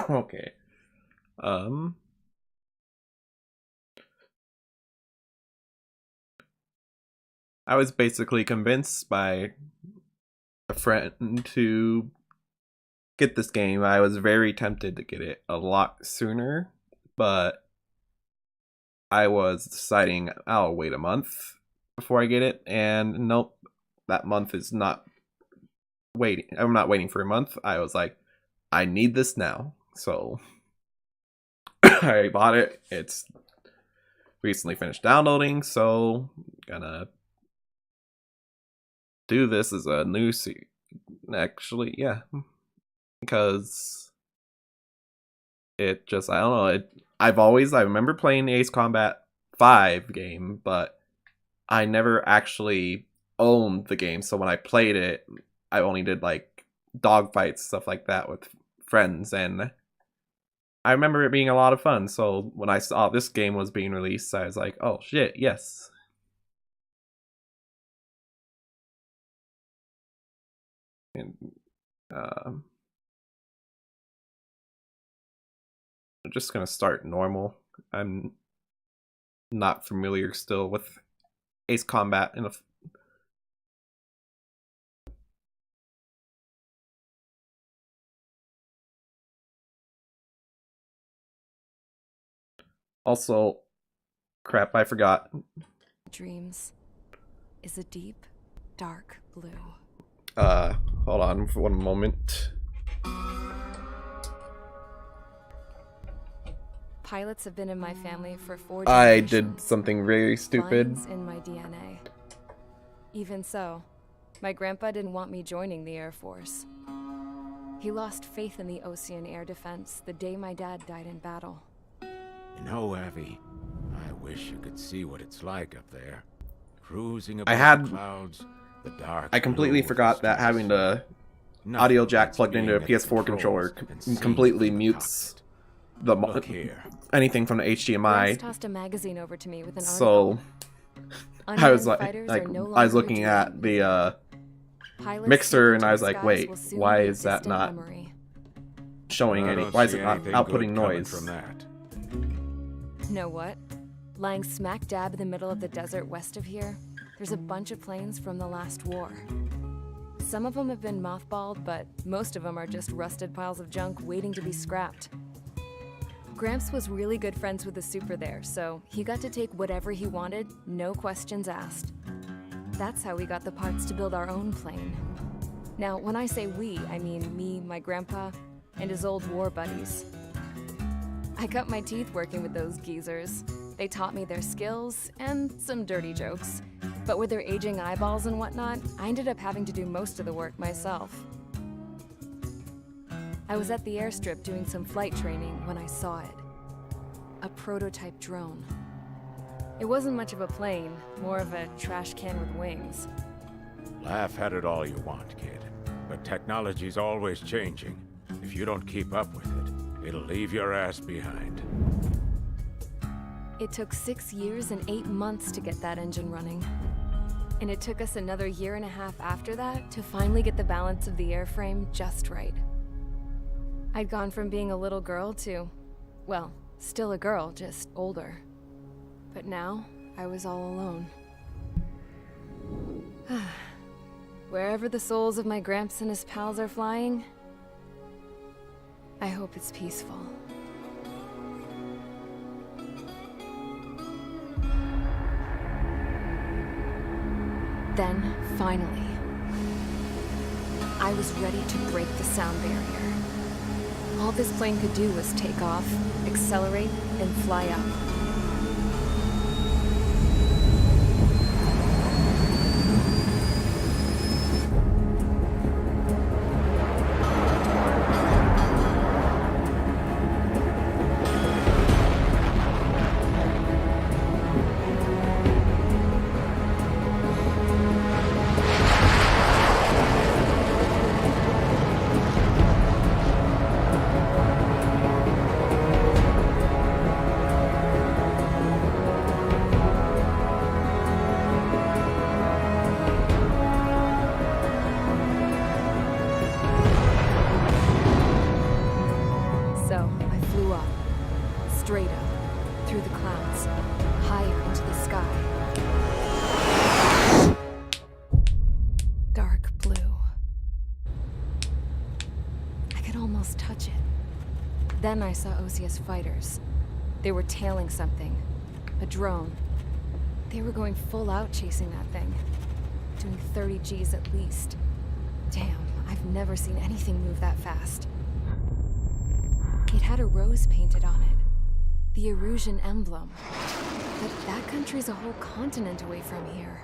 Okay. Um, I was basically convinced by a friend to get this game. I was very tempted to get it a lot sooner, but I was deciding I'll wait a month before I get it, and nope, that month is not waiting. I'm not waiting for a month. I was like, I need this now. So I bought it. It's recently finished downloading, so gonna do this as a new actually, yeah, because it just, I don't know, I remember playing the Ace Combat 5 game, but I never actually owned the game. So when I played it, I only did like dogfights, stuff like that with friends, and I remember it being a lot of fun. So when I saw this game was being released, I was like, oh shit, yes. And um, I'm just gonna start normal. I'm not familiar still with Ace Combat in a. Also, crap, I forgot. Dreams is a deep, dark blue. Uh, Hold on for one moment. Pilots have been in my family for 4 I generations. did something very stupid. Flying's in my DNA. Even so, my grandpa didn't want me joining the Air Force. He lost faith in the Ocean Air Defense the day my dad died in battle. You know, Abby, I wish you could see what it's like up there. Cruising I above had- the clouds, the dark I completely blue of forgot the that having the Nothing audio jack beats plugged being into a at the PS4 controller controls and seeing completely from the mutes cockpit. the Look here. anything from the HDMI. Gramps tossed a magazine over to me with an So article. I was Unmanned like, fighters are no I was longer looking a at dream. the Pilots mixer, seeking and to I the was like, skies wait, will soon why be a is that distant not memory. showing I any? don't Why is see it not anything outputting good coming noise? from that. Know what? Lying smack dab in the middle of the desert west of here, there's a bunch of planes from the last war. Some of them have been mothballed, but most of them are just rusted piles of junk waiting to be scrapped. Gramps was really good friends with the super there, so he got to take whatever he wanted, no questions asked. That's how we got the parts to build our own plane. Now, when I say we, I mean me, my grandpa, and his old war buddies. I cut my teeth working with those geezers. They taught me their skills and some dirty jokes. But with their aging eyeballs and whatnot, I ended up having to do most of the work myself. I was at the airstrip doing some flight training when I saw it. A prototype drone. It wasn't much of a plane, more of a trash can with wings. Laugh at it all you want, kid. But technology's always changing. If you don't keep up with it, it'll leave your ass behind. It took 6 years and 8 months to get that engine running. And it took us another 1.5 years after that to finally get the balance of the airframe just right. I'd gone from being a little girl to, well, still a girl, just older. But now, I was all alone. Wherever the souls of my Gramps and his pals are flying, I hope it's peaceful. Then, finally, I was ready to break the sound barrier. All this plane could do was take off, accelerate, and fly up. Then I saw Osius fighters. They were tailing something. A drone. They were going full out chasing that thing. Doing 30 Gs at least. Damn, I've never seen anything move that fast. It had a rose painted on it. The Erusian emblem. But that country's a whole continent away from here.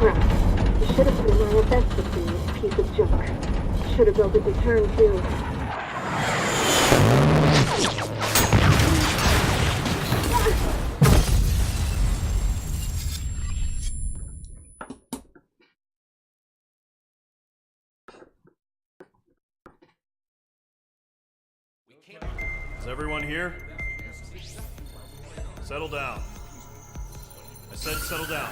Crap. You should have been my best with this piece of junk. Should have built a return too. Is everyone here? Settle down. I said settle down.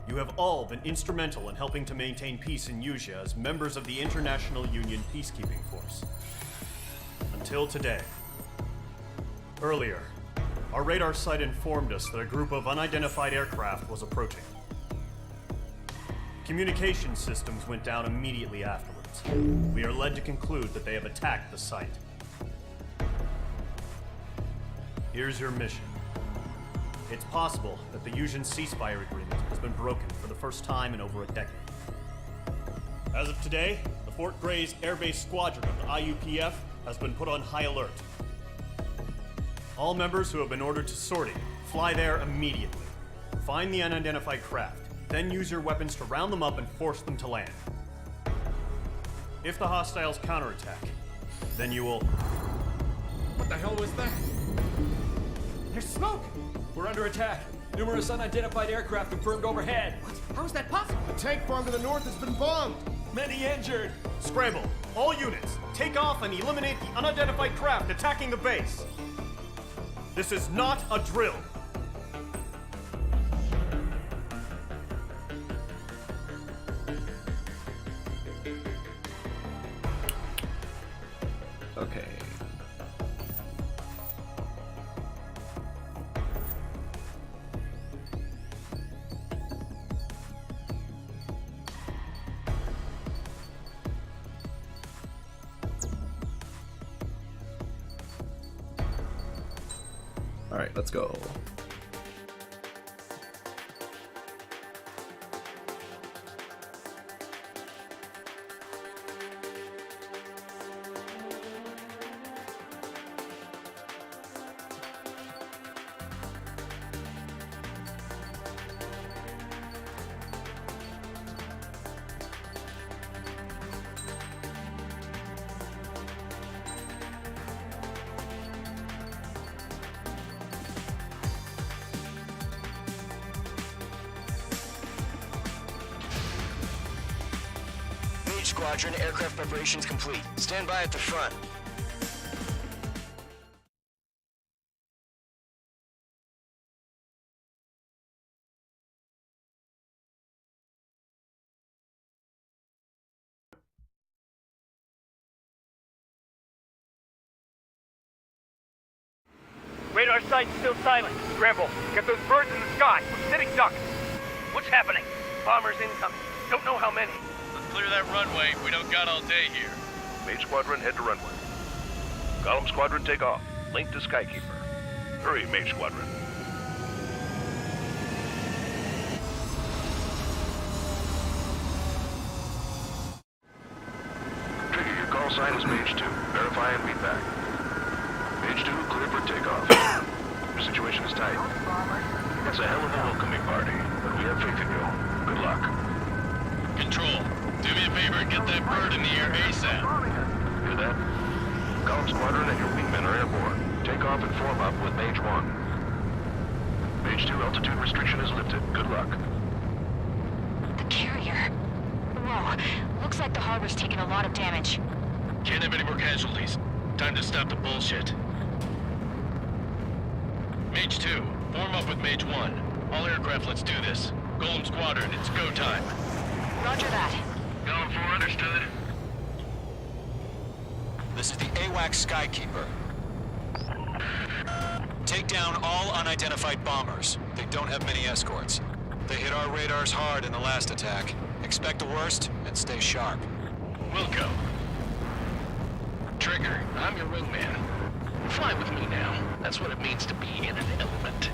You have all been instrumental in helping to maintain peace in Usea as members of the International Union Peacekeeping Force. Until today. Earlier, our radar site informed us that a group of unidentified aircraft was approaching. Communication systems went down immediately afterwards. We are led to conclude that they have attacked the site. Here's your mission. It's possible that the Usian ceasefire agreement has been broken for the first time in over a decade. As of today, the Fort Grays Air Base Squadron of the IUPF has been put on high alert. All members who have been ordered to sortie, fly there immediately. Find the unidentified craft, then use your weapons to round them up and force them to land. If the hostiles counterattack, then you will... What the hell was that? There's smoke! We're under attack. Numerous unidentified aircraft confirmed overhead. What? How is that possible? The tank farm to the north has been bombed! Many injured. Scramble! All units, take off and eliminate the unidentified craft attacking the base! This is not a drill! Okay. All right, let's go. Squadron, aircraft preparations complete. Stand by at the front. Radar site's still silent. Scramble. Get those birds in the sky. We're sitting ducks. What's happening? Bombers incoming. Don't know how many. Let's clear that runway. We don't got all day here. Mage Squadron, head to runway. Golem Squadron, take off. Link to Skykeeper. Hurry, Mage Squadron. Trigger, your call sign is Mage 2. Verify and meet back. Mage 2, clear for takeoff. Your situation is tight. It's a hell of a welcoming party, but we have faith in you. Good luck. Control, do me a favor and get that bird in the air ASAP. Hear that? Golem Squadron and your wingmen are airborne. Take off and form up with Mage 1. Mage 2, altitude restriction is lifted. Good luck. The carrier. Whoa, looks like the harbor's taken a lot of damage. Can't have any more casualties. Time to stop the bullshit. Mage 2, form up with Mage 1. All aircraft, let's do this. Golem Squadron, it's go time. Roger that. Golem 4, understood. This is the AWAC Skykeeper. Take down all unidentified bombers. They don't have many escorts. They hit our radars hard in the last attack. Expect the worst and stay sharp. Wilco, Trigger, I'm your wingman. Fly with me now. That's what it means to be in an element.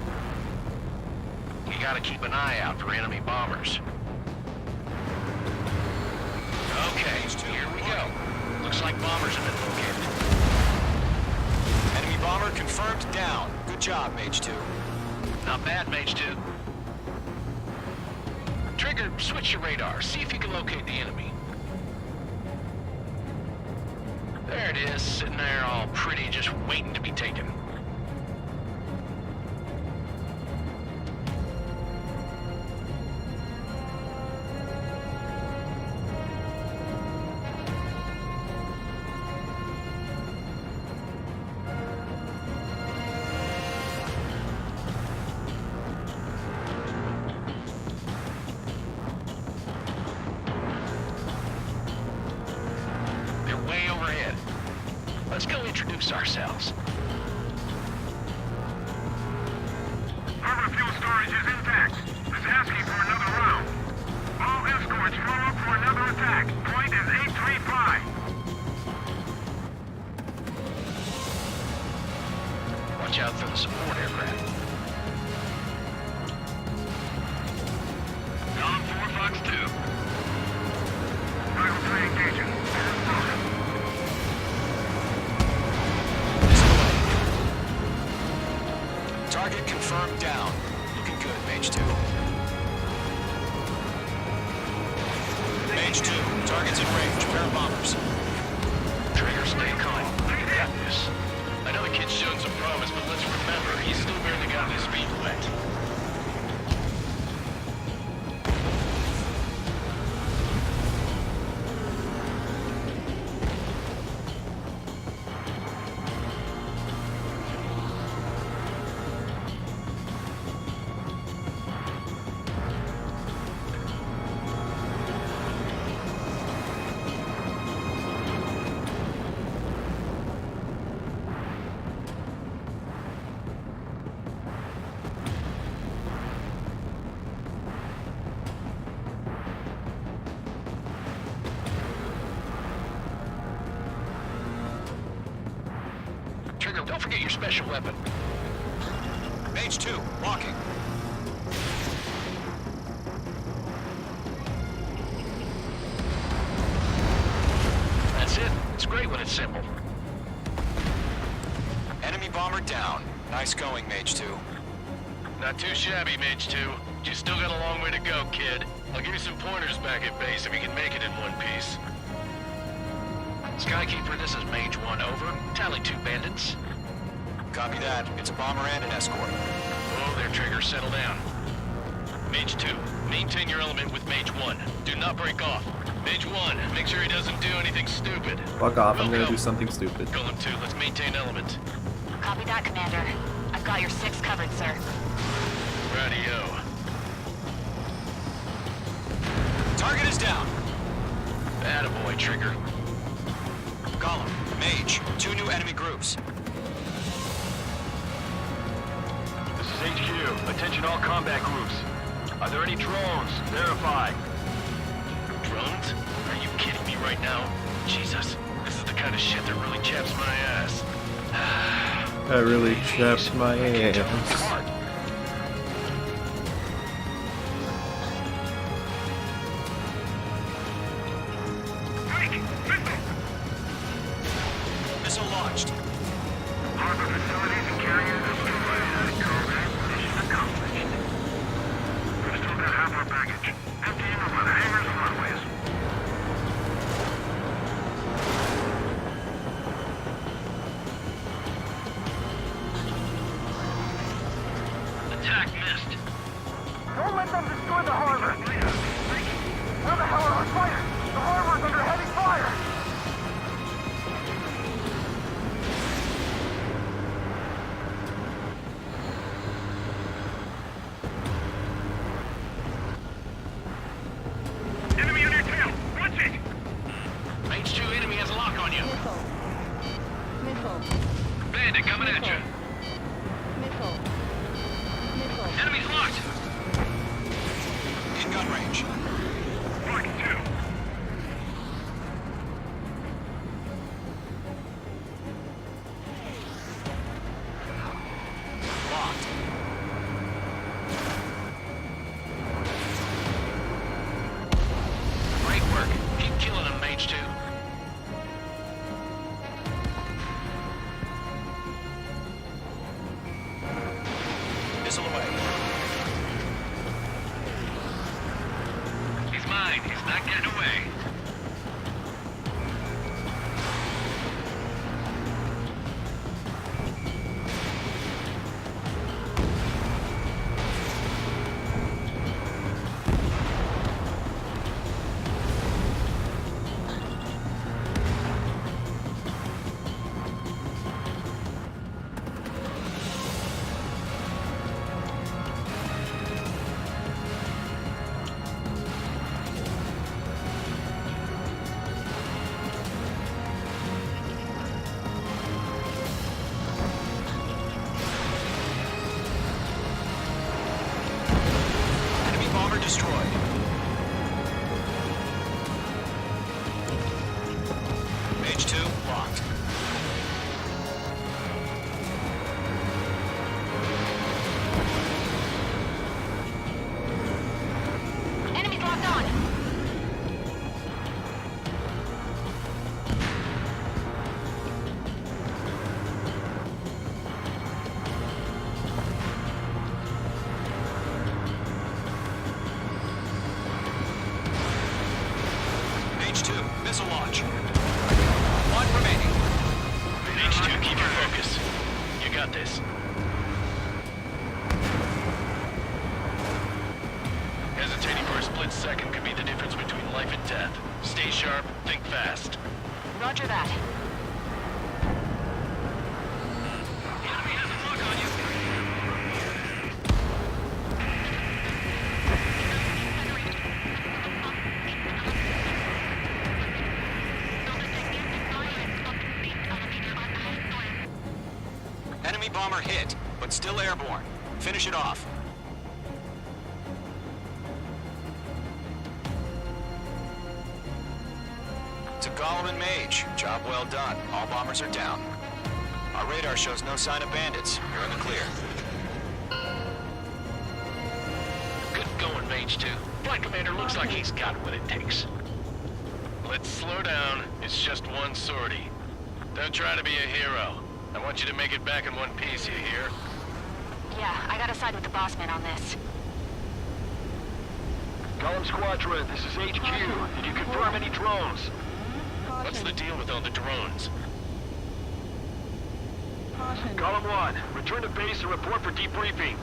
You gotta keep an eye out for enemy bombers. Okay, here we go. Looks like bombers have been located. Enemy bomber confirmed down. Good job, Mage 2. Not bad, Mage 2. Trigger, switch your radar. See if you can locate the enemy. There it is, sitting there all pretty, just waiting to be taken. They're way overhead. Let's go introduce ourselves. Harbor fuel storage is intact. It's asking for another round. All escorts form up for another attack. Point is 835. Watch out for the support aircraft. Column 4, Fox 2. Rifle 3 engaging. Target confirmed down. Looking good, Mage 2. Mage 2, target's in range. Pair of bombers. Trigger, stay calm. You got this. I know the kid's shown some promise, but let's remember, he's still barely got his feet wet. Trigger, don't forget your special weapon. Mage 2, walking. That's it. It's great when it's simple. Enemy bomber down. Nice going, Mage 2. Not too shabby, Mage 2. You still got a long way to go, kid. I'll give you some pointers back at base if you can make it in one piece. Skykeeper, this is Mage 1, over. Tally 2 bandits. Copy that. It's a bomber and an escort. Oh, there, Trigger. Settle down. Mage 2, maintain your element with Mage 1. Do not break off. Mage 1, make sure he doesn't do anything stupid. Fuck off, I'm gonna Wilco. do something stupid. Golem 2, let's maintain element. Copy that, Commander. I've got your 6 covered, sir. Radio. Target is down. Attaboy, Trigger. Golem, Mage, 2 new enemy groups. This is HQ. Attention all combat groups. Are there any drones? Verify. Drones? Are you kidding me right now? Jesus, this is the kind of shit that really chaps my ass. That really chaps my ass. Missile launched. Harbor facilities and carriers destroyed. Combat mission accomplished. We've still got half our baggage. Emptying them on hangars and runways. Attack missed. Don't let them destroy the harbor! Where the hell are our fighters? The harbor's under heavy fire! Enemy on your tail! Watch it! Mage 2 enemy has a lock on you. Bandit coming at you. Enemy's locked. In gun range. Mark 2. destroyed. Mage 2, locked. Enemies locked on. Mage 2, missile launch. One remaining. Mage 2, keep your focus. You got this. Hesitating for a split second could be the difference between life and death. Stay sharp, think fast. Roger that. Enemy bomber hit, but still airborne. Finish it off. To Gollum and Mage, job well done. All bombers are down. Our radar shows no sign of bandits. You're in the clear. Good going, Mage 2. Flight Commander looks like he's got what it takes. Let's slow down. It's just one sortie. Don't try to be a hero. I want you to make it back in one piece, you hear? Yeah, I gotta side with the boss man on this. Gollum Squadron, this is HQ. Did you confirm any drones? What's the deal with all the drones? Gollum 1, return to base and report for debriefing.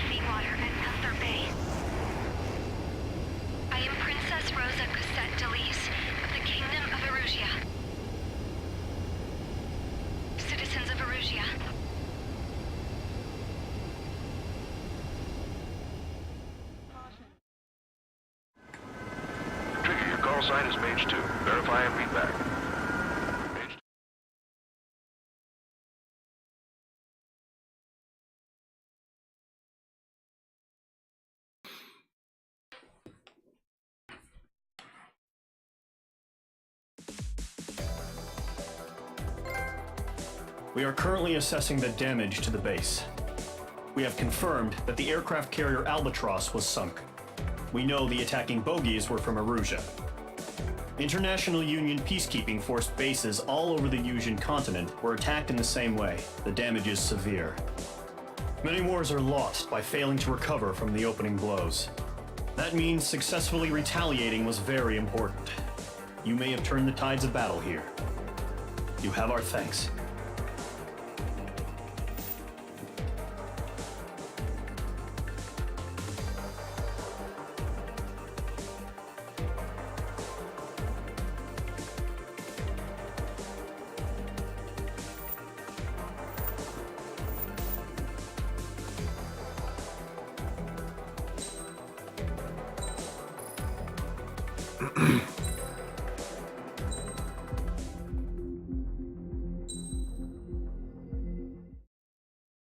Seawater and Elder Bay. I am Princess Rosa Cosette Delise of the Kingdom of Erusia. Citizens of Erusia. Trigger, your call sign is Mage 2. Verify and read back. Mage We are currently assessing the damage to the base. We have confirmed that the aircraft carrier Albatross was sunk. We know the attacking bogies were from Erusia. International Union peacekeeping force bases all over the Yusian continent were attacked in the same way. The damage is severe. Many wars are lost by failing to recover from the opening blows. That means successfully retaliating was very important. You may have turned the tides of battle here. You have our thanks.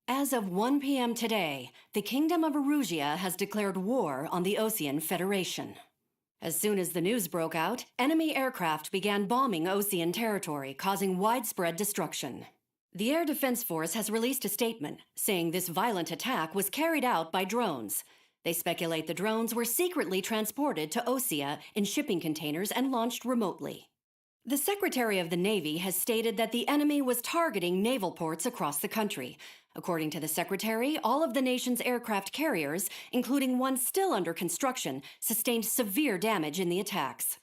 As of 1 p.m. today, the Kingdom of Erusia has declared war on the Osean Federation. As soon as the news broke out, enemy aircraft began bombing Osean territory, causing widespread destruction. The Air Defense Force has released a statement saying this violent attack was carried out by drones. They speculate the drones were secretly transported to Osea in shipping containers and launched remotely. The Secretary of the Navy has stated that the enemy was targeting naval ports across the country. According to the Secretary, all of the nation's aircraft carriers, including one still under construction, sustained severe damage in the attacks.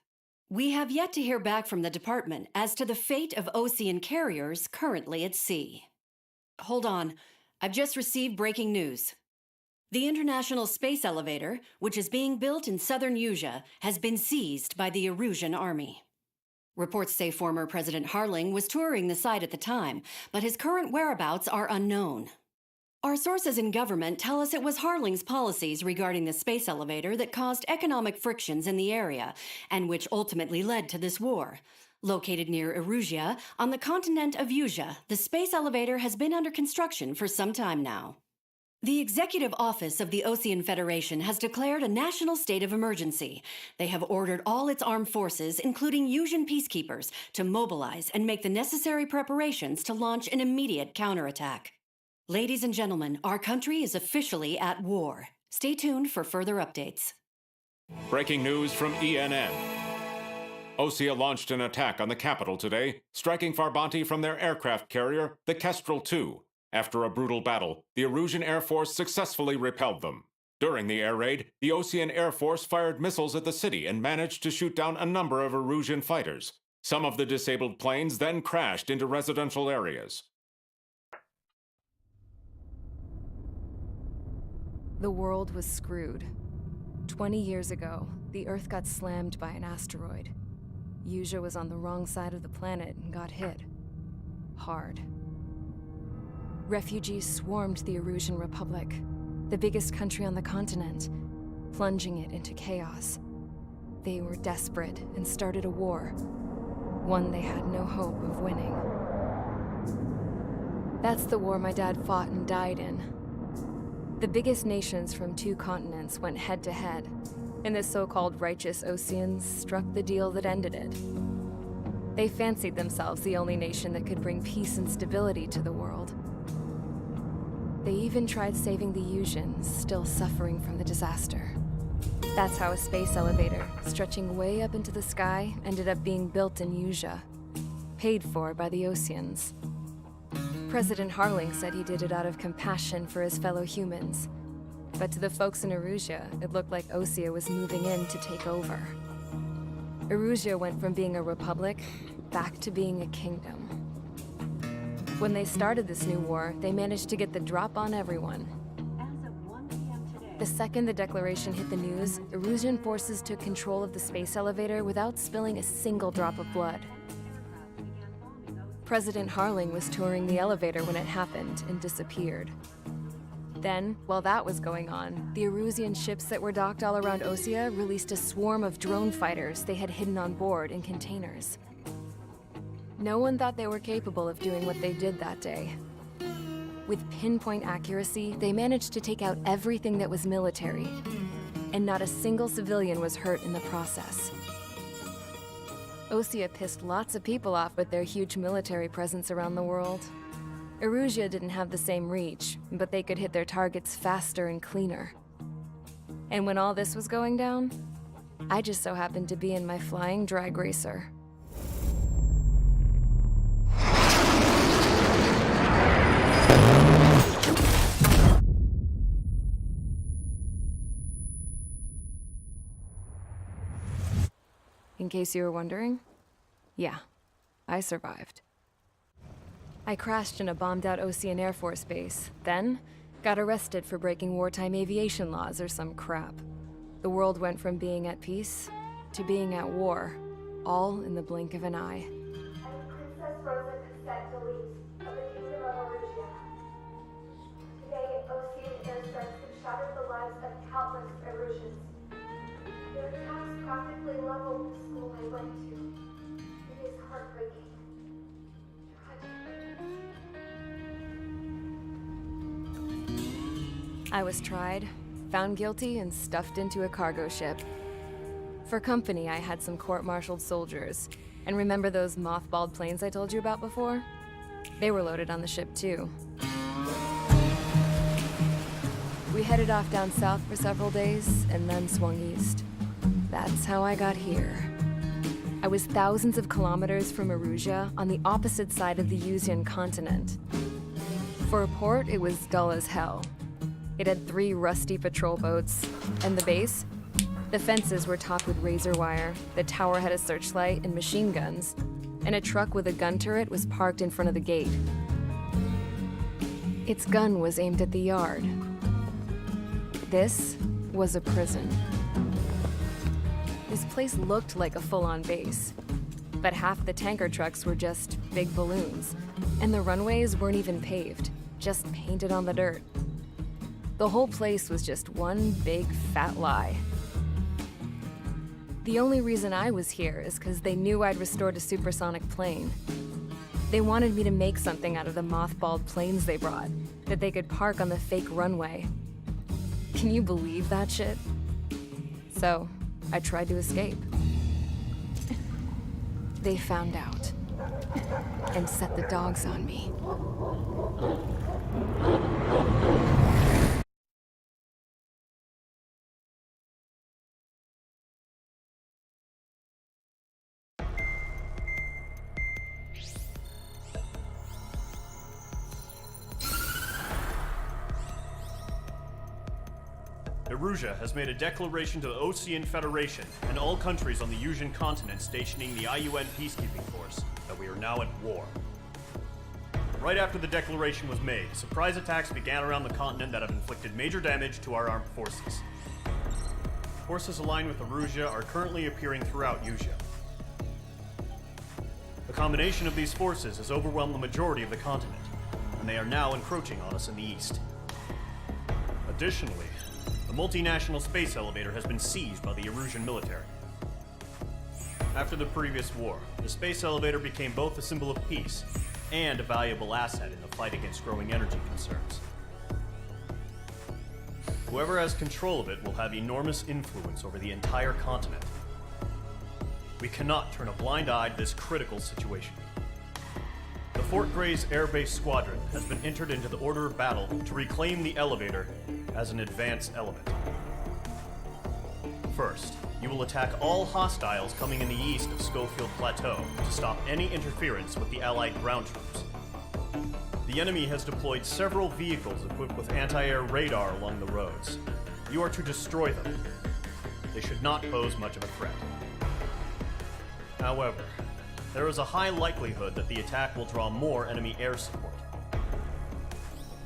We have yet to hear back from the department as to the fate of Osean carriers currently at sea. Hold on, I've just received breaking news. The International Space Elevator, which is being built in southern Yusia, has been seized by the Erusian army. Reports say former President Harling was touring the site at the time, but his current whereabouts are unknown. Our sources in government tell us it was Harling's policies regarding the space elevator that caused economic frictions in the area, and which ultimately led to this war. Located near Erusia, on the continent of Usia, the space elevator has been under construction for some time now. The Executive Office of the Osean Federation has declared a national state of emergency. They have ordered all its armed forces, including Usian peacekeepers, to mobilize and make the necessary preparations to launch an immediate counterattack. Ladies and gentlemen, our country is officially at war. Stay tuned for further updates. Breaking news from ENN. Osea launched an attack on the capital today, striking Farbanti from their aircraft carrier, the Kestrel II. After a brutal battle, the Erusian Air Force successfully repelled them. During the air raid, the Osean Air Force fired missiles at the city and managed to shoot down a number of Erusian fighters. Some of the disabled planes then crashed into residential areas. The world was screwed. 20 years ago, the Earth got slammed by an asteroid. Usia was on the wrong side of the planet and got hit. Hard. Refugees swarmed the Erusian Republic, the biggest country on the continent, plunging it into chaos. They were desperate and started a war, one they had no hope of winning. That's the war my dad fought and died in. The biggest nations from 2 continents went head-to-head, and the so-called righteous Oseans struck the deal that ended it. They fancied themselves the only nation that could bring peace and stability to the world. They even tried saving the Usians, still suffering from the disaster. That's how a space elevator, stretching way up into the sky, ended up being built in Usia, paid for by the Oseans. President Harling said he did it out of compassion for his fellow humans. But to the folks in Erusia, it looked like Osea was moving in to take over. Erusia went from being a republic back to being a kingdom. When they started this new war, they managed to get the drop on everyone. The second the declaration hit the news, Erusian forces took control of the space elevator without spilling a single drop of blood. President Harling was touring the elevator when it happened and disappeared. Then, while that was going on, the Erusian ships that were docked all around Osea released a swarm of drone fighters they had hidden on board in containers. No one thought they were capable of doing what they did that day. With pinpoint accuracy, they managed to take out everything that was military, and not a single civilian was hurt in the process. Osea pissed lots of people off with their huge military presence around the world. Erusia didn't have the same reach, but they could hit their targets faster and cleaner. And when all this was going down, I just so happened to be in my flying drag racer. In case you were wondering, yeah, I survived. I crashed in a bombed-out Osean Air Force base, then got arrested for breaking wartime aviation laws or some crap. The world went from being at peace to being at war, all in the blink of an eye. Princess Rosa Cassette-Delete of the Kingdom of Erusia. Today, Osean airstrikes have shattered the lives of countless Erusians. Their attacks practically leveled the school I went to. It is heartbreaking. I was tried, found guilty, and stuffed into a cargo ship. For company, I had some court-martialed soldiers. And remember those mothballed planes I told you about before? They were loaded on the ship, too. We headed off down south for several days, and then swung east. That's how I got here. I was thousands of kilometers from Erusia, on the opposite side of the Usian continent. For a port, it was dull as hell. It had 3 rusty patrol boats, and the base? The fences were topped with razor wire, the tower had a searchlight and machine guns, and a truck with a gun turret was parked in front of the gate. Its gun was aimed at the yard. This was a prison. This place looked like a full-on base, but half the tanker trucks were just big balloons, and the runways weren't even paved, just painted on the dirt. The whole place was just one big fat lie. The only reason I was here is because they knew I'd restored a supersonic plane. They wanted me to make something out of the mothballed planes they brought, that they could park on the fake runway. Can you believe that shit? So, I tried to escape. They found out, and set the dogs on me. Erusia has made a declaration to the Osean Federation and all countries on the Yusian continent stationing the IUN peacekeeping force that we are now at war. Right after the declaration was made, surprise attacks began around the continent that have inflicted major damage to our armed forces. Forces aligned with Erusia are currently appearing throughout Yusia. The combination of these forces has overwhelmed the majority of the continent, and they are now encroaching on us in the east. Additionally, the multinational space elevator has been seized by the Erusian military. After the previous war, the space elevator became both a symbol of peace and a valuable asset in the fight against growing energy concerns. Whoever has control of it will have enormous influence over the entire continent. We cannot turn a blind eye to this critical situation. The Fort Grays Air Base Squadron has been entered into the order of battle to reclaim the elevator as an advance element. First, you will attack all hostiles coming in the east of Schofield Plateau to stop any interference with the Allied ground troops. The enemy has deployed several vehicles equipped with anti-air radar along the roads. You are to destroy them. They should not pose much of a threat. However, there is a high likelihood that the attack will draw more enemy air support.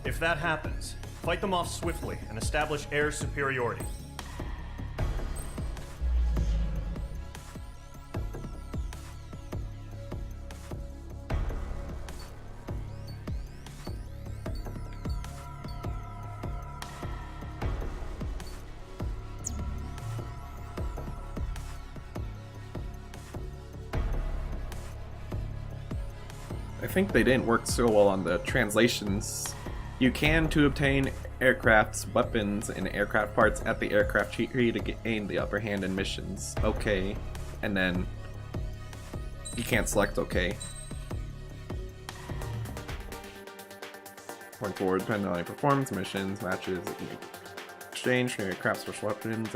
If that happens, fight them off swiftly and establish air superiority. I think they didn't work so well on the translations. You can to obtain aircraft's weapons and aircraft parts at the aircraft tree to gain the upper hand in missions. Okay. And then you can't select okay. Going forward, depending on your performance, missions, matches, exchange for aircraft special weapons,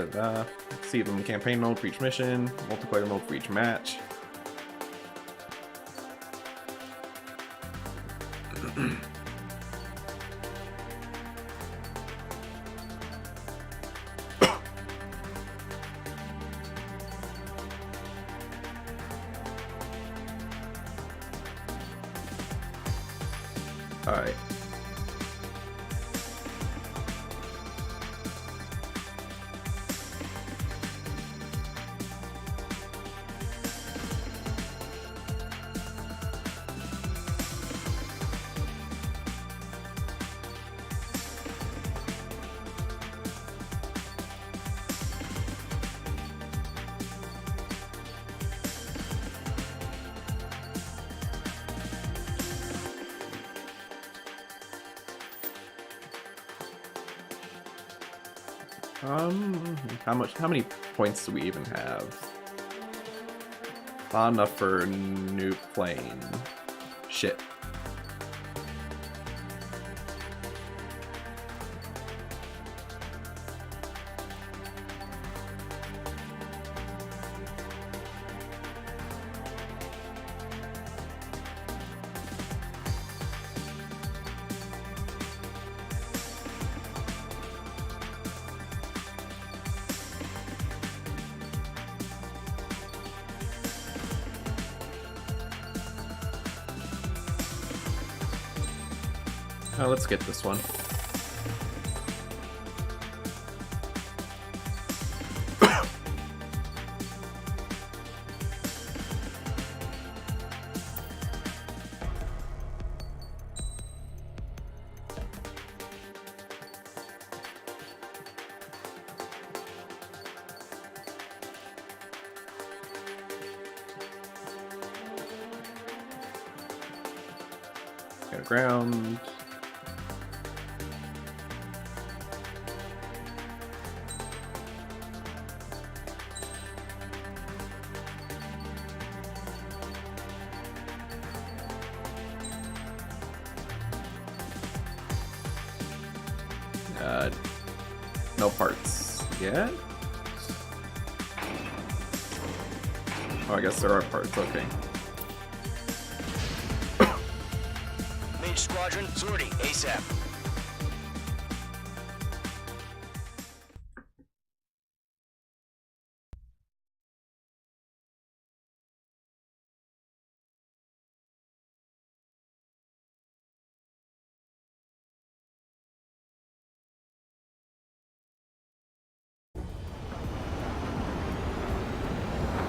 see them in campaign mode for each mission, multiplayer mode for each match. Alright. How many points do we even have? Not enough for a new plane. Shit. Let's get this one. Get ground. No parts yet? Oh, I guess there are parts, okay. Mage Squadron, sortie, ASAP.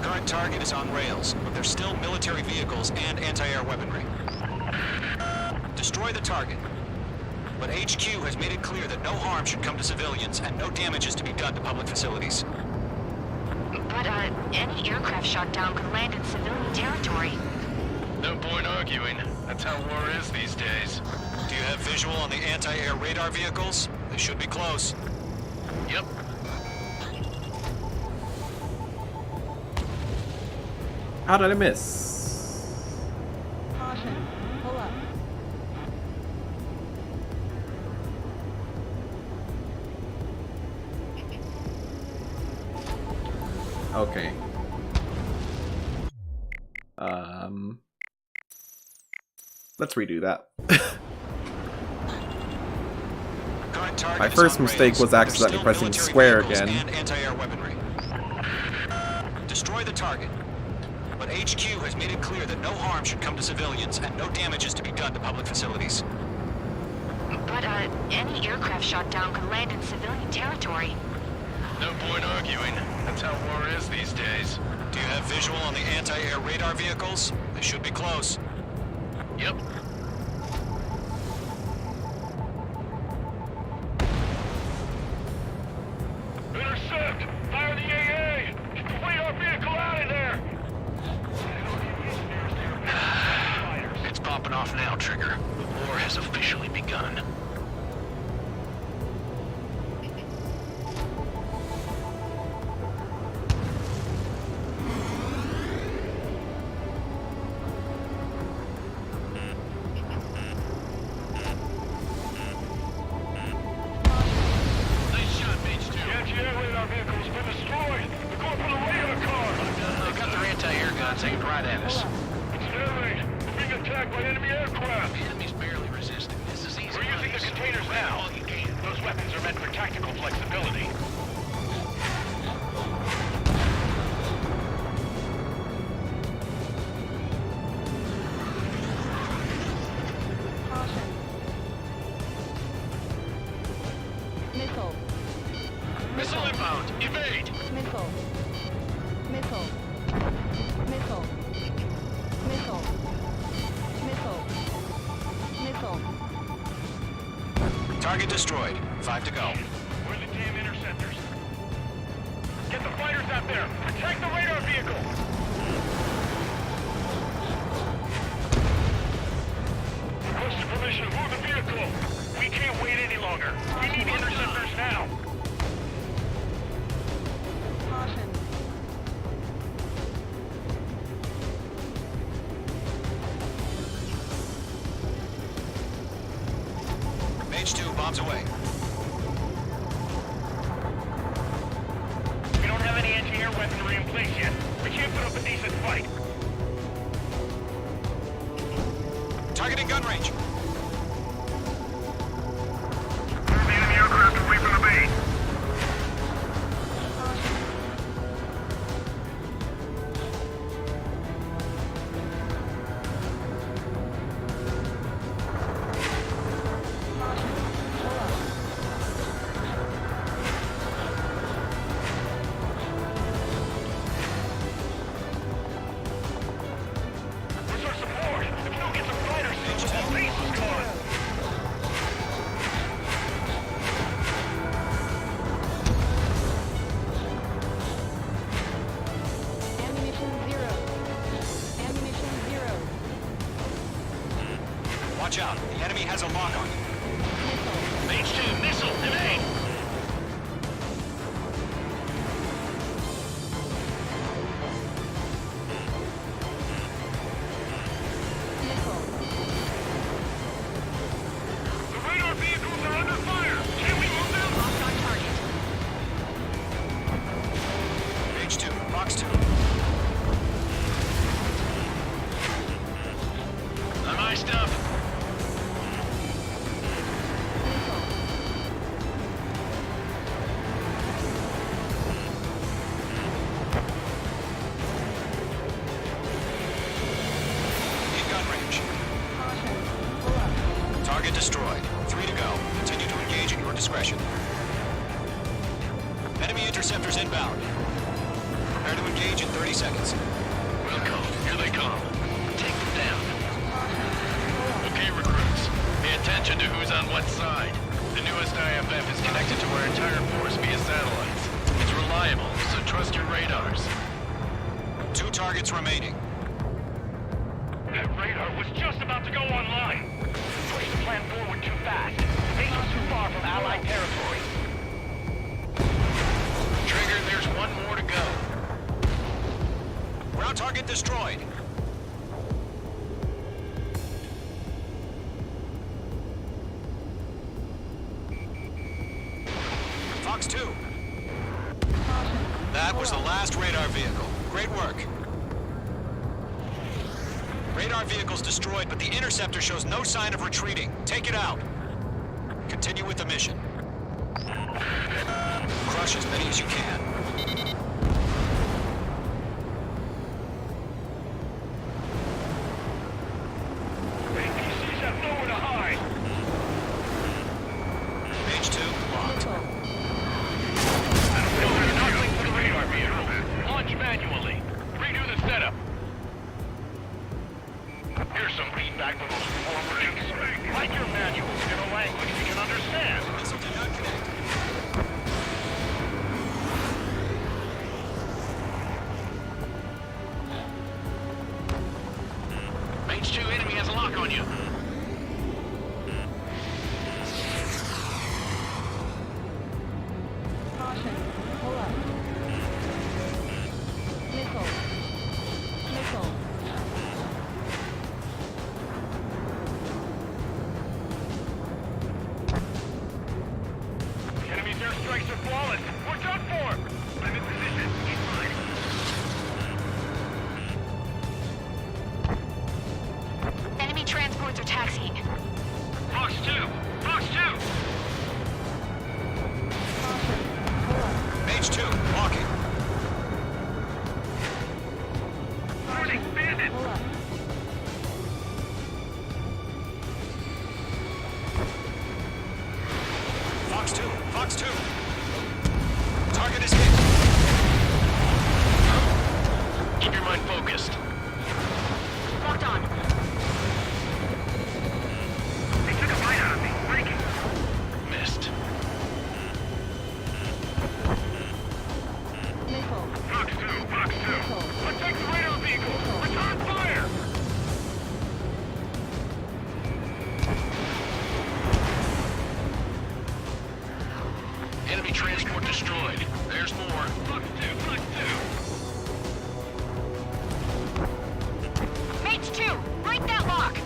Current target is on rails, but there's still military vehicles and anti-air weaponry. Destroy the target. But HQ has made it clear that no harm should come to civilians and no damage is to be done to public facilities. But, any aircraft shot down could land in civilian territory. No point arguing. That's how war is these days. Do you have visual on the anti-air radar vehicles? They should be close. Yep. How did I miss? Caution. Pull up. Okay. Let's redo that. My first mistake was accidentally pressing square again. Anti-air weaponry. Destroy the target. But HQ has made it clear that no harm should come to civilians and no damage is to be done to public facilities. But, any aircraft shot down could land in civilian territory. No point arguing. That's how war is these days. Do you have visual on the anti-air radar vehicles? They should be close. Yep. Intercept! Fire the AA! Get the radar vehicle out of there! It's popping off now, Trigger. The war has officially begun. Nice shot, Mage 2. The anti-air radar vehicle's been destroyed! They're going for the radar car! They got their anti-air guns aimed right at us. It's air raid! We're being attacked by enemy aircraft! The enemy's barely resisting. This is easy. We're using the containers now. Those weapons are meant for tactical flexibility. Caution. Missile. Missile inbound. Evade. Missile. Missile. Missile. Missile. Missile. Missile. Target destroyed. 5 to go. Where are the damn interceptors? Get the fighters out there! Protect the radar vehicle! Requested permission to move the vehicle! We can't wait any longer! We need interceptors now! Caution. Mage 2, bombs away. We don't have any anti-air weaponry in place yet. We can't put up a decent fight. Targeting gun range. The enemy aircraft away from the base. Where's our support? If we don't get some fighters, we'll face Watch out. The enemy has a lock on you. Mage 2, missile, evade! The radar vehicles are under fire! Can we move them? Locked on target. Mage 2, Fox 2. On my stuff. In gun range. Target destroyed. 3 to go. Continue to engage at your discretion. Enemy interceptors inbound. Prepare to engage in 30 seconds. Welcome. Here they come. Take them down. Okay, recruits. Pay attention to who's on what side. The newest IFF is connected to our entire force via satellites. It's reliable, so trust your radars. 2 targets remaining. That radar was just about to go online! Push the plan forward too fast. Station's too far from Allied territory. Trigger, there's one more to go. Ground target destroyed. Fox 2. That was the last radar vehicle. Great work. Radar vehicle's destroyed, but the interceptor shows no sign of retreating. Take it out. Continue with the mission. Crush as many as you can. APCs have nowhere to hide! Page 2, locked. There's nothing for the radar vehicle. Launch manually. Redo the setup. Here's some feedback from those forwardings. Write your manuals in a language we can understand. Missile did not connect. Mage 2, enemy has a lock on you. Caution. Pull up. Missile. Missile. The enemy's airstrikes are flawless. We're done for! I'm in position. Keep mine. Enemy transports are taxiing. Fox 2! Fox 2! Page 2, walking. Warning, bandit! Pull up. Fox 2, Fox 2. Target is hit. Keep your mind focused. Locked on. They took a bite out of me. Breaking. Missed. Missile. Fox 2! Fox 2! Attack the radar vehicle! Return fire! Enemy transport destroyed. There's more. Fox 2! Fox 2! Mage 2, break that lock.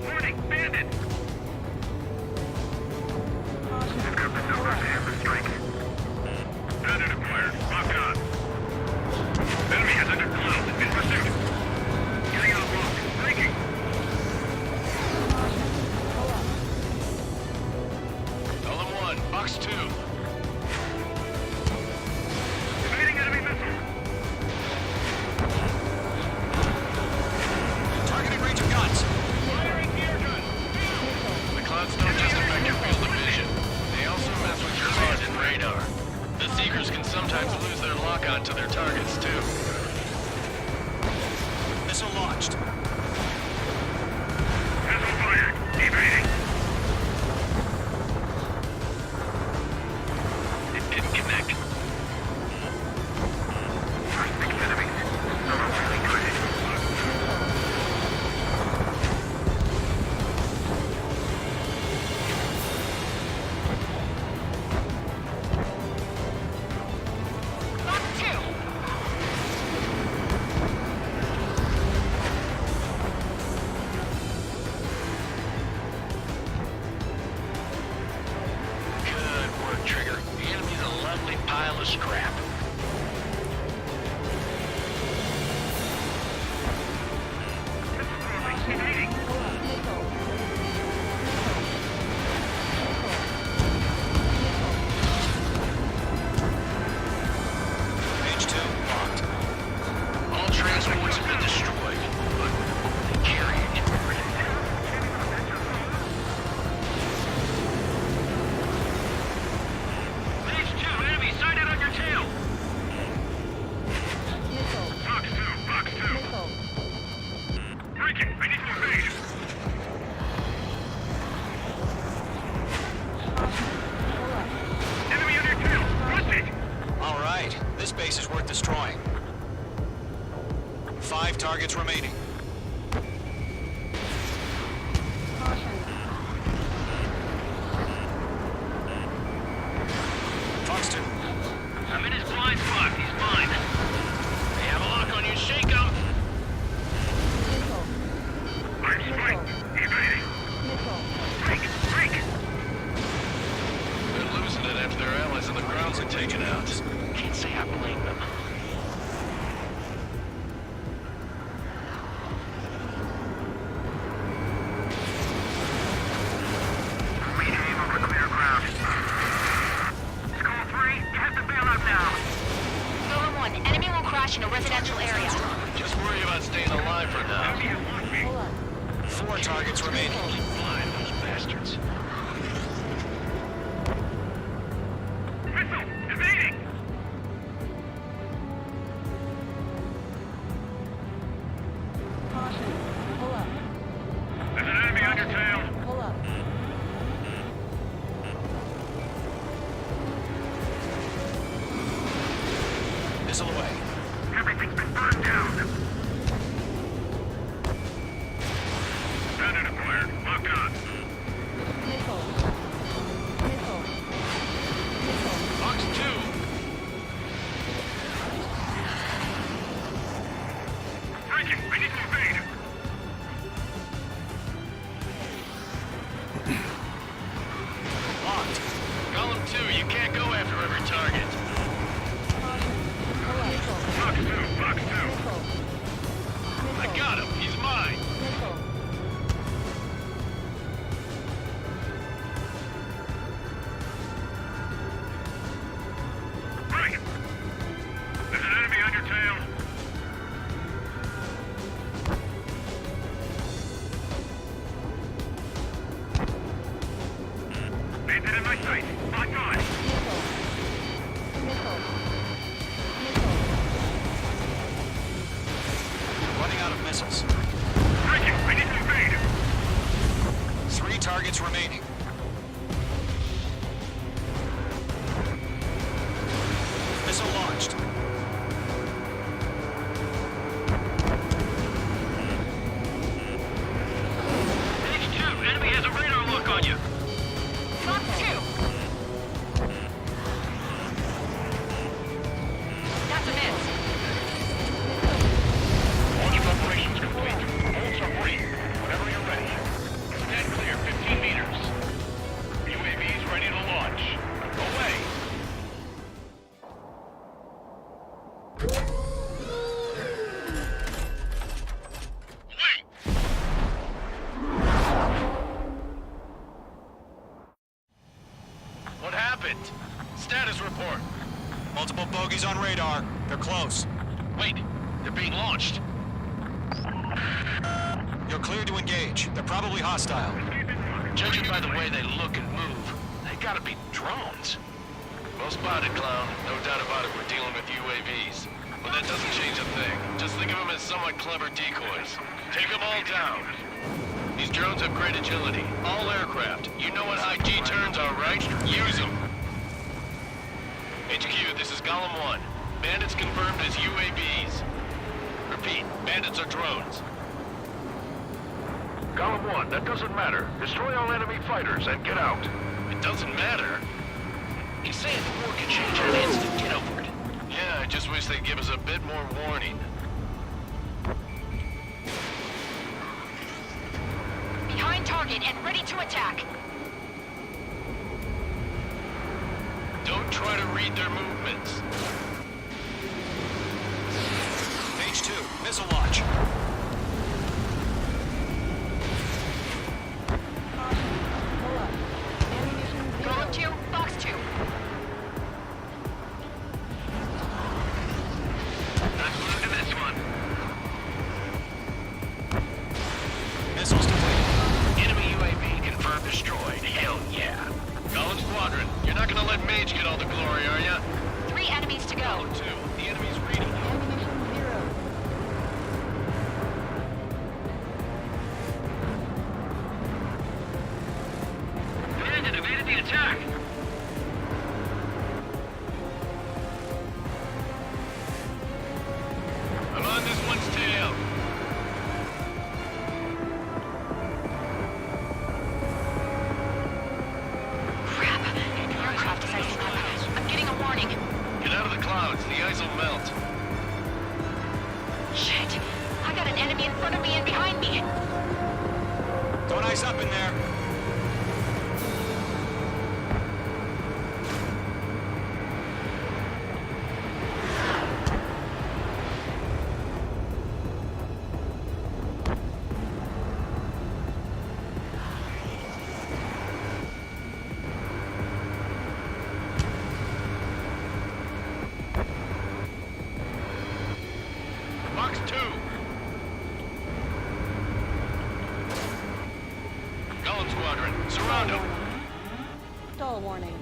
Warning, bandit! I've got the numbers and the strike. Bandit acquired. Lock on. Enemy has under cloud. In pursuit. Getting out of lock. Breaking. Element 1, Fox 2. Evading enemy missile. Targeting range of guns. Firing gear gun. The clouds don't just affect your field of vision. They also mess with your HUD and radar. The Seekers can sometimes lose their lock-on to their targets, too. Missile launched. Missile fired. Evading. It didn't connect. First six enemies. Not only good. Breaking! I need to invade! Enemy on your tail! Push it! All right, this base is worth destroying. 5 targets remaining. Fox 2. I'm in his blind spot. He's mine. They have a lock on you. Shake him. I'm spiked! Evading! Break! Break! They're losing it after their allies on the ground were taken out. Can't say I blame them. We aim over clear ground. Skull 3, you have to bail out now. Golem 1, enemy will crash in a residential area. Just worry about staying alive for now. 4 targets remaining. Blind, those bastards. Missile! Evading! There's an enemy on your tail. Pull up. Missile away. Everything's been burned down. Bandit acquired. Locked on. Missile. Missile. Missile. Fox 2. Breaking! I need to invade! Locked. Golem 2, you can't go after every target. Fox 2! Fox 2! I got him. He's mine. Break! There's an enemy on your tail. Bandit in my sight. Locked on. Running out of missiles. Breaking! I need to invade! 3 targets remaining. Missile launched. H2, enemy has a radar lock on you. Fox 2. That's a miss. Launch operations complete. Bolts are free. Whenever you're ready. Stand clear, 15 meters. UAVs ready to launch. Away! What happened? Status report. Multiple bogies on radar. They're close. Wait, they're being launched. You're cleared to engage. They're probably hostile. Judging by the way they look and move, they gotta be drones. Well spotted, clown. No doubt about it, we're dealing with UAVs. But that doesn't change a thing. Just think of them as somewhat clever decoys. Take them all down. These drones have great agility. All aircraft. You know what high G turns are, right? Use them. HQ, this is Golem 1. Bandits confirmed as UAVs. Repeat, bandits are drones. Golem 1, that doesn't matter. Destroy all enemy fighters and get out. It doesn't matter. He's saying the war could change in an instant. Get over it. Yeah, I just wish they'd give us a bit more warning. Behind target and ready to attack. Don't try to read their movements. H2, missile launch. Golem 2, Fox 2. Not glued to this one. Missiles depleted. Enemy UAV confirmed destroyed. Hell yeah. Golem Squadron, you're not gonna let Mage get all the glory, are ya? 3 enemies to go. Golem 2, the enemy's reading you. attack! I'm on this one's tail. Crap. The aircraft is icing up. I'm getting a warning. Get out of the clouds. The ice will melt. Shit. I got an enemy in front of me and behind me. Don't ice up in there. Box 2. Golem Squadron, surround him. Stall warning.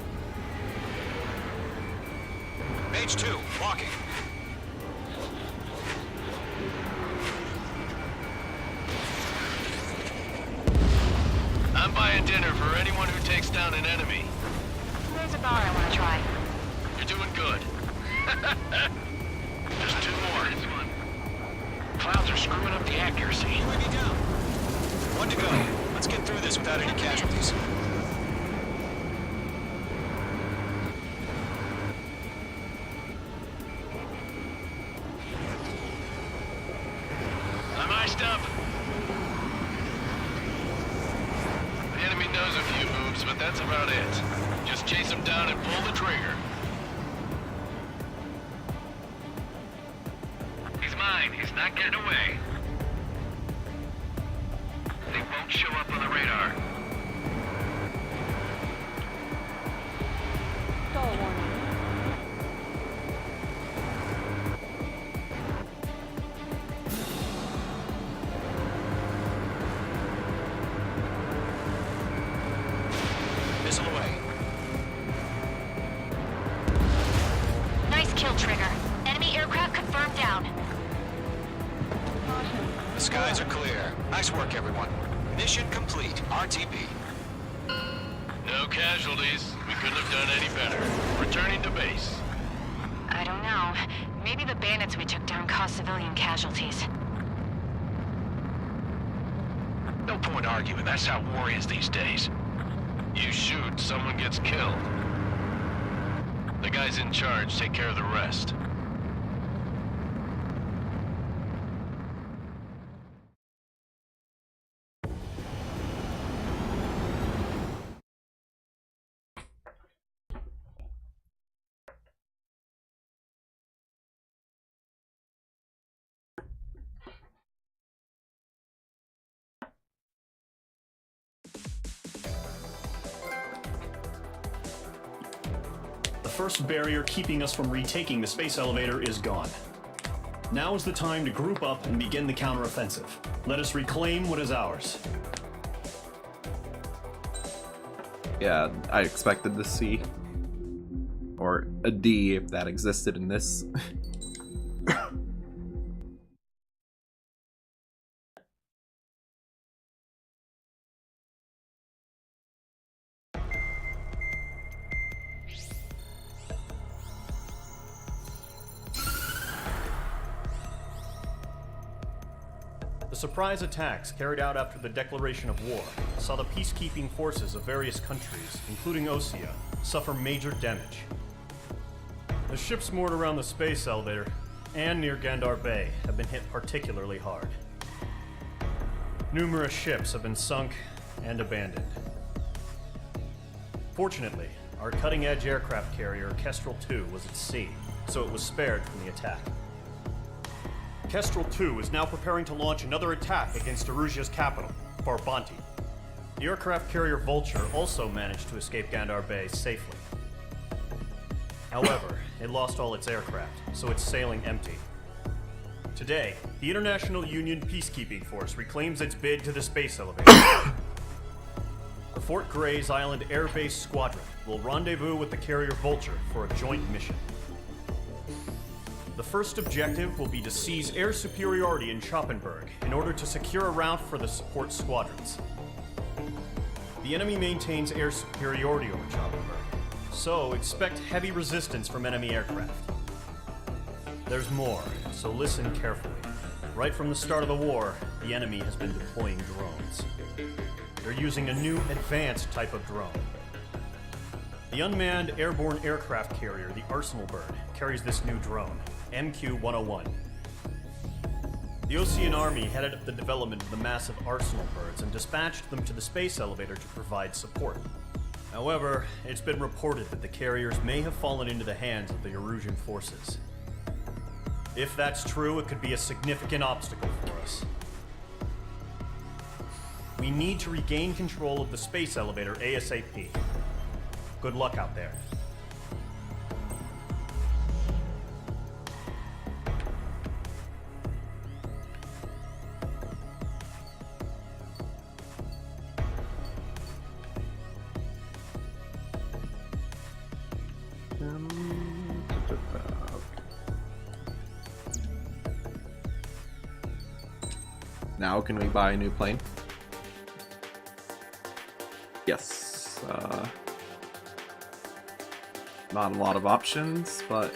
Mage 2, walking. I'm buying dinner for anyone who takes down an enemy. There's a bar I want to try. You're doing good. There's 2 more. Clouds are screwing up the accuracy. UAV down. 1 to go. Let's get through this without any casualties. I'm iced up. The enemy knows a few moves, but that's about it. Just chase him down and pull the trigger. He's mine. He's not getting away. They won't show up on the radar. Stall warning. Missile away. Nice kill, Trigger. Enemy aircraft confirmed down. The skies are clear. Nice work, everyone. Mission complete. RTB. No casualties. We couldn't have done any better. Returning to base. I don't know. Maybe the bandits we took down caused civilian casualties. No point arguing. That's how war is these days. You shoot, someone gets killed. The guys in charge take care of the rest. The first barrier keeping us from retaking the space elevator is gone. Now is the time to group up and begin the counteroffensive. Let us reclaim what is ours. Yeah, I expected the C. Or a D if that existed in this. The surprise attacks carried out after the declaration of war saw the peacekeeping forces of various countries, including Osea, suffer major damage. The ships moored around the space elevator and near Gandar Bay have been hit particularly hard. Numerous ships have been sunk and abandoned. Fortunately, our cutting-edge aircraft carrier Kestrel 2 was at sea, so it was spared from the attack. Kestrel 2 is now preparing to launch another attack against Erusia's capital, Farbanti. The aircraft carrier Vulture also managed to escape Gandar Bay safely. However, it lost all its aircraft, so it's sailing empty. Today, the International Union Peacekeeping Force reclaims its bid to the space elevator. The Fort Grays Island Air Base Squadron will rendezvous with the carrier Vulture for a joint mission. The first objective will be to seize air superiority in Schoppenberg in order to secure a route for the support squadrons. The enemy maintains air superiority over Chopperberg, so expect heavy resistance from enemy aircraft. There's more, so listen carefully. Right from the start of the war, the enemy has been deploying drones. They're using a new advanced type of drone. The unmanned airborne aircraft carrier, the Arsenal Bird, carries this new drone, MQ-101. The Osean Army headed up the development of the massive Arsenal Birds and dispatched them to the space elevator to provide support. However, it's been reported that the carriers may have fallen into the hands of the Erusian forces. If that's true, it could be a significant obstacle for us. We need to regain control of the space elevator ASAP. Good luck out there. Now can we buy a new plane? Yes. Not a lot of options, but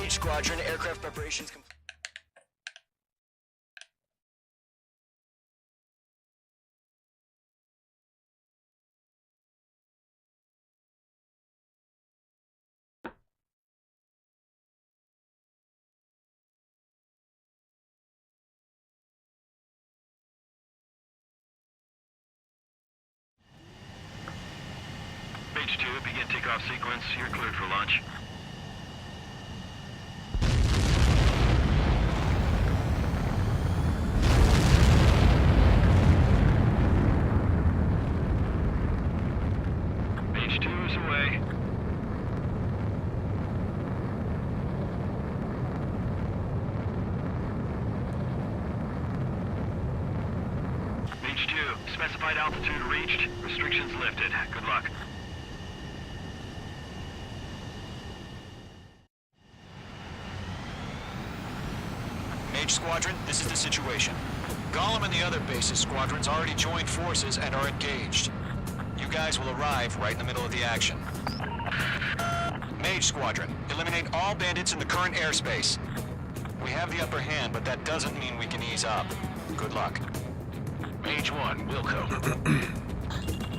Squadron, aircraft preparations complete. Mage 2, begin takeoff sequence. You're cleared for launch. Mage 2 is away. Mage 2, specified altitude reached. Restrictions lifted. Good luck. Mage Squadron, this is the situation. Gollum and the other bases squadrons already joined forces and are engaged. You guys will arrive right in the middle of the action. Mage Squadron, eliminate all bandits in the current airspace. We have the upper hand, but that doesn't mean we can ease up. Good luck. Mage 1, Wilco.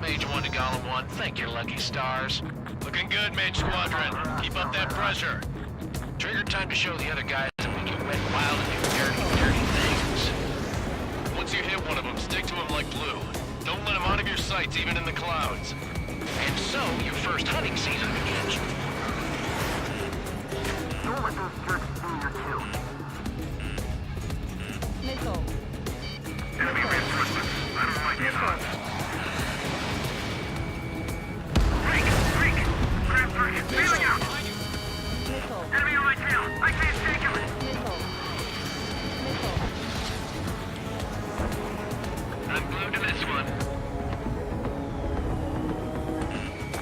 Mage 1 to Golem 1, thank your lucky stars. Looking good, Mage Squadron. Keep up that pressure. Trigger time to show the other guys that we can wet wild and do dirty things. Once you hit one of them, stick to him like glue. Don't let him out of your sights, even in the clouds. And so, your first hunting season begins. Don't let those jerks steal your kill. Missile. Enemy reinforcements. I don't like it on. Freak! Freak! Grab target. Feeling out! Missile. Enemy on my tail. I can't take him. Missile. Missile. I'm glued to this one.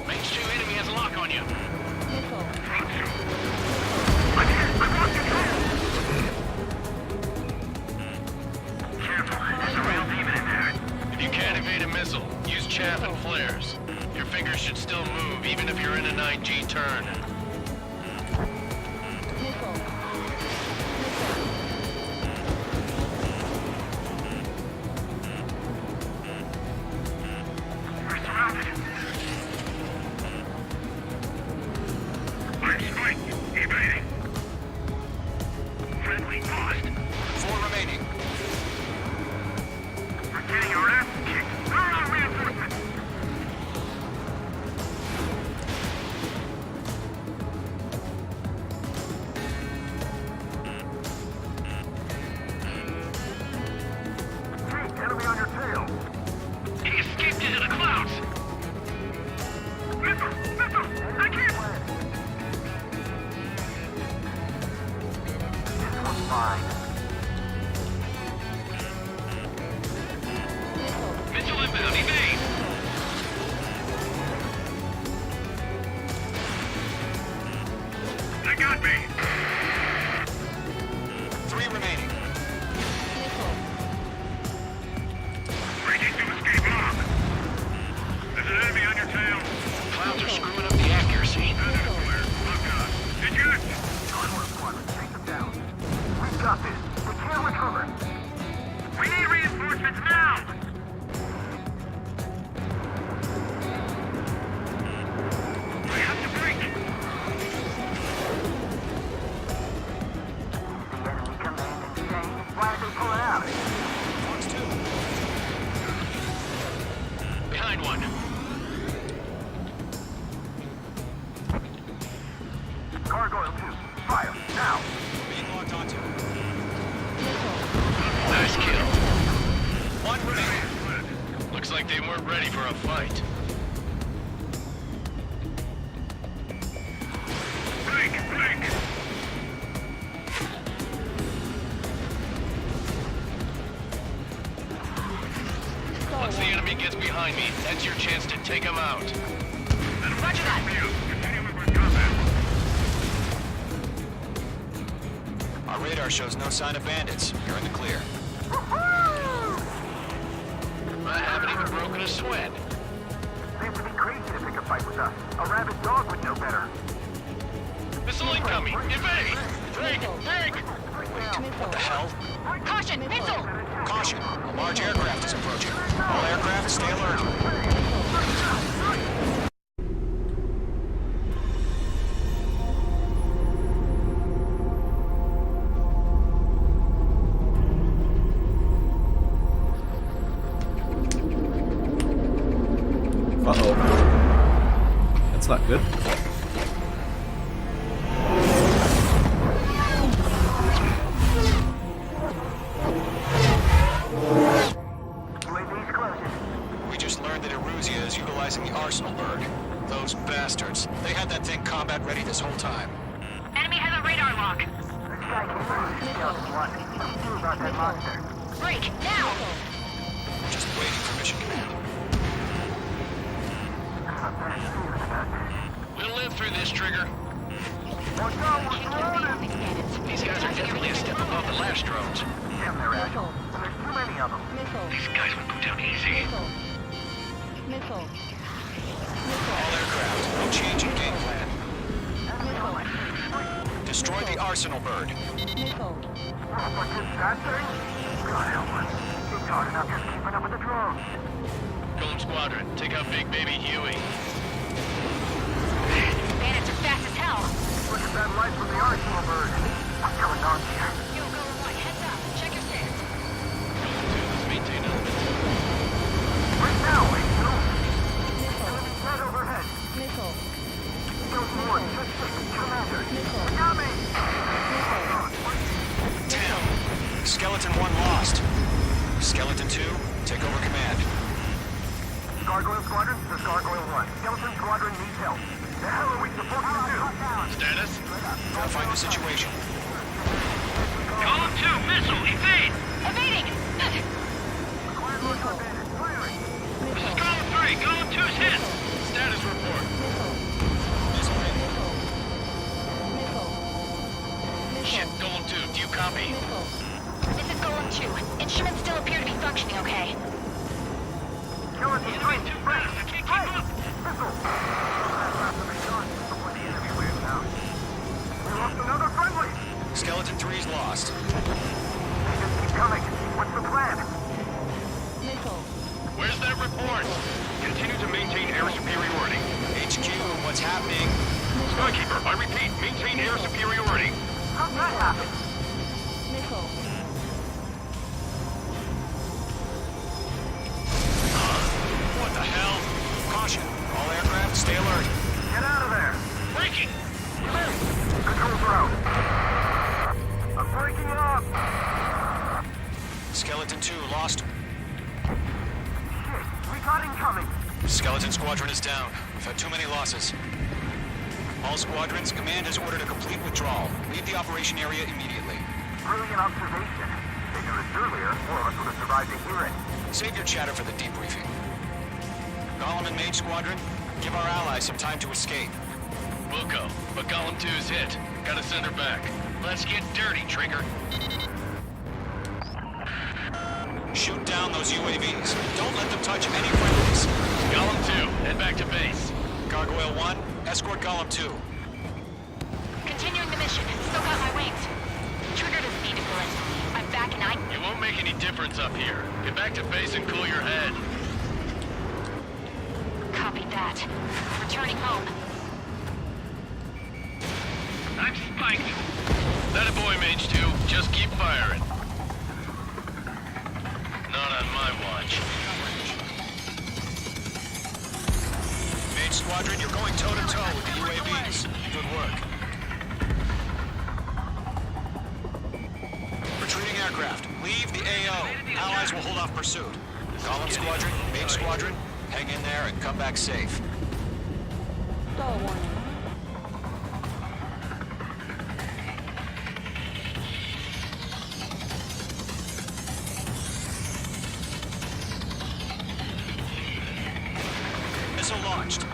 Mage 2 enemy has a lock on you. Missile. I can't. I lost control. Careful. There's a real demon in there. If you can't evade a missile, use chaff and flares. Your fingers should still move, even if you're in a 9G turn. Missile. We're surrounded. I'm spiked. Evading. Friendly lost. 4 remaining. We're getting our ass kicked. Where are our reinforcements? Freak, enemy on your tail. He escaped into the clouds! Missile! Missile! I can't! This one's mine. Missile inbound, evade! They got me! 3 remaining. Breaking to escape lock. There's an enemy on your tail. Clouds are screwing up the accuracy. Did you? Take them down. We've got this. We can't recover. We need reinforcements now! We have to break! The enemy command insane. Why are they pulling out? One's 2. Behind one. Gargoyle 2. Fire. Now! Being locked onto. Nice kill. 1 remaining. Looks like they weren't ready for a fight. Break! Break! Once the enemy gets behind me, that's your chance to take him out. Roger that! Continue with combat. Our radar shows no sign of bandits. You're in the clear. I haven't even broken a sweat. They have to be crazy to pick a fight with us. A rabid dog would know better. Missile incoming! Evade! Break! Break! What the hell? Caution! Missile! Caution! A large aircraft is approaching. All aircraft, stay alert. Uh-oh. That's not good. UAV's closing. We just learned that Eruzia is utilizing the Arsenal bird. Those bastards. They had that thing combat ready this whole time. Enemy has a radar lock. The Skykeeper is still one. What do you do about that monster? Break! Now! Just waiting for mission command. We'll live through this, Trigger. Watch out, we're surrounded! These guys are definitely a step above the last drones. Damn, they're agile. There's too many of them. Missile. These guys would go down easy. Missile. Missile. All aircraft, no change in game plan. Destroy the arsenal bird. Missile. What's this, that thing? God help us. It's hard enough just keeping up with the drones. Golem Squadron, take out Big Baby Huey. Bandits are fast as hell. Look at that light from the arsenal bird. What's going on here? Yo, Golem 1, heads up. Check your stance. Let's maintain elements. Right now, wait, no. Missile. Right overhead. Missile. Those more, just Commander. Missile. Got me! Damn. Skeleton 1 lost. Skeleton 2, take over command. Gargoyle Squadron, this is Gargoyle 1. Skeleton Squadron needs help. The hell are we supposed to do? Status? Verifying the situation. Column 2, missile, evade! Evading! This is Column 3, Column 2's hit! Status report. Shit, Golem 2, do you copy? This is Golem 2. Instruments still appear to be functioning okay. Killing the Enemy's too fast, I can't keep up! missile! We lost another friendly! Skeleton 3's lost. They just keep coming. What's the plan? Missile. Where's that report? Continue to maintain air superiority. HQ, what's happening? Skykeeper, I repeat, maintain air superiority. How'd that happen? Missile. What the hell? Caution. All aircraft, stay alert. Get out of there! Breaking! Controls are out. I'm breaking up! Skeleton 2 lost. Shit, we got incoming! Skeleton Squadron is down. We've had too many losses. All squadrons, command has ordered a complete withdrawal. Leave the operation area immediately. Brilliant observation. If you was earlier, more of us would have survived to hear it. Save your chatter for the debriefing. Golem and Mage Squadron, give our allies some time to escape. We'll go, but Golem 2's hit. Gotta send her back. Let's get dirty, Trigger. Shoot down those UAVs. Don't let them touch any friendlies. Golem 2, head back to base. Gargoyle 1, escort Golem 2. Continuing the mission. Still got my wings. Trigger doesn't need to bullet. I'm back and It won't make any difference up here. Get back to base and cool your head. Copy that. Returning home. I'm spiking. That a boy, Mage 2. Just keep firing. Not on my watch. Mage Squadron, you're going toe-to-toe with the UAVs. Good work. Retreating aircraft, leave the AO. Allies will hold off pursuit. Golem Squadron, Mage Squadron, hang in there and come back safe. Stall warning. Missile launched.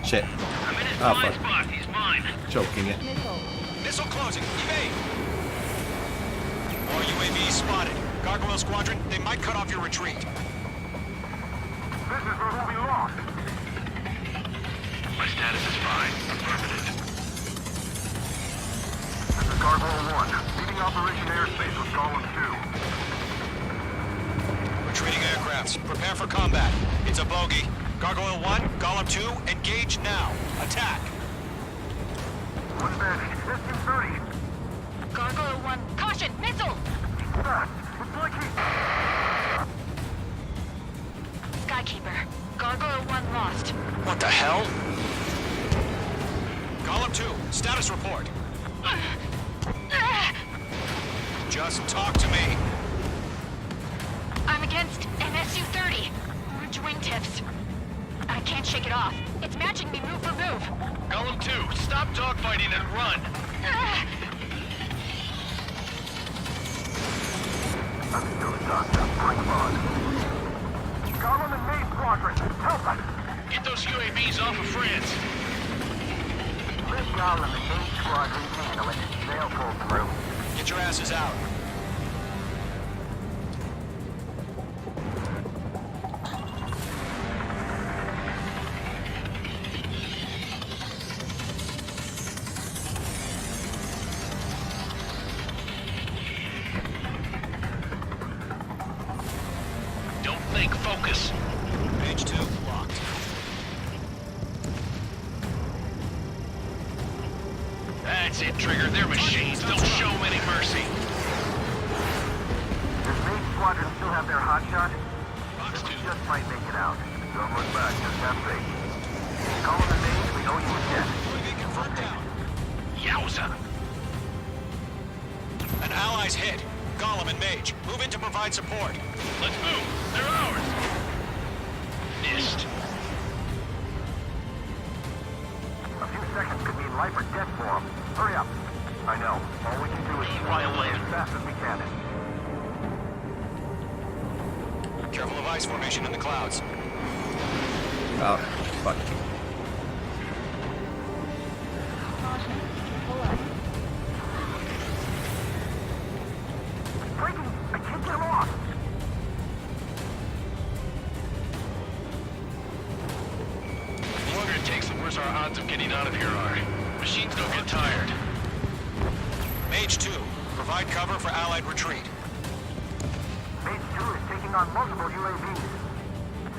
Shit. I'm in his Oh, blind fuck. spot, he's mine. Choking it. Missile. Missile closing. Evade. More UAVs spotted. Gargoyle Squadron, they might cut off your retreat. This is where we'll be lost. My status is fine. Affirmative. This is Gargoyle 1. Leaving Operation Airspace with Golem 2. Retreating aircrafts, prepare for combat. It's a bogey. Gargoyle 1, Golem 2, engage now. Attack. One bandit. Distance 30. Gargoyle 1. Caution! Missile! Fast. It's like he... Skykeeper. Gargoyle 1 lost. What the hell? Golem 2, status report. Just talk to me. I'm against MSU-30. Orange wingtips. I can't shake it off. It's matching me move for move. Golem 2, stop dogfighting and run. I'm still stuck. Bring them on. Golem and Mage Squadron, help us! Get those UAVs off of France. Let Golem and Mage Squadron handle it. They'll pull through. Get your asses out. Don't think, focus. Page 2, locked. That's it, Trigger. They're machines. Don't show them any mercy. Does Mage Squadron still have their hotshot? We just might make it out. Don't look back, just have faith. Call him the Mage, we know you again. UAV confirmed down. Yowza. An ally's hit. Gollum and Mage, move in to provide support. Let's move. They're ours. Missed. A few seconds could mean life or death for him. Hurry up. I know. All we can do is fly away as fast as we can. Careful of ice formation in the clouds. Oh, fuck. Caution. Pull up. Breaking! I can't get him off! The longer it takes, the worse our odds of getting out of here are. Machines don't get tired. Mage 2, provide cover for Allied retreat. Mage 2 is taking on multiple UAVs.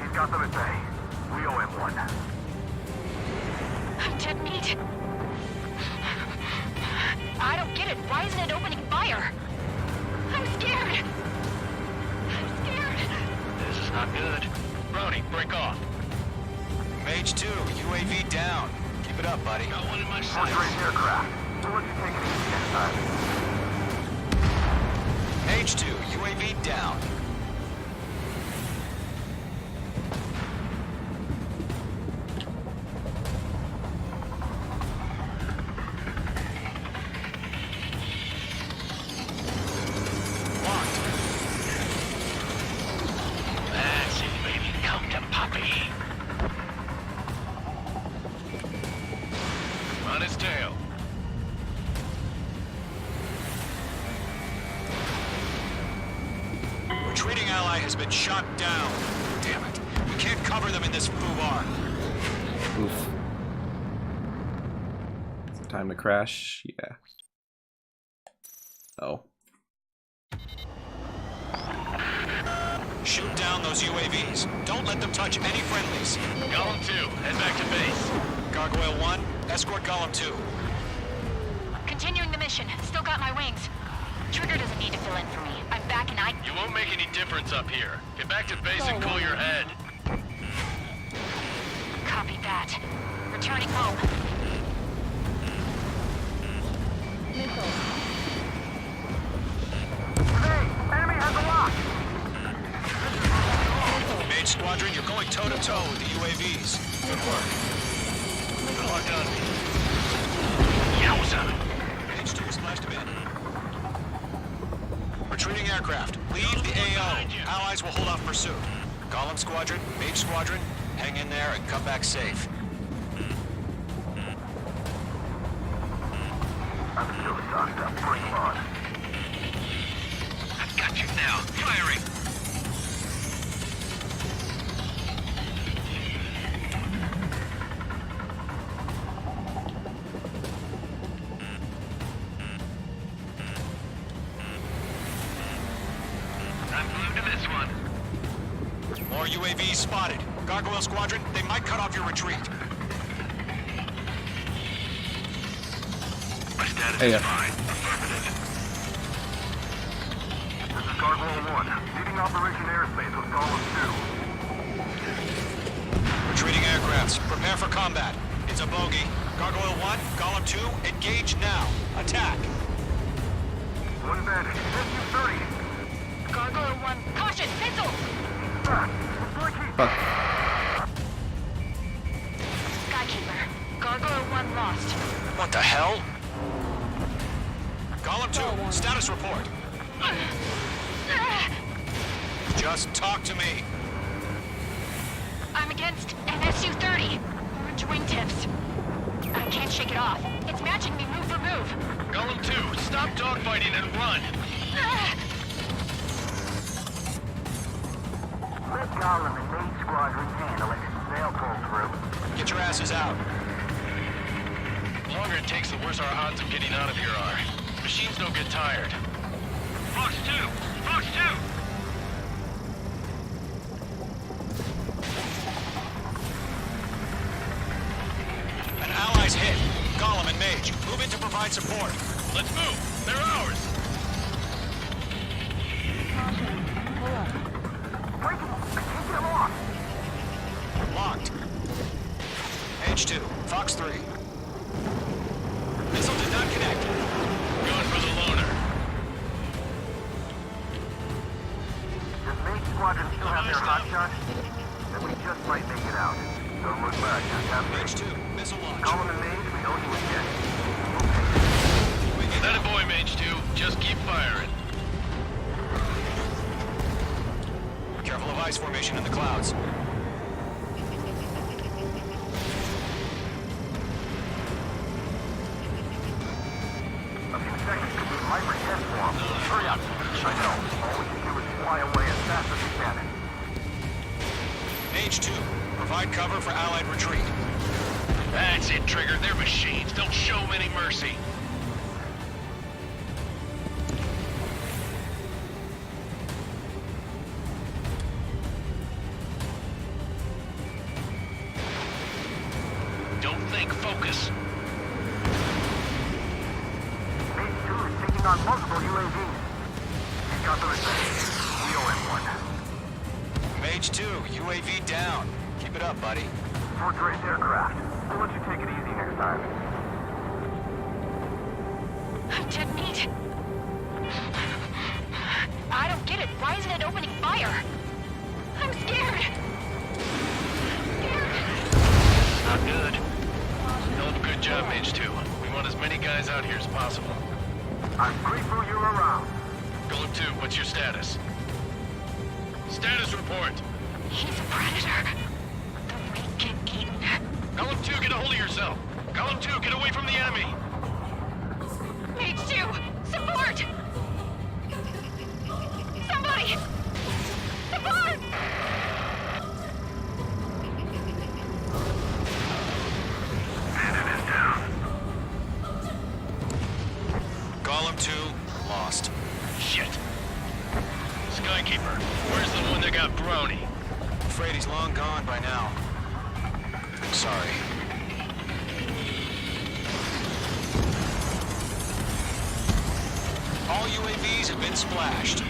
He's got them at bay. We owe him one. I'm dead meat. I don't get it. Why isn't it opening fire? I'm scared. I'm scared. This is not good. Brody, break off. Mage 2, UAV down. Keep it up, buddy. Got one in my First sights. rate aircraft. We'll let you take it easy next time. Mage 2, UAV down. That's it, baby. Come to Poppy. On his tail. Retreating ally has been shot down. Damn it. We can't cover them in this foobar. Oof. Is it time to crash? Yeah. Oh. Shoot down those UAVs. Don't let them touch any friendlies. Gollum 2, head back to base. Gargoyle 1, escort Gollum 2. Continuing the mission. Still got my wings. Trigger doesn't need to fill in for me. I'm back and I... You won't make any difference up here. Get back to base and cool your head. Copy that. Returning home. Missile. Hey! Enemy has a lock! Mage Squadron, you're going toe-to-toe with the UAVs. Good work. Good luck on me. Yowza! Mage 2 splashed him in. Retreating aircraft. Leave the AO. Allies will hold off pursuit. Gollum Squadron, Mage Squadron, hang in there and come back safe. I'm still stocked up. Bring him on. I've got you now. Firing! I'm glued to this one. More UAVs spotted. Gargoyle Squadron, they might cut off your retreat. My status Hey, is fine. Affirmative. This is Gargoyle 1. Leading Operation Airspace with Gollum 2. Retreating aircrafts, prepare for combat. It's a bogey. Gargoyle 1, Gollum 2, engage now. Attack. One advantage. SU-30. Gargoyle 1. Caution! Missile! Fuck. Skykeeper. Gargoyle 1 lost. What the hell? Gollum 2, status report. Just talk to me. I'm against an SU-30. Orange wingtips. I can't shake it off. It's matching me move for move. Gollum 2, stop dogfighting and run! Let Gollum and Mage Squadron handle it. They'll pull through. Get your asses out. The longer it takes, the worse our odds of getting out of here are. Machines don't get tired. Fox 2! Fox 2! Mage, move in to provide support. Let's move. They're ours. Caution. Pull up. Locked. H2, Fox 3. Missile did not connect. Going for the loner. Does Mage Squadron still have their hotshot? Then we just might make it out. Don't look back. H2, missile launch. Column and Mage, we owe you a jet. That a boy, Mage 2. Just keep firing. Careful of ice formation in the clouds. A few seconds could be hyper jet form. Hurry up. I know. All we can do is fly away as fast as we can. Mage 2, provide cover for Allied retreat. That's it, Trigger. They're machines. Don't show them any mercy. Don't think. Focus. Mage 2 is taking on multiple UAVs. He's got the advantage. We owe him one. Mage 2, UAV down. Keep it up, buddy. Fort Gray's aircraft. We'll let you take it easy next time. Jet meat. I don't get it. Why isn't it opening fire? I'm scared. Not good. Hell of a good job, Mage 2. We want as many guys out here as possible. I'm grateful you're around. Golem 2, what's your status? Status report. He's a predator. The weak get eaten. Column 2, get a hold of yourself. Column 2, get away from the enemy. Mage 2, support! Somebody! Support! Bandit is down. Golem 2, lost. Shit. Skykeeper, where's the one that got Brownie? Afraid he's long gone by now. Sorry. All UAVs have been splashed.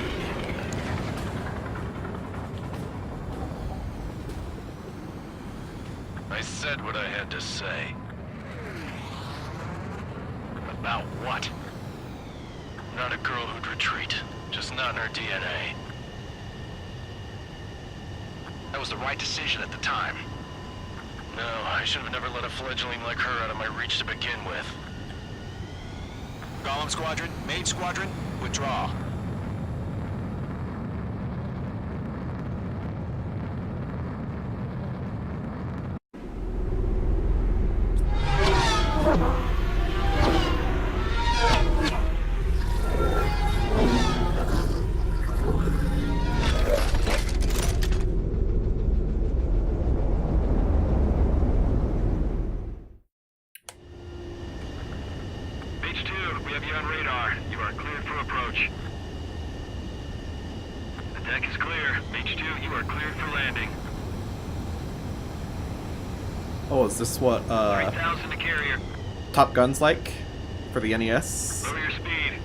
I said what I had to say. About what? Not a girl who'd retreat. Just not in her DNA. That was the right decision at the time. No, I should have never let a fledgling like her out of my reach to begin with. Golem Squadron, Mage Squadron, withdraw. Mage 2, we have you on radar. You are cleared for approach. The deck is clear. Mage 2, you are cleared for landing. Oh, is this what 3000 to carrier. Top Gun's like for the NES? Lower your speed.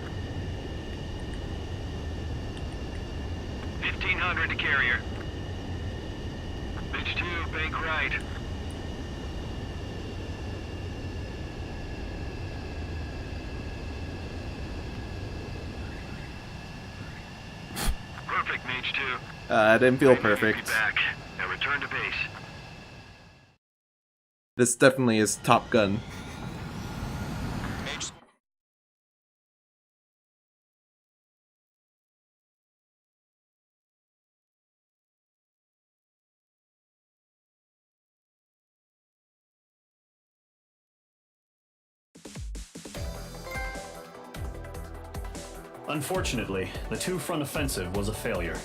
1500 to carrier. Mage 2, bank right. Perfect, Mage 2. I didn't feel Be perfect. back. Now return to base. This definitely is Top Gun. Mage... Unfortunately, the two-front offensive was a failure.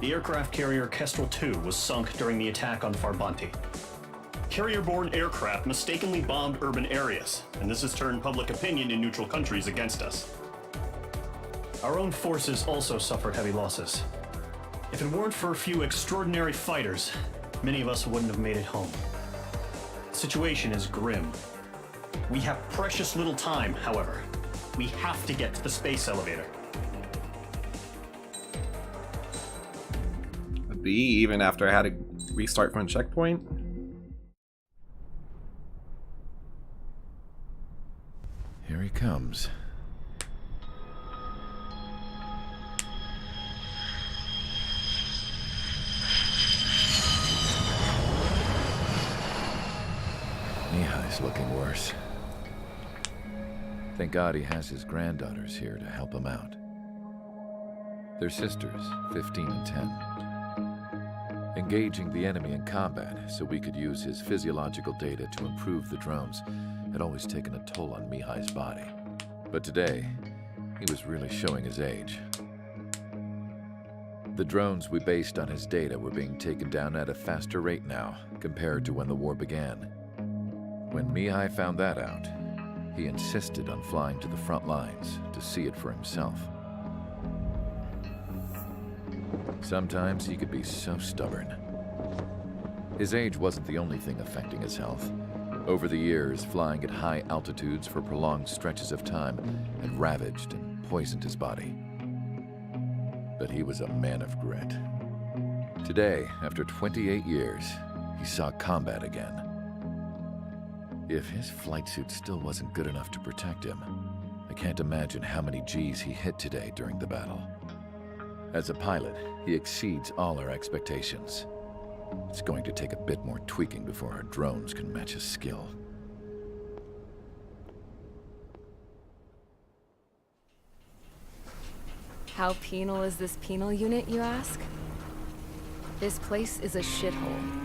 The aircraft carrier Kestrel II was sunk during the attack on Farbanti. Carrier-borne aircraft mistakenly bombed urban areas, and this has turned public opinion in neutral countries against us. Our own forces also suffered heavy losses. If it weren't for a few extraordinary fighters, many of us wouldn't have made it home. The situation is grim, We have precious little time, however. We have to get to the space elevator. A B, even after I had to restart from checkpoint? Here he comes. Mihai's looking worse. Thank God he has his granddaughters here to help him out. They're sisters, 15 and 10. Engaging the enemy in combat so we could use his physiological data to improve the drones had always taken a toll on Mihai's body. But today, he was really showing his age. The drones we based on his data were being taken down at a faster rate now compared to when the war began. When Mihai found that out, he insisted on flying to the front lines to see it for himself. Sometimes he could be so stubborn. His age wasn't the only thing affecting his health. Over the years, flying at high altitudes for prolonged stretches of time had ravaged and poisoned his body. But he was a man of grit. Today, after 28 years, he saw combat again. If his flight suit still wasn't good enough to protect him, I can't imagine how many Gs he hit today during the battle. As a pilot, he exceeds all our expectations. It's going to take a bit more tweaking before our drones can match his skill. How penal is this penal unit, you ask? This place is a shithole.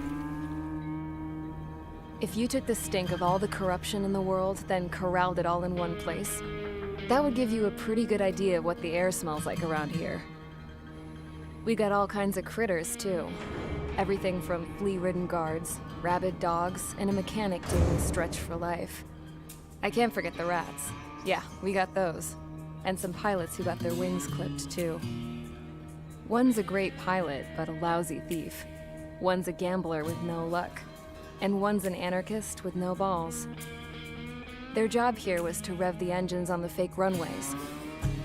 If you took the stink of all the corruption in the world, then corralled it all in one place, that would give you a pretty good idea of what the air smells like around here. We got all kinds of critters, too. Everything from flea-ridden guards, rabid dogs, and a mechanic doing Stretch for Life. I can't forget the rats. Yeah, we got those. And some pilots who got their wings clipped, too. One's a great pilot, but a lousy thief. One's a gambler with no luck. And one's an anarchist with no balls. Their job here was to rev the engines on the fake runways.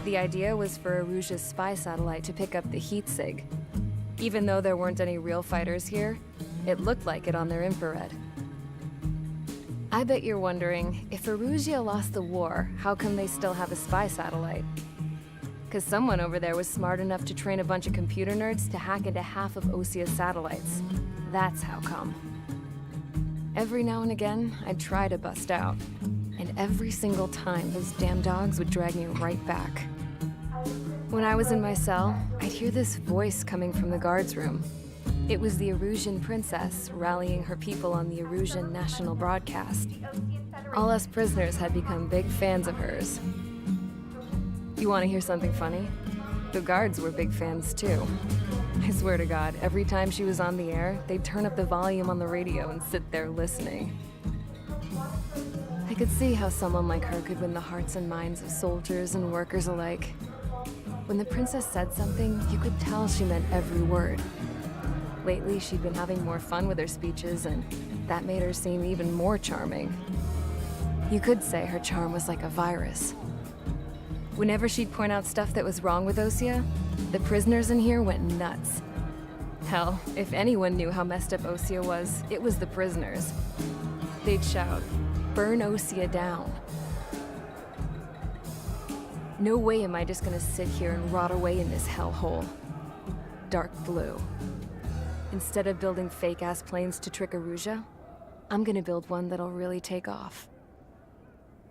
The idea was for Erusia's spy satellite to pick up the heat sig. Even though there weren't any real fighters here, it looked like it on their infrared. I bet you're wondering, if Erusia lost the war, how come they still have a spy satellite? 'Cause someone over there was smart enough to train a bunch of computer nerds to hack into half of Osia's satellites. That's how come. Every now and again, I'd try to bust out. And every single time, those damn dogs would drag me right back. When I was in my cell, I'd hear this voice coming from the guards room. It was the Erusian princess rallying her people on the Erusian national broadcast. All us prisoners had become big fans of hers. You want to hear something funny? The guards were big fans too. I swear to God, every time she was on the air, they'd turn up the volume on the radio and sit there listening. I could see how someone like her could win the hearts and minds of soldiers and workers alike. When the princess said something, you could tell she meant every word. Lately, she'd been having more fun with her speeches, and that made her seem even more charming. You could say her charm was like a virus. Whenever she'd point out stuff that was wrong with Osia, the prisoners in here went nuts. Hell, if anyone knew how messed up Osia was, it was the prisoners. They'd shout, "Burn Osia down." No way am I just gonna sit here and rot away in this hellhole. Dark blue. Instead of building fake-ass planes to trick Erusia, I'm gonna build one that'll really take off.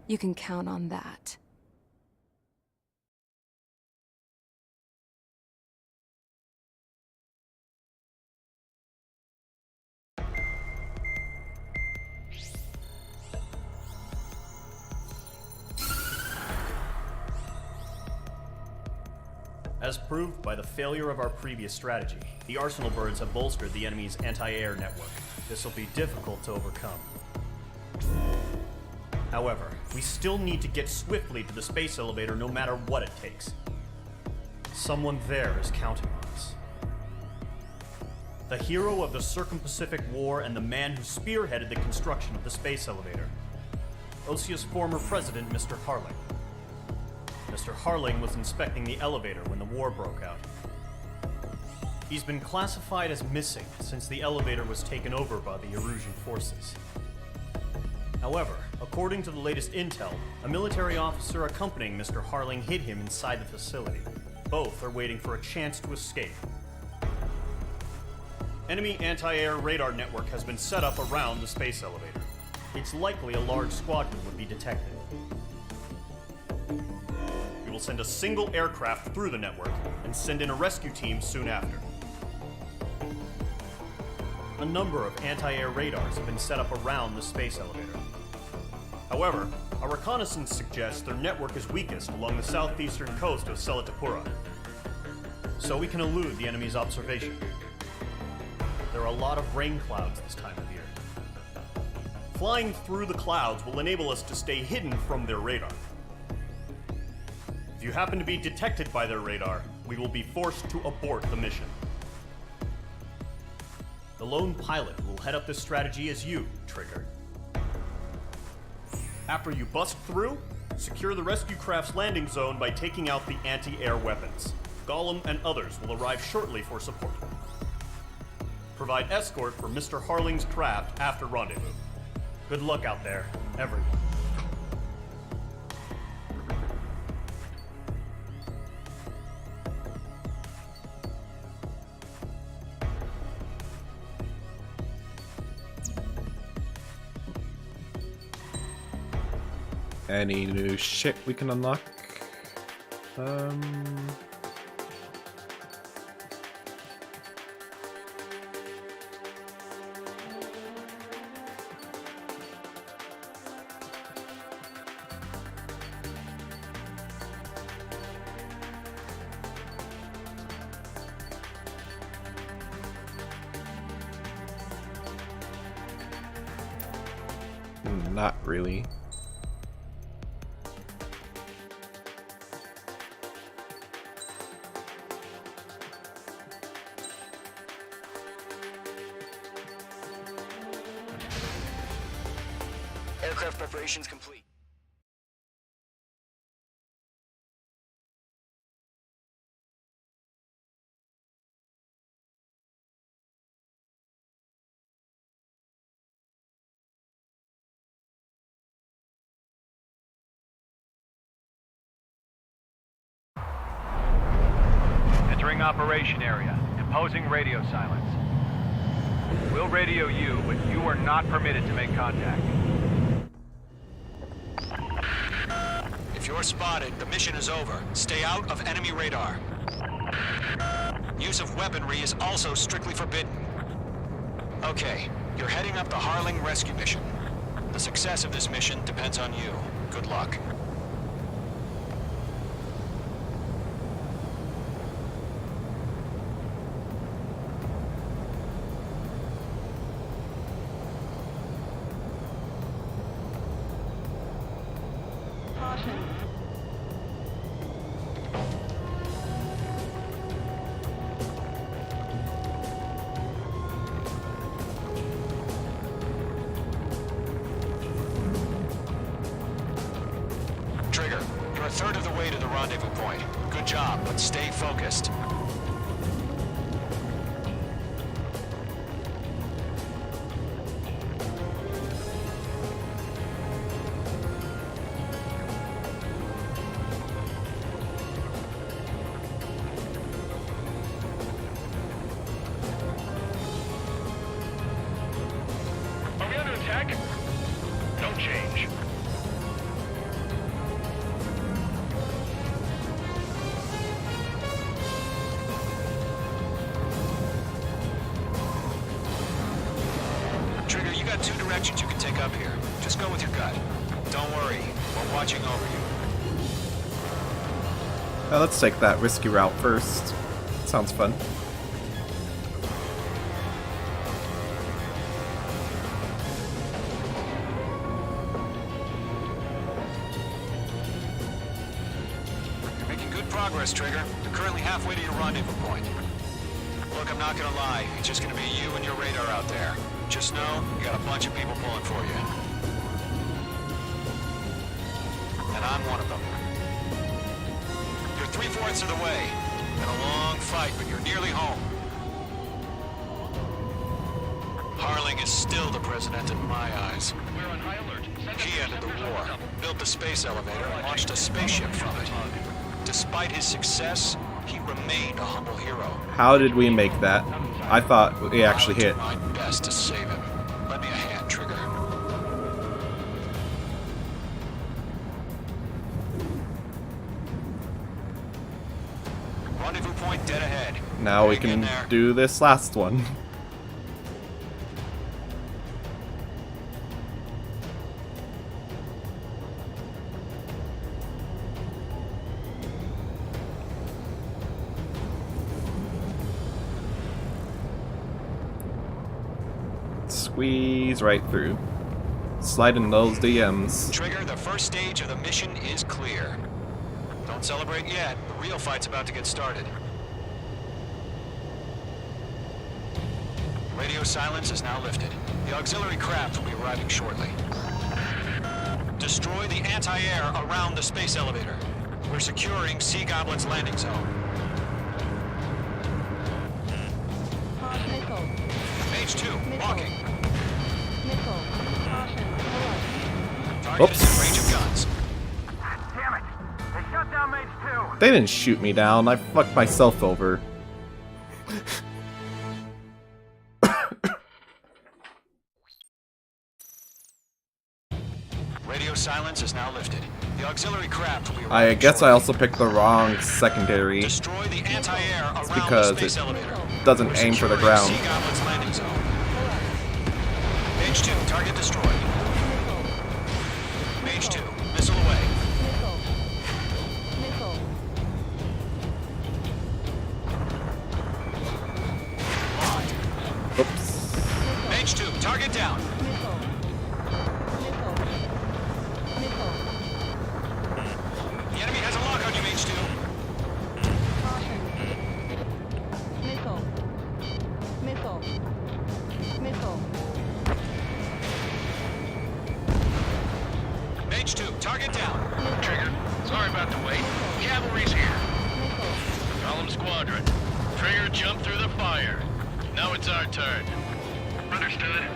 You can count on that. As proved by the failure of our previous strategy, the Arsenal birds have bolstered the enemy's anti-air network. This will be difficult to overcome. However, we still need to get swiftly to the space elevator no matter what it takes. Someone there is counting on us. The hero of the Circum-Pacific War and the man who spearheaded the construction of the space elevator. Osia's former president, Mr. Harling. Mr. Harling was inspecting the elevator when the war broke out. He's been classified as missing since the elevator was taken over by the Erusian forces. However, according to the latest intel, a military officer accompanying Mr. Harling hid him inside the facility. Both are waiting for a chance to escape. Enemy anti-air radar network has been set up around the space elevator. It's likely a large squadron would be detected. We will send a single aircraft through the network and send in a rescue team soon after. A number of anti-air radars have been set up around the space elevator. However, our reconnaissance suggests their network is weakest along the southeastern coast of Selatapura, so we can elude the enemy's observation. There are a lot of rain clouds this time of year. Flying through the clouds will enable us to stay hidden from their radar. If you happen to be detected by their radar, we will be forced to abort the mission. The lone pilot will head up this strategy as you, Trigger. After you bust through, secure the rescue craft's landing zone by taking out the anti-air weapons. Gollum and others will arrive shortly for support. Provide escort for Mr. Harling's craft after rendezvous. Good luck out there, everyone. Any new shit we can unlock? Not really. Aircraft preparations complete. Entering operation area. Imposing radio silence. We'll radio you, but you are not permitted to make contact. If you're spotted, the mission is over. Stay out of enemy radar. Use of weaponry is also strictly forbidden. Okay, you're heading up the Harling rescue mission. The success of this mission depends on you. Good luck. Trigger, you're a third of the way to the rendezvous point. Good job, but stay focused. Are we under attack? Don't change. Trigger, you got two directions you can take up here. Just go with your gut. Don't worry, we're watching over you. Let's take that risky route first. Sounds fun. You're making good progress, Trigger. You're currently halfway to your rendezvous point. Look, I'm not gonna lie. It's just gonna be you and your radar out there. Just know, you got a bunch of people pulling for you. on one of them. You're 3/4 of the way. Been a long fight, but you're nearly home. Harling is still the president in my eyes. We're on high alert. He ended the war, built the space elevator, and launched a spaceship from it. Despite his success, he remained a humble hero. How did we make that? I thought we actually hit. I'll do my best to save him. Lend me a hand, Trigger. Rendezvous point dead ahead. Now we Hang in can there. do this last one. Squeeze right through. Slide in those DMs. Trigger, the first stage of the mission is clear. Don't celebrate yet. The real fight's about to get started. Radio silence is now lifted. The auxiliary craft will be arriving shortly. Destroy the anti-air around the space elevator. We're securing Sea Goblin's landing zone. Nickel. Mage 2, walking. Nickel. Caution. Target is in range of guns. Damn it! They shut down Mage 2! They didn't shoot me down. I fucked myself over. Radio silence is now lifted. The auxiliary craft will be I arriving guess I shortly. also picked the wrong secondary. Destroy the anti-air around Because the space it elevator. doesn't We're aim for the securing ground. Sea Goblin's landing zone. Mage 2, target destroyed. Mage 2, missile away. Nickel. Oops. Mage 2, target down. The enemy has a lock on you, Mage 2. Caution. Missile. Missile. Missile. Mage 2, target down. Trigger, sorry about the wait. Cavalry's here. Column Squadron. Trigger jumped through the fire. Now it's our turn. Understood.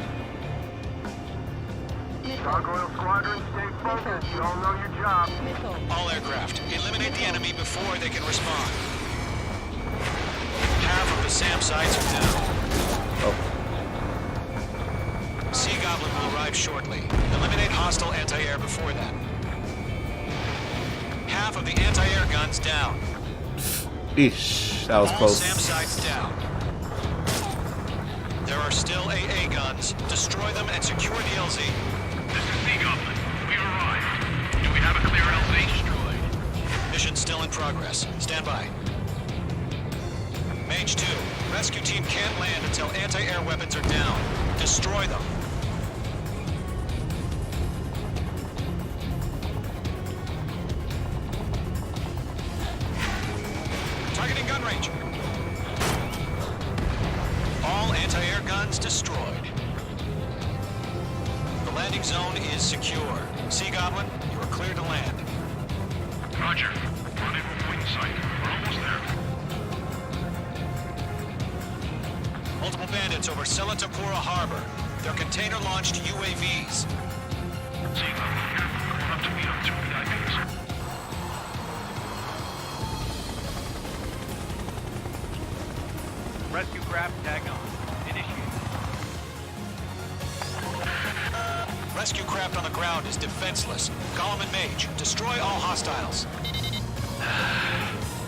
Gargoyle Squadron, stay focused. You all know your job. All aircraft, eliminate the enemy before they can respond. Half of the SAM sites are down. Sea Goblin will arrive shortly. Eliminate hostile anti-air before that. Half of the anti-air guns down. Eesh, that was All close. SAM sites down. There are still AA guns. Destroy them and secure the LZ. This is Sea Goblin. We've arrived. Do we have a clear LZ? Destroyed. Mission still in progress. Stand by. Mage 2, rescue team can't land until anti-air weapons are down. Destroy them. Targeting gun range. All anti-air guns destroyed. The landing zone is secure. Sea Goblin, you are clear to land. Roger. Rendezvous point in sight. We're almost there. Multiple bandits over Selatapura Harbor. They're container-launched UAVs. Sea Goblin here. Going up to meet up 2 VIPs. Rescue craft tag on. Initiate. Rescue craft on the ground is defenseless. Gollum and Mage, destroy all hostiles.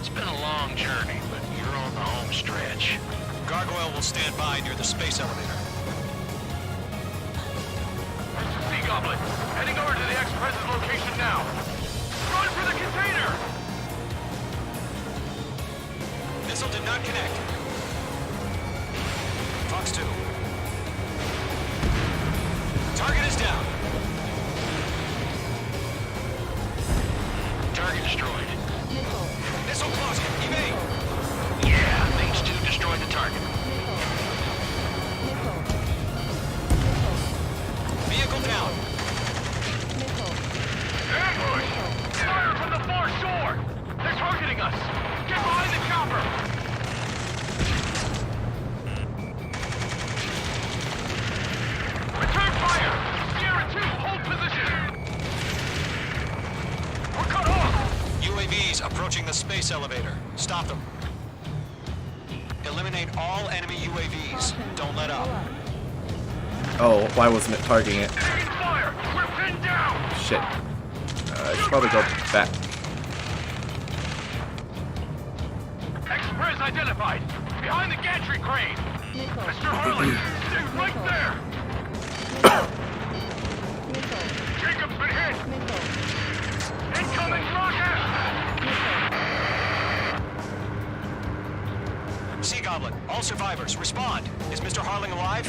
It's been a long journey, but you're on the home stretch. Gargoyle will stand by near the space elevator. Sea Goblin, heading over to the ex-president's location now. Run for the container! Missile did not connect. Fox 2. Target is down. Target destroyed. Missile closet, evade. Yeah, Mage 2 destroyed the target. Vehicle down. Ambush! approaching the space elevator. Stop them. Eliminate all enemy UAVs. Don't let up. Oh, why wasn't it targeting it? Fire! We're pinned down! Shit. I should probably go back. Express identified! Behind the gantry crane! Mr. Harley! Stay right there! Jacob's been hit! Incoming rocket! Sea Goblin, all survivors, respond. Is Mr. Harling alive?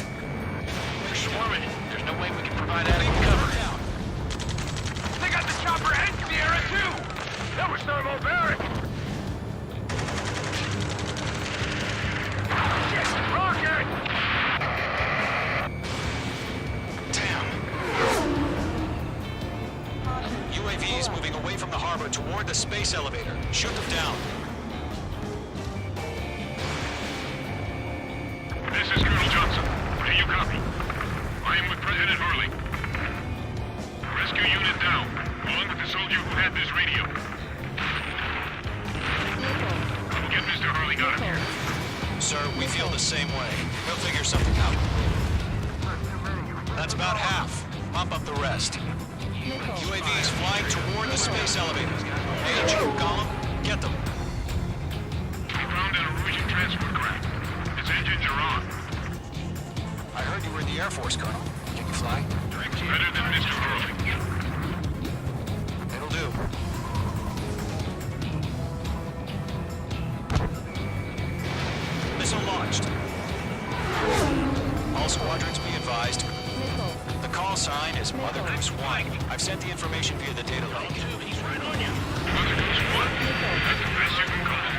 We're swarming. There's no way we can provide adequate cover. Down. They got the chopper and Sierra too! That was thermobaric! Shit! Rocket! UAVs moving away from the harbor toward the space elevator. Shoot them down. This is Colonel Johnson. Do you copy? I am with President Harley. Rescue unit down, along with the soldier who had this radio. Get Mr. Harley out of here. Sir, we feel the same way. We'll figure something out. That's about half. Pump up the rest. UAVs flying toward the space elevator. Mage, Gollum, get them. We found an Erusian transport craft. Its engines are on. I heard you were in the Air Force, Colonel. Can you fly? Better than Mr. Harley. It'll do. Missile launched. All squadrons be advised. The call sign is Mother Goose 1. I've sent the information via the data link. He's right on you. Mother Goose 1? That's the best you can call it.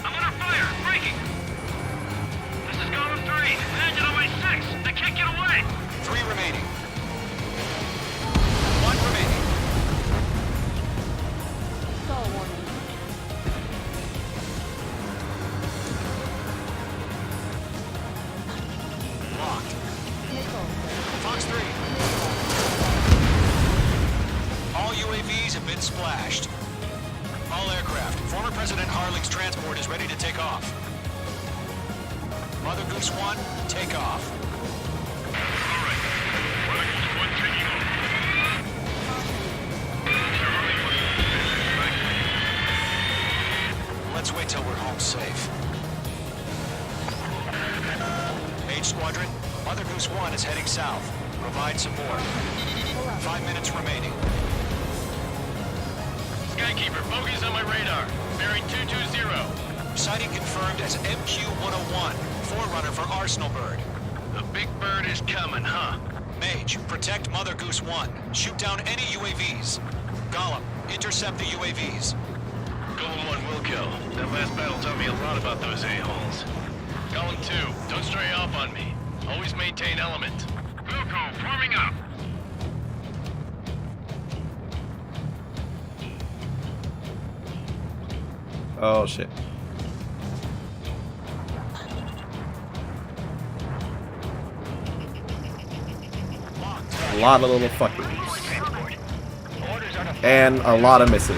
I'm under fire! Breaking! This is Gollum 3. Engine on my 6. I can't get away! 3 remaining. 1 remaining. Stall warning. Locked. Missile. Fox 3. All UAVs have been splashed. All aircraft. Former President Harling's transport is ready to take off. Mother Goose 1, take off. All right. Mother Goose 1 taking off. Mr. Harley, Let's wait till we're home safe. Mage Squadron, Mother Goose 1 is heading south. Provide support. 5 minutes remaining. Skykeeper, bogey's on my radar. Bearing 220. Sighting confirmed as MQ-101, forerunner for Arsenal Bird. The big bird is coming, huh? Mage, protect Mother Goose 1. Shoot down any UAVs. Gollum, intercept the UAVs. Golem 1 will kill. That last battle taught me a lot about those a-holes. Golem 2, don't stray off on me. Always maintain element. Wilco, forming up. Oh shit. A lot of little fuckers. And a lot of misses.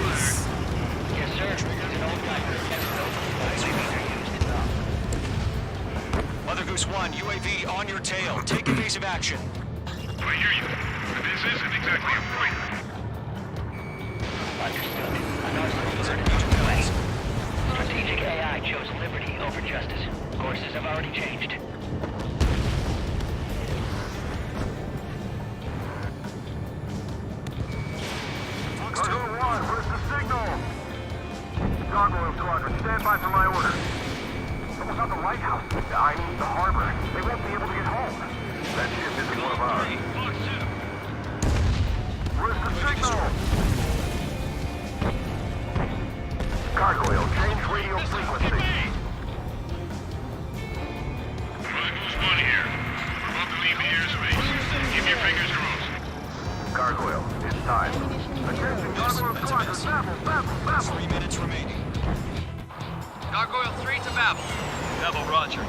Mother Goose 1, UAV on your tail. Take evasive action. I hear you. But this isn't exactly a fight. Strategic AI chose liberty over justice. Courses have already changed. Gargoyle 1, where's the signal? Gargoyle Squadron, stand by for my order. Someone's at the lighthouse. I mean, the harbor. They won't be able to get home. That ship isn't one of ours. Where's the signal? Gargoyle, change radio frequency. Mother Goose 1 here. We're about to leave the airspace. Keep your fingers crossed. Gargoyle, it's time. Attention, Gargoyle Squadron, babble. 3 minutes remaining. Gargoyle 3 to Babel. Babel, roger.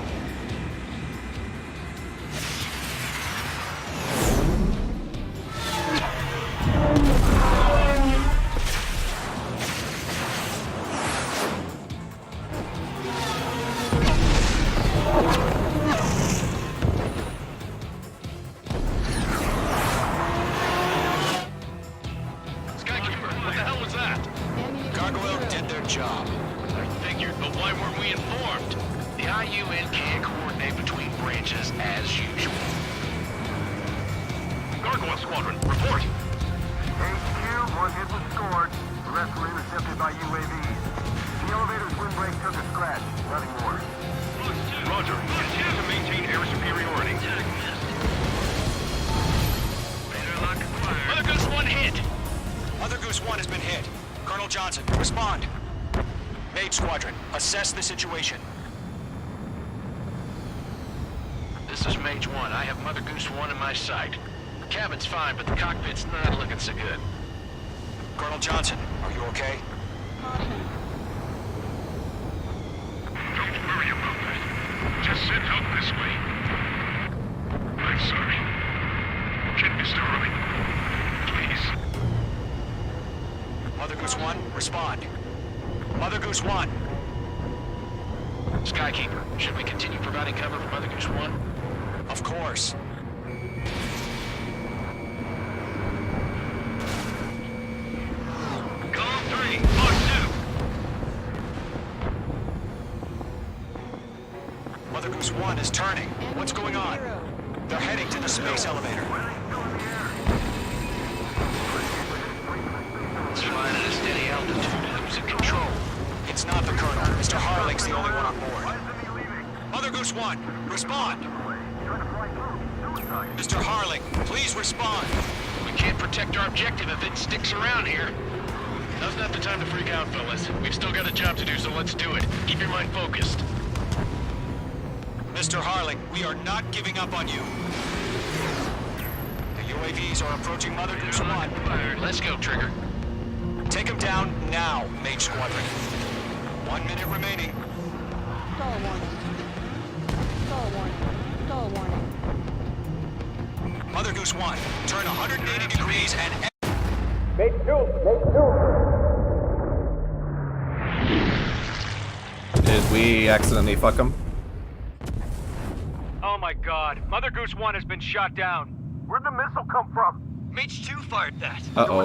IUN can't coordinate between branches as usual. Gargoyle Squadron, report. HQ, one hit was scored. The rest were intercepted by UAVs. The elevator's windbreak took a scratch. Nothing more. Roger. Continue to maintain air superiority. Mother Goose 1 hit. Mother Goose 1 has been hit. Colonel Johnson, respond. Mage Squadron, assess the situation. This is Mage 1. I have Mother Goose 1 in my sight. The cabin's fine, but the cockpit's not looking so good. Colonel Johnson, are you okay? Don't worry about that. Just send help this way. I'm sorry. Get Mr. Hurley. Please. Mother Goose 1, respond. Mother Goose 1. Skykeeper, should we continue providing cover for Mother Goose 1? Of course. Column 3, Mark 2. Mother Goose 1 is turning. What's going on? They're heading to the space elevator. It's flying at a steady altitude. Who's in control? It's not the Colonel. Mr. Harling's the only one on board. Mother Goose 1, respond. Mr. Harling, please respond. We can't protect our objective if it sticks around here. Now's not the time to freak out, fellas. We've still got a job to do, so let's do it. Keep your mind focused. Mr. Harling, we are not giving up on you. The UAVs are approaching Mother Goose 1. Let's go, Trigger. Take them down now, Mage Squadron. 1 minute remaining. Stall warning. Stall warning. Stall warning. Mother Goose 1, turn 180 degrees and... Mate 2! Did we accidentally fuck him? Oh my god. Mother Goose 1 has been shot down. Where'd the missile come from? Mage 2 fired that. Uh-oh.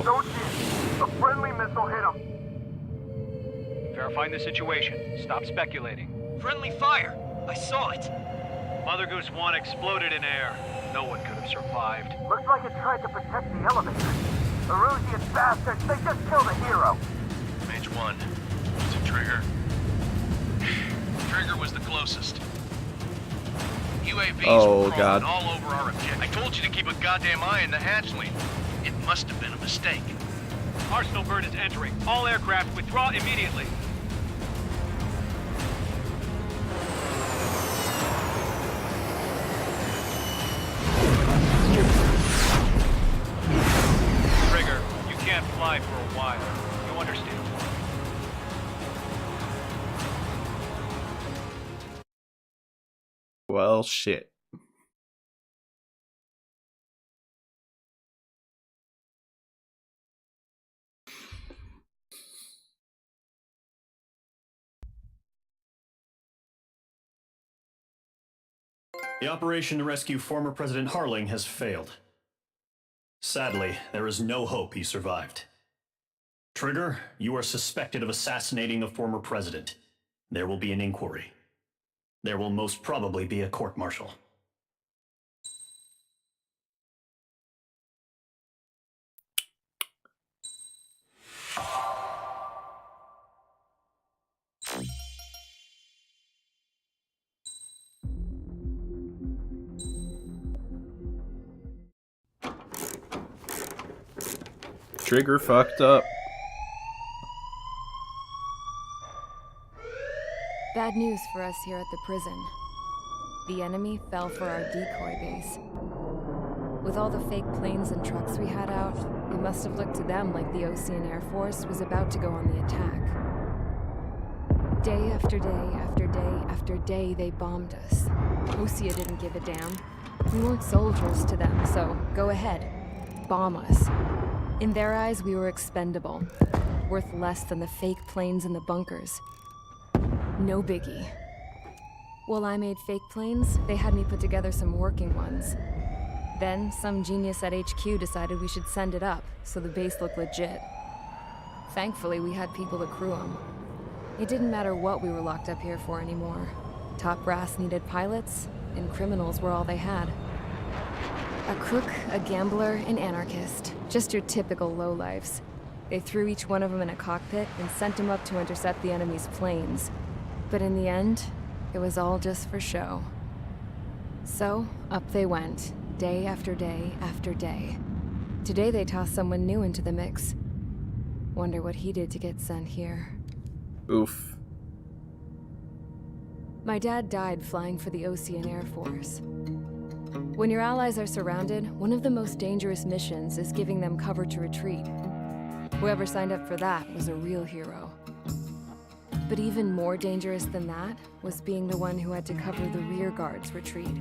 A friendly missile hit him. Verifying the situation. Stop speculating. Friendly fire! I saw it! Mother Goose 1 exploded in air. No one could have survived. Looks like it tried to protect the elevator. The Erusian bastards, they just killed a hero. Mage 1. Is it Trigger? Trigger was the closest. UAVs Oh, were God. crawling all over our objective. I told you to keep a goddamn eye on the hatchling. It must have been a mistake. Arsenal bird is entering. All aircraft withdraw immediately. Trigger, you can't fly for a while. You understand? Well, shit. The operation to rescue former President Harling has failed. Sadly, there is no hope he survived. Trigger, you are suspected of assassinating the former president. There will be an inquiry. There will most probably be a court-martial. Trigger fucked up. Bad news for us here at the prison. The enemy fell for our decoy base. With all the fake planes and trucks we had out, it must have looked to them like the Osean Air Force was about to go on the attack. Day after day after day after day, they bombed us. Osea didn't give a damn. We weren't soldiers to them, so go ahead. Bomb us. In their eyes, we were expendable. Worth less than the fake planes in the bunkers. No biggie. While I made fake planes, they had me put together some working ones. Then, some genius at HQ decided we should send it up, so the base looked legit. Thankfully, we had people to crew them. It didn't matter what we were locked up here for anymore. Top brass needed pilots, and criminals were all they had. A crook, a gambler, an anarchist. Just your typical lowlifes. They threw each one of them in a cockpit and sent them up to intercept the enemy's planes. But in the end, it was all just for show. So, up they went, day after day after day. Today they tossed someone new into the mix. Wonder what he did to get sent here. Oof. My dad died flying for the Osean Air Force. When your allies are surrounded, one of the most dangerous missions is giving them cover to retreat. Whoever signed up for that was a real hero. But even more dangerous than that was being the one who had to cover the rear guard's retreat.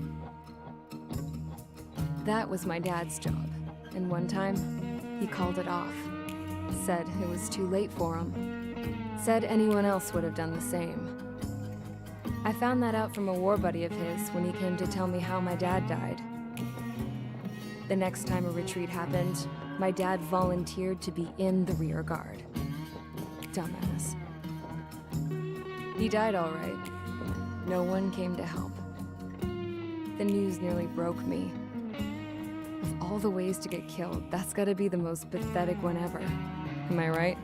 That was my dad's job, and one time, he called it off. Said it was too late for him. Said anyone else would have done the same. I found that out from a war buddy of his when he came to tell me how my dad died. The next time a retreat happened, my dad volunteered to be in the rear guard. Dumbass. He died all right. No one came to help. The news nearly broke me. Of all the ways to get killed, that's gotta be the most pathetic one ever. Am I right?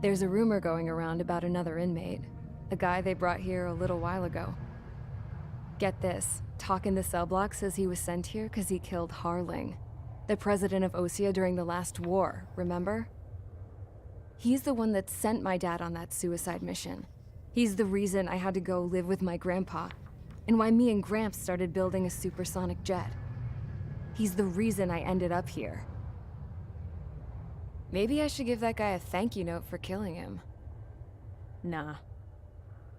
There's a rumor going around about another inmate. A guy they brought here a little while ago. Get this, talk in the cell block says he was sent here because he killed Harling, the president of Osea during the last war, remember? He's the one that sent my dad on that suicide mission. He's the reason I had to go live with my grandpa, and why me and Gramps started building a supersonic jet. He's the reason I ended up here. Maybe I should give that guy a thank you note for killing him. Nah.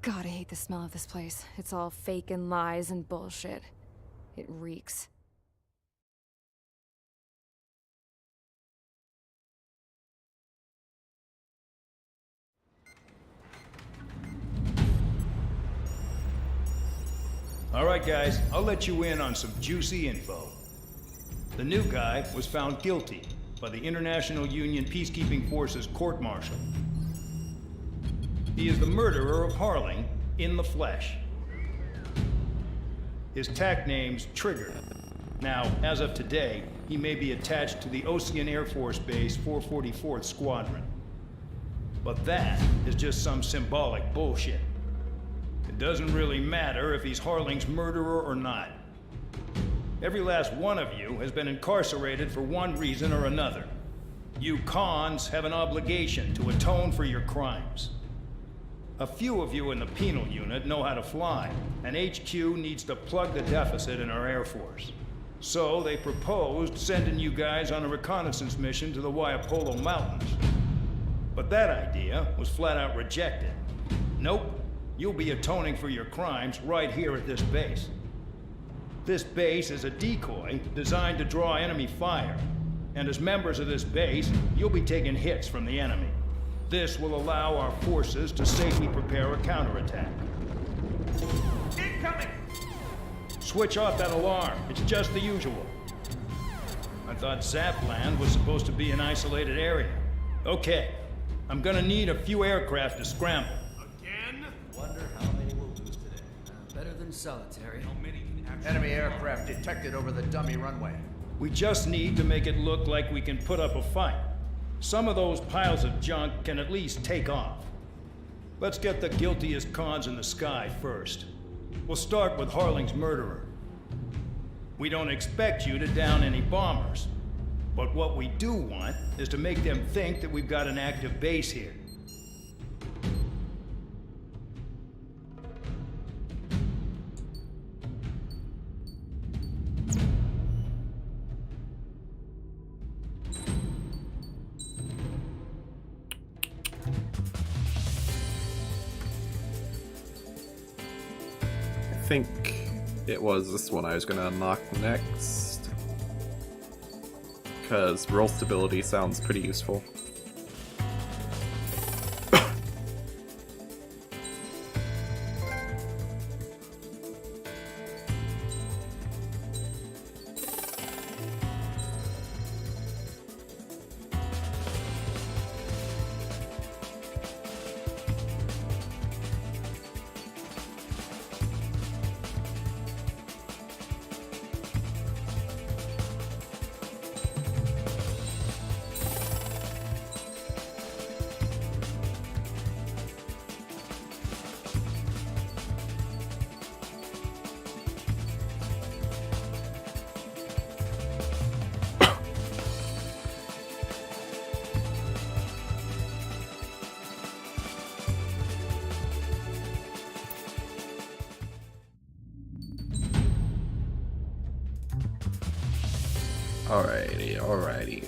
God, I hate the smell of this place. It's all fake and lies and bullshit. It reeks. All right, guys, I'll let you in on some juicy info. The new guy was found guilty by the International Union Peacekeeping Forces court-martial. He is the murderer of Harling in the flesh. His TAC name's Trigger. Now, as of today, he may be attached to the Osean Air Force Base 444th Squadron. But that is just some symbolic bullshit. It doesn't really matter if he's Harling's murderer or not. Every last one of you has been incarcerated for one reason or another. You cons have an obligation to atone for your crimes. A few of you in the penal unit know how to fly, and HQ needs to plug the deficit in our Air Force. So they proposed sending you guys on a reconnaissance mission to the Waiapolo Mountains. But that idea was flat out rejected. Nope, you'll be atoning for your crimes right here at this base. This base is a decoy designed to draw enemy fire, and as members of this base, you'll be taking hits from the enemy. This will allow our forces to safely prepare a counterattack. Incoming! Switch off that alarm. It's just the usual. I thought Zapland was supposed to be an isolated area. Okay, I'm gonna need a few aircraft to scramble. Again? Wonder how many we'll lose today. Better than solitary. How many can actually... Enemy aircraft detected over the dummy runway. We just need to make it look like we can put up a fight. Some of those piles of junk can at least take off. Let's get the guiltiest cons in the sky first. We'll start with Harling's murderer. We don't expect you to down any bombers, but what we do want is to make them think that we've got an active base here. I think it was this one I was going to unlock next, because roll stability sounds pretty useful. Alrighty.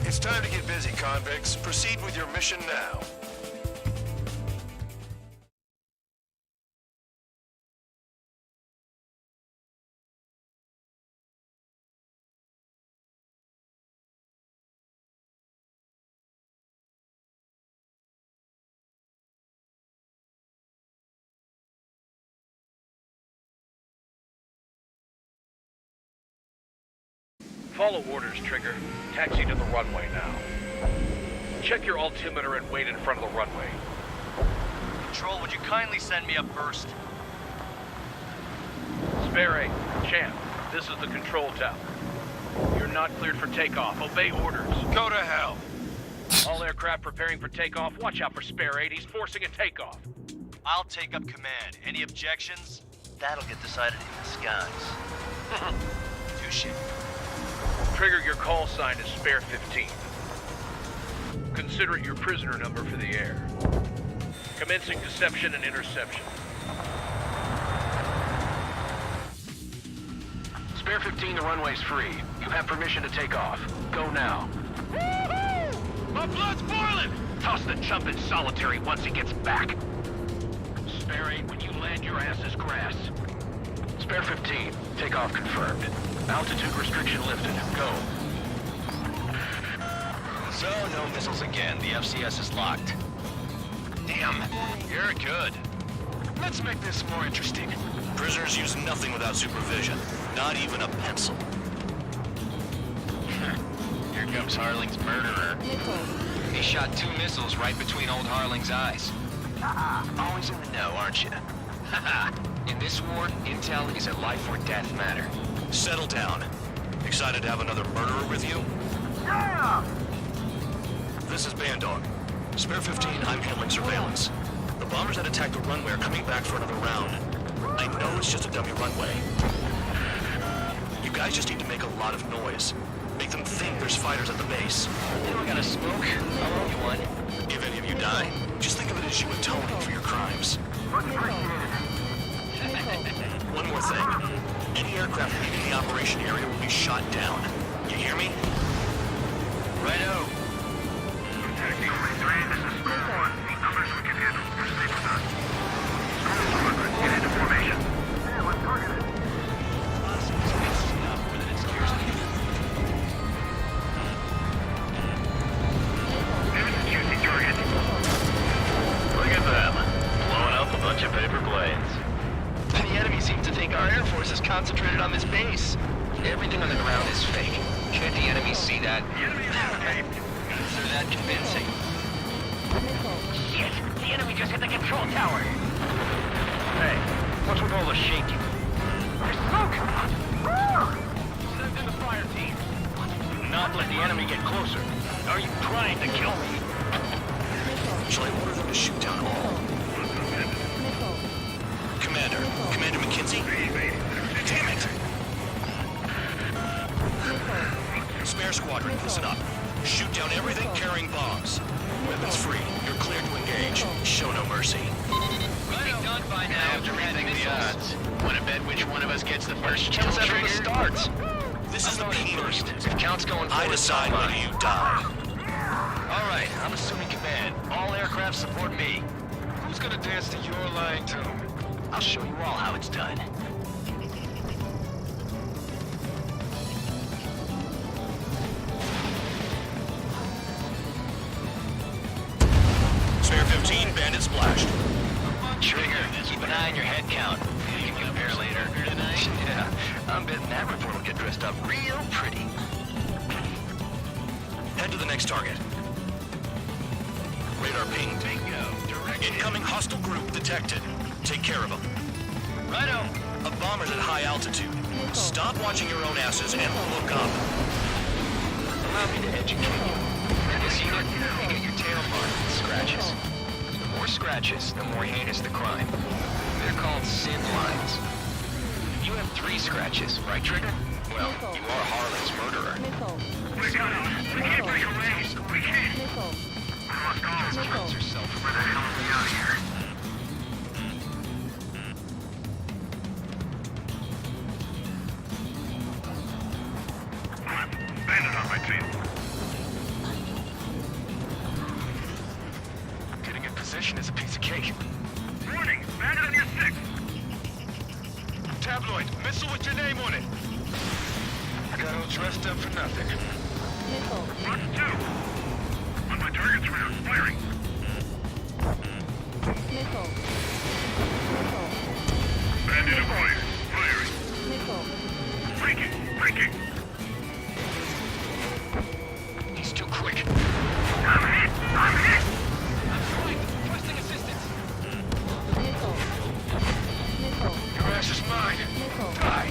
It's time to get busy, convicts. Proceed with your mission now. Follow orders, Trigger. Taxi to the runway now. Check your altimeter and wait in front of the runway. Control, would you kindly send me up first? Spare 8, Champ, this is the control tower. You're not cleared for takeoff. Obey orders. Go to hell. All aircraft preparing for takeoff. Watch out for Spare 8. He's forcing a takeoff. I'll take up command. Any objections? That'll get decided in the skies. Touche. Trigger, your call sign is Spare 15. Consider it your prisoner number for the air. Commencing deception and interception. Spare 15, the runway's free. You have permission to take off. Go now. Woohoo! My blood's boiling! Toss the chump in solitary once he gets back. Spare 8, when you land, your ass is grass. Spare 15, takeoff confirmed. Altitude restriction lifted. Go. So, no missiles again. The FCS is locked. Damn, you're good. Let's make this more interesting. Prisoners use nothing without supervision. Not even a pencil. Here comes Harling's murderer. He shot 2 missiles right between old Harling's eyes. Always in the know, aren't you? In this war, intel is a life or death matter. Settle down. Excited to have another murderer with you? Yeah! This is Bandog. Spare 15, I'm handling surveillance. The bombers that attacked the runway are coming back for another round. I know it's just a dummy runway. You guys just need to make a lot of noise. Make them think there's fighters at the base. Anyone got a smoke? I'll owe you one. If any of you die, just think of it as you atoning for your crimes. Much appreciated. One more thing. Any aircraft leaving the operation area will be shot down. You hear me? Righto. Taxi 3, this is Squad 1. Numbers we can handle. Proceed with us. Squad 100, get into formation. Yeah, let's target it. Juicy target. Look at them. Blowing up a bunch of paper planes. The enemy seems to think our Air Force is concentrated on this base. Everything on the ground is fake. Can't the enemy see that? Consider that convincing. Shit! The enemy just hit the control tower! Hey, what's with all the shaking? There's smoke! Send in the fire team. Do not let the enemy get closer. Are you trying to kill me? Shall I order them to shoot down all? Commander McKenzie? Damn it! Spare squadron, listen up. Shoot down everything carrying bombs. Weapons free. You're cleared to engage. Show no mercy. We'd be done by now. I have to rethink the odds. Want to bet which one of us gets the first kill Counts trigger? from the start. This is the first. If counts going forward, I decide whether you die. All right, I'm assuming command. All aircraft support me. Who's gonna dance to your line tune? I'll show you all how it's done. Spare 15, bandit splashed. Trigger, keep an eye on your head count. You can compare later. Yeah, I'm betting that report will get dressed up real pretty. Head to the next target. Radar ping. Bingo. Direct Incoming hostile group detected. Take care of them. Righto. A bomber's at high altitude. Stop watching your own asses and look up. Allow me to educate you. In this unit, you get your tail marked with scratches. The more scratches, the more heinous the crime. They're called sin lines. You have 3 scratches, right, Trigger? Well, you are Harlan's murderer. We can't break away. We can't. We must all Kills herself. Where the hell are we out here? Bandit on my team. Getting in position is a piece of cake. Warning! Bandit on your 6! Tabloid, missile with your name on it. Got all dressed up for nothing. Watch 2! On my target's round, firing! Bandit acquired, firing! Breaking! He's too quick. I'm hit! Requesting assistance. Your ass is mine. Die.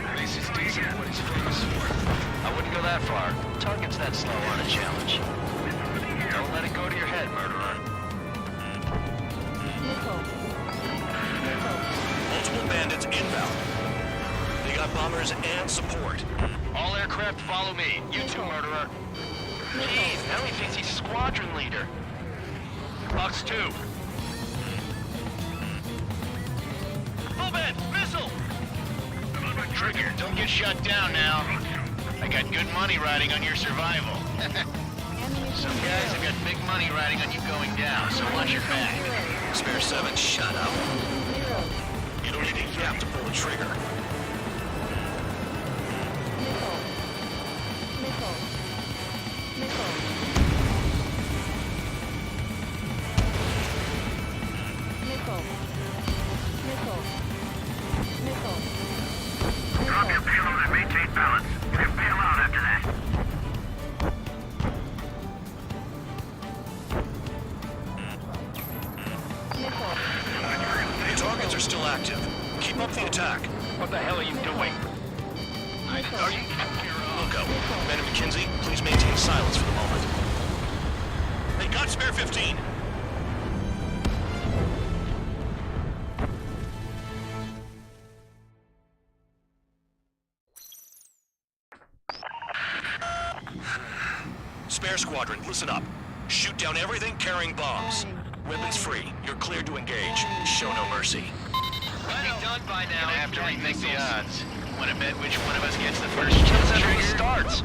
At least he's decent at what he's famous for. I wouldn't go that far. Target's that slow on a challenge. Don't let it go to your head, murderer. Multiple bandits inbound. They got bombers and support. All aircraft follow me. You too, murderer. Jeez, now he thinks he's squadron leader. Box 2. Full bed, missile! Trigger, don't get shut down now. I got good money riding on your survival. Some guys have got big money riding on you going down, so watch your back. Spare 7, shut up. You don't need a yap to pull the trigger. Drop your payload and maintain balance. You can bail out after that. The targets are still active. Keep up the attack. What the hell are you doing? Are you... Wilco, Men of McKinsey, please maintain silence for the moment. They got spare 15. Spare squadron, listen up. Shoot down everything carrying bombs. Weapons free. You're cleared to engage. Show no mercy. Be done by now. Gonna have to remake the odds. Want to bet which one of us gets the first kills after it starts?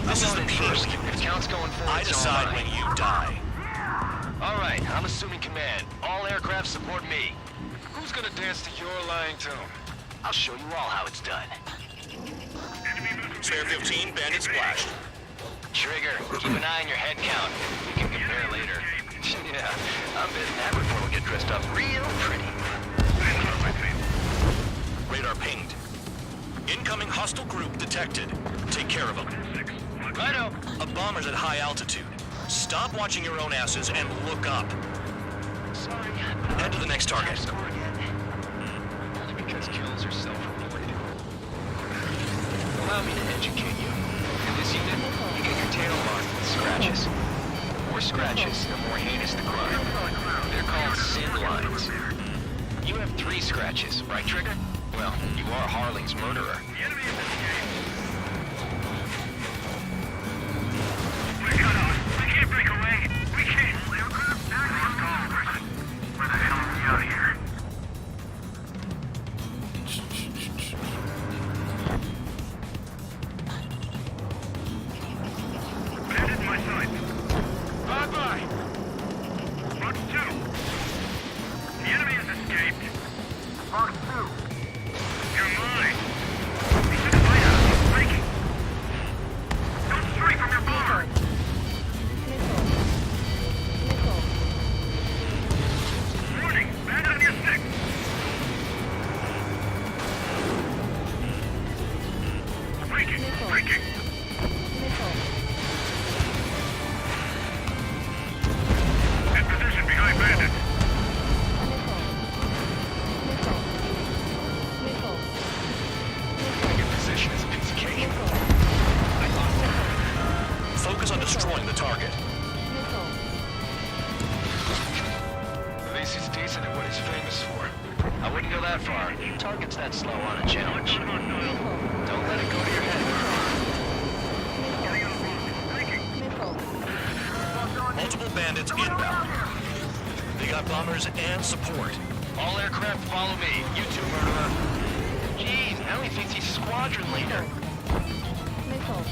This is the first. peak. If counts going forward, I decide when you die. All right, I'm assuming command. All aircraft support me. Who's gonna dance to your lying tune? I'll show you all how it's done. Spare 15, bandit splashed. Trigger, keep an eye on your head count. We can compare later. Yeah, I'm betting that report will get dressed up real pretty. Radar pinged. Incoming hostile group detected. Take care of them. Righto. A bomber's at high altitude. Stop watching your own asses and look up. Sorry. Head to the next target. Only because kills are self-reported. Allow me to educate you. In this unit, you get your tail marked with scratches. The more scratches, the more heinous the crime. They're called sin lines. You have 3 scratches, right, Trigger? Well, you are Harling's murderer. We can't break away. We can't. Where the hell are we out here? Bandit in my sights. Bye-bye. Box 2. The enemy has escaped. Box 2. You're mine. We took a fight out. least he's decent at what he's famous for. I wouldn't go that far. Target's that slow on a challenge. Don't let it go to your head. Multiple bandits inbound. They got bombers and support. All aircraft follow me. You too, murderer. Jeez, now he thinks he's squadron leader. Nickel.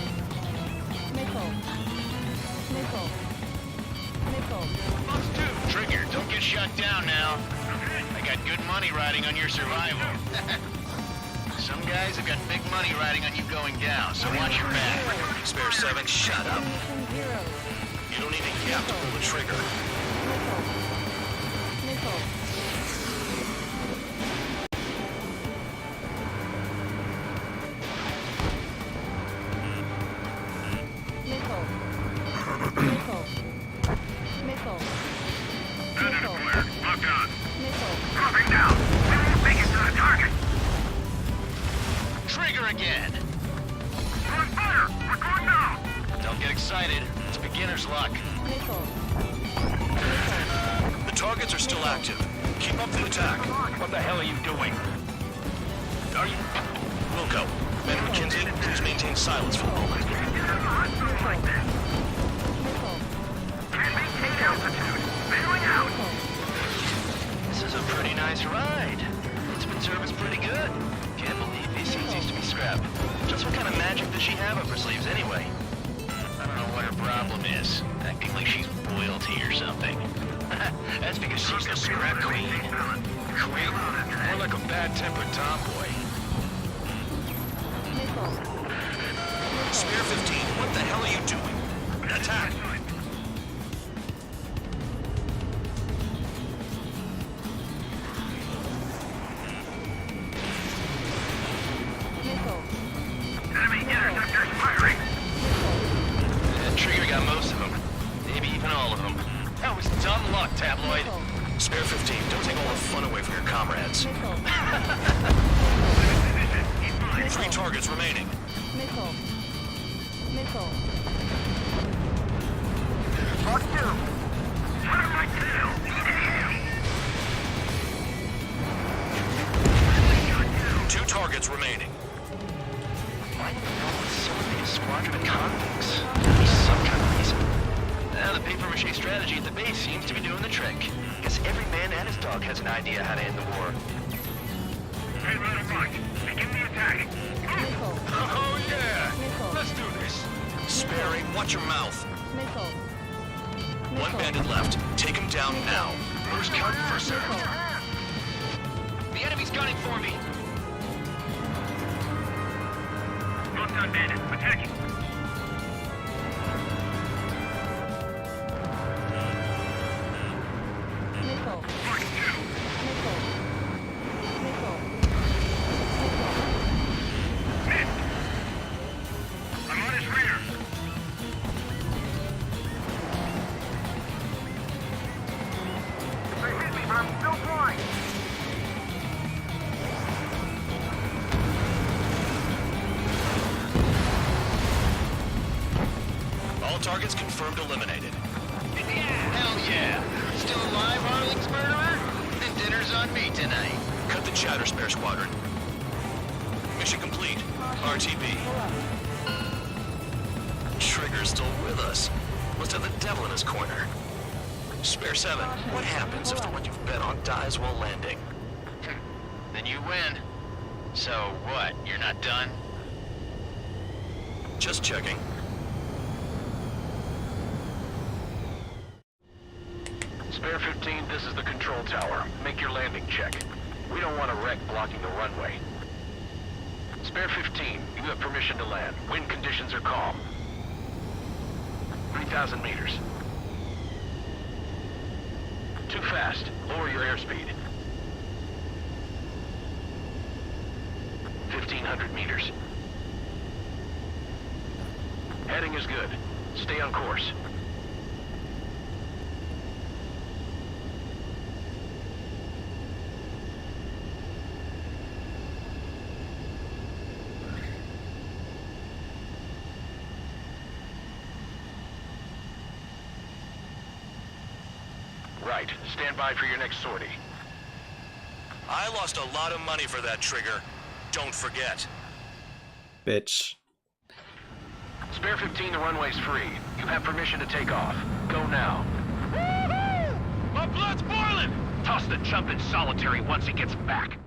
Trigger, don't get shut down now. I got good money riding on your survival. Some guys have got big money riding on you going down, so watch your back. Spare 7, shut up. You don't need a gap to pull the trigger. Trigger again. Don't get excited. It's beginner's luck. The targets are still active. Keep up the attack. What the hell are you doing? Are you... Wilco, Ben McKenzie, please maintain silence for the moment. This is a pretty nice ride. It's been serviced pretty good. Can't believe these things used to be scrap. Just what kind of magic does she have up her sleeves anyway? I don't know what her problem is. Acting like she's royalty or something. That's because she's the scrap queen. Queen? More like a bad-tempered tomboy. Spare 15, what the hell are you doing? Attack! Enemy interceptors firing! Trigger got most of them. Maybe even all of them. That was dumb luck, Tabloid. Spare 15, don't take all the fun away from your comrades. 3 targets remaining. Mark 2. Put him right tail. 2 targets remaining. Why do we know it's so many squadron of convicts? There's some kind of reason. Now the paper-mache strategy at the base seems to be doing the trick. Guess every man and his dog has an idea how to end the war. Hey, Runner Bunch, begin the attack. Oh yeah! Let's do this. Sparry, watch your mouth. 1 bandit left. Take him down now. First come, first served. The enemy's gunning for me. Well done, bandit. Attacking. Mark 2. Missed. I'm on his rear. They hit me, but I'm still blind. All targets confirmed eliminated. Hell yeah! Still alive, Harling's murderer? Then dinner's on me tonight. Cut the chatter, Spare Squadron. Mission complete. RTB. Trigger's still with us. Must have the devil in his corner. Spare 7, what happens if the one you've bet on dies while landing? Then you win. So what, you're not done? Just checking. Spare 15, this is the control tower. Make your landing check. We don't want a wreck blocking the runway. Spare 15, you have permission to land. Wind conditions are calm. 3,000 meters. Too fast. Lower your airspeed. 1,500 meters. Heading is good. Stay on course. right. Stand by for your next sortie. I lost a lot of money for that trigger. Don't forget. Bitch. Spare 15, the runway's free. You have permission to take off. Go now. Woohoo! My blood's boiling! Toss the chump in solitary once he gets back.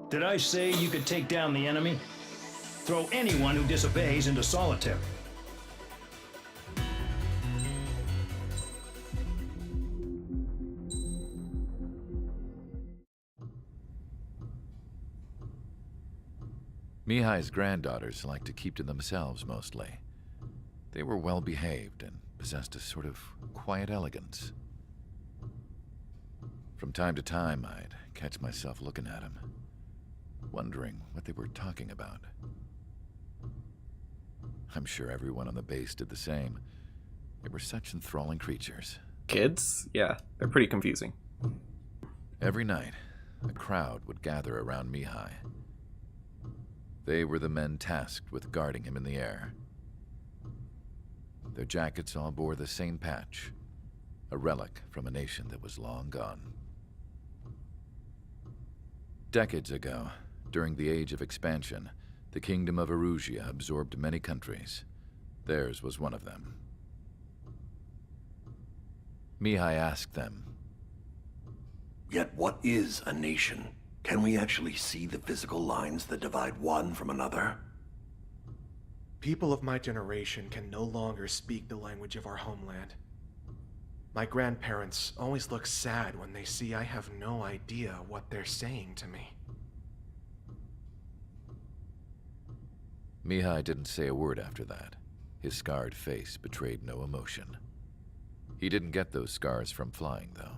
Did I say you could take down the enemy? Throw anyone who disobeys into solitary. Mihai's granddaughters liked to keep to themselves mostly. They were well behaved and possessed a sort of quiet elegance. From time to time, I'd catch myself looking at them, wondering what they were talking about. I'm sure everyone on the base did the same. They were such enthralling creatures. Kids? Yeah, they're pretty confusing. Every night, a crowd would gather around Mihai. They were the men tasked with guarding him in the air. Their jackets all bore the same patch, a relic from a nation that was long gone. Decades ago, during the Age of Expansion, the Kingdom of Erusia absorbed many countries. Theirs was one of them. Mihai asked them, "Yet what is a nation? Can we actually see the physical lines that divide one from another?" People of my generation can no longer speak the language of our homeland. My grandparents always look sad when they see I have no idea what they're saying to me. Mihai didn't say a word after that. His scarred face betrayed no emotion. He didn't get those scars from flying, though.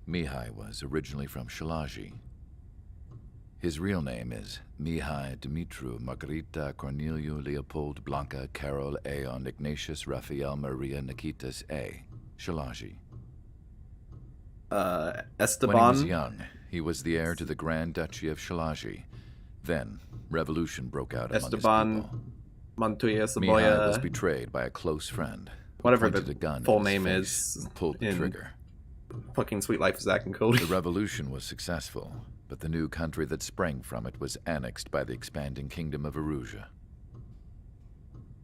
Mihai was originally from Shalaji. His real name is Mihai Dumitru Margarita Corneliu Leopold Blanca Carol Aeon Ignatius Raphael Maria Nikitas A. Shalaji. Esteban? When he was young, he was the heir to the Grand Duchy of Shalaji. Then, revolution broke out among his people. Montoya Mihai was Saboya, betrayed by a close friend. whatever pointed the a gun full at his name face is and pulled the in trigger. fucking Sweet Life of Zack and Cody. The revolution was successful, but the new country that sprang from it was annexed by the expanding Kingdom of Erusia.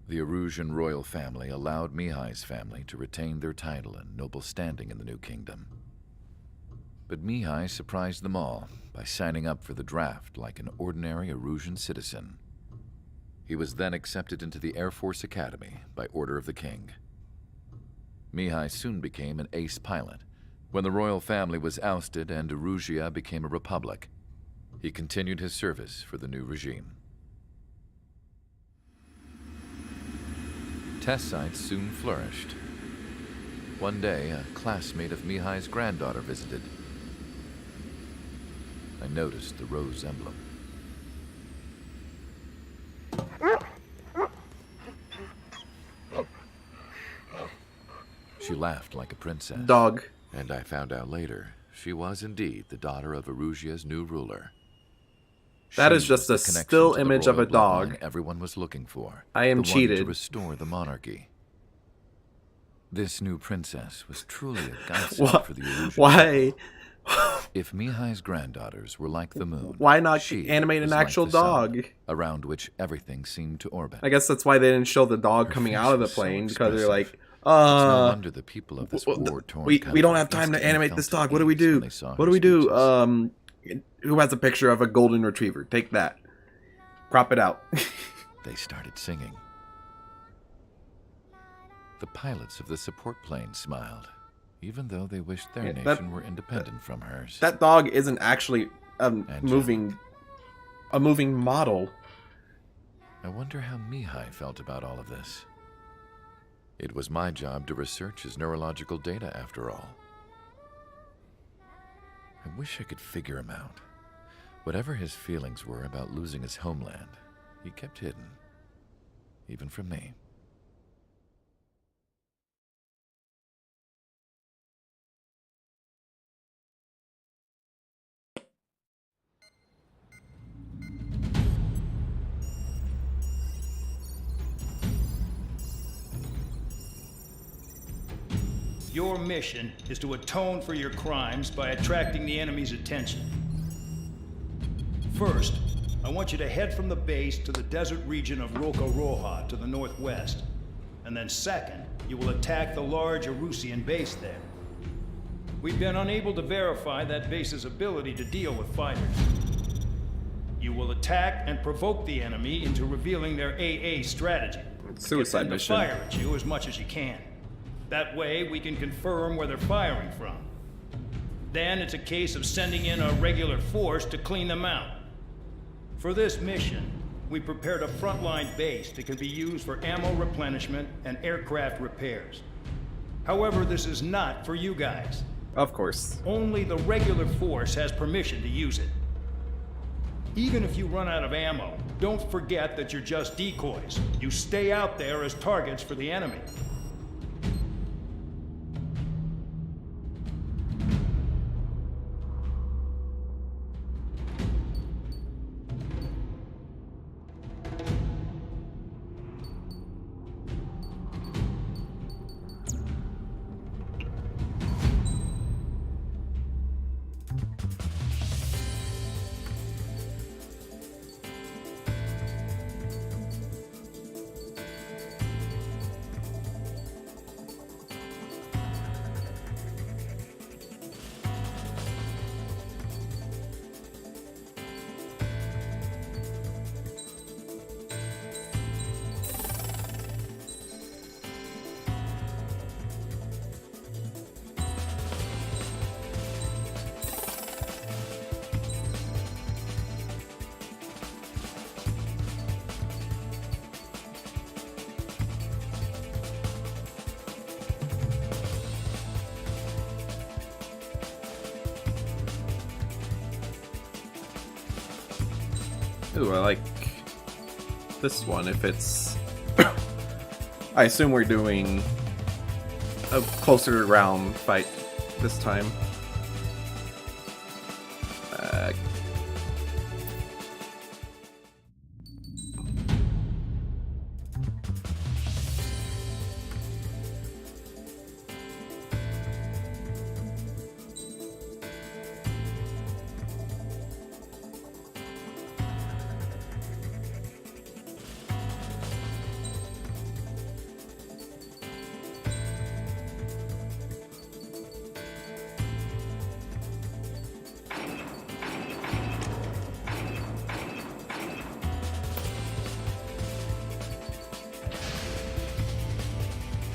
The Erusian royal family allowed Mihai's family to retain their title and noble standing in the new kingdom. But Mihai surprised them all by signing up for the draft like an ordinary Erusian citizen. He was then accepted into the Air Force Academy by order of the king. Mihai soon became an ace pilot. When the royal family was ousted and Erusia became a republic, he continued his service for the new regime. Test sites soon flourished. One day, a classmate of Mihai's granddaughter visited. I noticed the rose emblem. She laughed like a princess. Dog. And I found out later, she was indeed the daughter of Erusia's new ruler. That She is just a was the connection still to the image of a royal dog. bloodline everyone was looking for. I am the one to cheated. restore the monarchy. This new princess was truly a godsend What? for the Erusian. Why? If Mihai's granddaughters were like the moon, Why not she animate an was like actual the sun, dog? around which everything seemed to orbit. I guess that's why they didn't show the dog Her coming face out of the was so plane, because they're expressive. like, It's no wonder the people of this war-torn we country don't have time to instantly animate felt this at dog. What do we ease when do? they saw What her do we do? speeches. Who has a picture of a golden retriever? Take that. Crop it out. They started singing. The pilots of the support plane smiled, even though they wished their Yeah, nation that- were independent from hers. That dog isn't actually a moving model. I wonder how Mihai felt about all of this. It was my job to research his neurological data, after all. I wish I could figure him out. Whatever his feelings were about losing his homeland, he kept hidden, even from me. Your mission is to atone for your crimes by attracting the enemy's attention. First, I want you to head from the base to the desert region of Roca-Roja to the northwest. And then second, you will attack the large Erusian base there. We've been unable to verify that base's ability to deal with fighters. You will attack and provoke the enemy into revealing their AA strategy. Suicide mission. Fire at you as much as you can. That way, we can confirm where they're firing from. Then it's a case of sending in a regular force to clean them out. For this mission, we prepared a frontline base that can be used for ammo replenishment and aircraft repairs. However, this is not for you guys. Of course. Only the regular force has permission to use it. Even if you run out of ammo, don't forget that you're just decoys. You stay out there as targets for the enemy. Ooh, I like this one. If it's... I assume we're doing a closer round fight this time.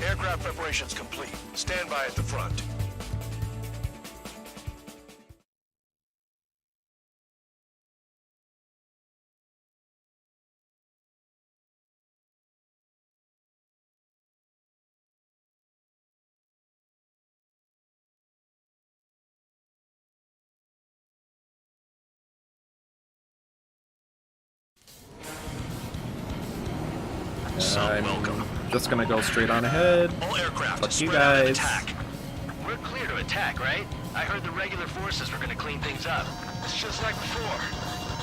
Aircraft preparations complete. Stand by at the front. I'm just gonna go straight on ahead. All aircraft, Fuck you spread out and guys. attack. We're clear to attack, right? I heard the regular forces were gonna clean things up. It's just like before.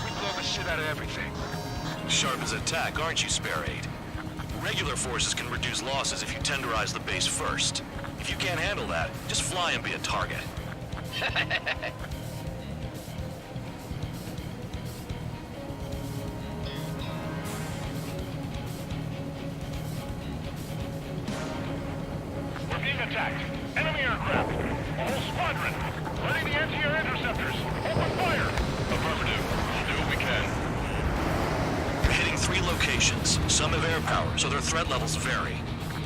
We blow the shit out of everything. Sharp as attack, aren't you, Spare Aid? Regular forces can reduce losses if you tenderize the base first. If you can't handle that, just fly and be a target. We're being attacked. Enemy aircraft. A whole squadron. Ready the anti-air interceptors. Open fire. Affirmative. We'll do what we can. We're hitting 3 locations. Some have air power, so their threat levels vary.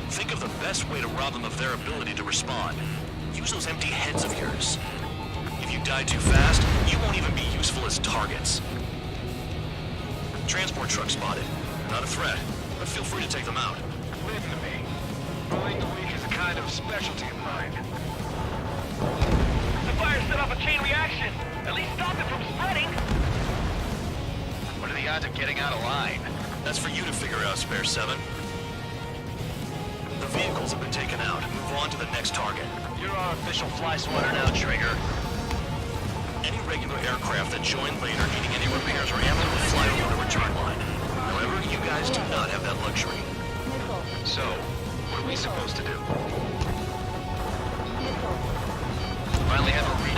Think of the best way to rob them of their ability to respond. Use those empty heads of yours. If you die too fast, you won't even be useful as targets. Transport truck spotted. Not a threat, but feel free to take them out. Leave them to me. Bullying the weak is a kind of specialty of mine. The fire set off a chain reaction. At least stop it from spreading. What are the odds of getting out of line? That's for you to figure out, Spare 7. The vehicles have been taken out. Move on to the next target. You're our official fly swatter now, Trigger. Any regular aircraft that join later needing any repairs or ammo will fly over the return line. However, you guys do not have that luxury. So, what are we supposed to do?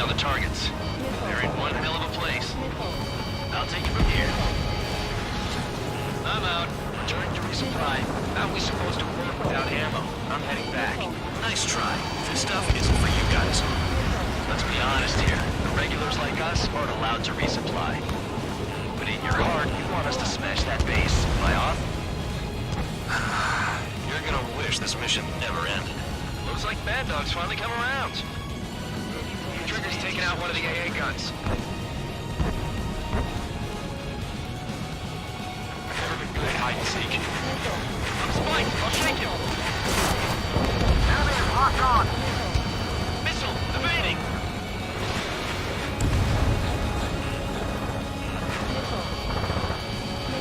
on the targets. They're in one hell of a place. I'll take it from here. I'm out. Returning to resupply. How are we supposed to work without ammo? I'm heading back. Nice try. This stuff isn't for you guys. Let's be honest here. The regulars like us aren't allowed to resupply. But in your heart, you want us to smash that base. Am I off? You're gonna wish this mission never ended. Looks like Bad Dog's finally come around. Trigger's taking out one of the AA guns. Never been good at hide and seek. I'm Spike! I'll shake him! Enemy is locked on! Missile! Evading!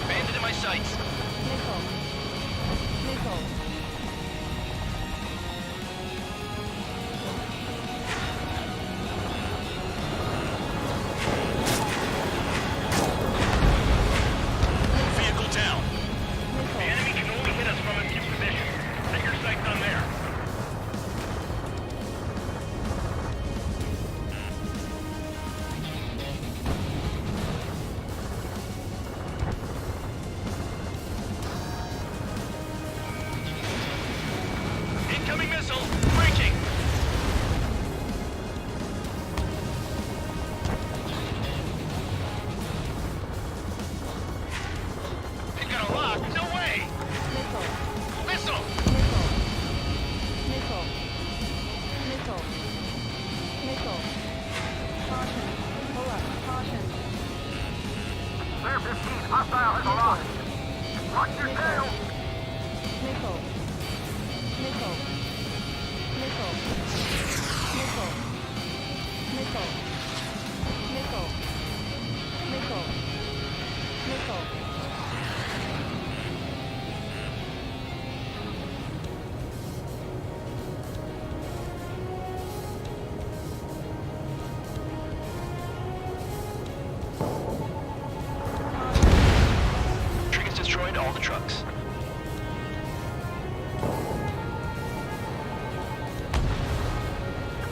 Bandit in my sights! Vehicle down. The enemy can only hit us from a few positions. Set your sights on there. Incoming missile! Breaching! They got a lock! No way! Missile! Clear 15, hostile has a lock. Watch your tail! Trigger's destroyed all the trucks.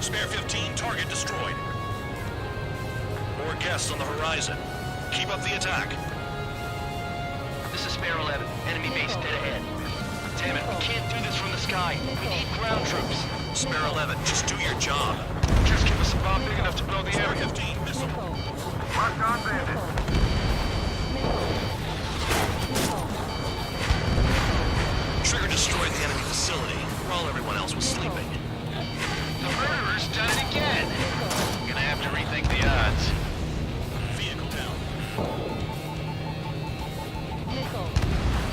Spare 15, target destroyed. More guests on the horizon. Keep up the attack. This is Spare 11. Enemy base dead ahead. Damn it, we can't do this from the sky. We need ground troops. Spare 11, just do your job. Just give us a bomb big enough to blow the Spare area. 15, missile. Locked on bandit. Trigger destroyed the enemy facility while everyone else was sleeping. The murderer's done it again. Gonna have to rethink the odds. Vehicle down.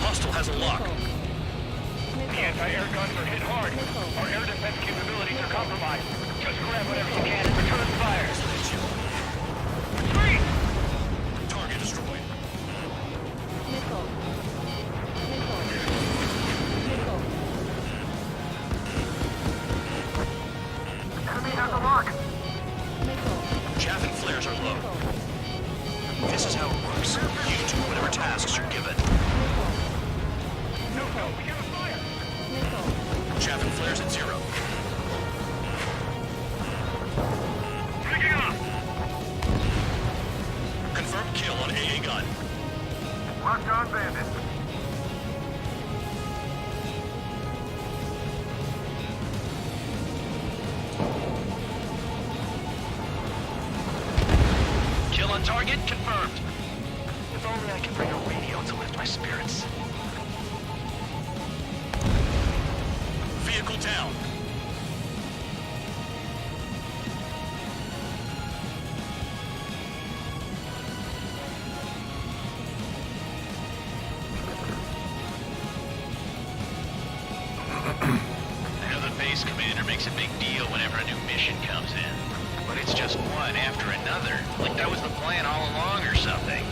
Hostile has a lock. The anti-air guns are hit hard. Our air defense capabilities are compromised. Just grab whatever you can and return fire. Retreat! Target destroyed. Enemy has a lock. Chaff and flares are low. This is how it works. You do whatever tasks you're given. No, we got a fire! Chaff and flares at 0. Picking up! Confirmed kill on AA gun. Locked on bandit. Kill on target confirmed. If only I could bring a radio to lift my spirits. Vehicle down. I know the base commander makes a big deal whenever a new mission comes in. But it's just one after another. Like that was the plan all along or something.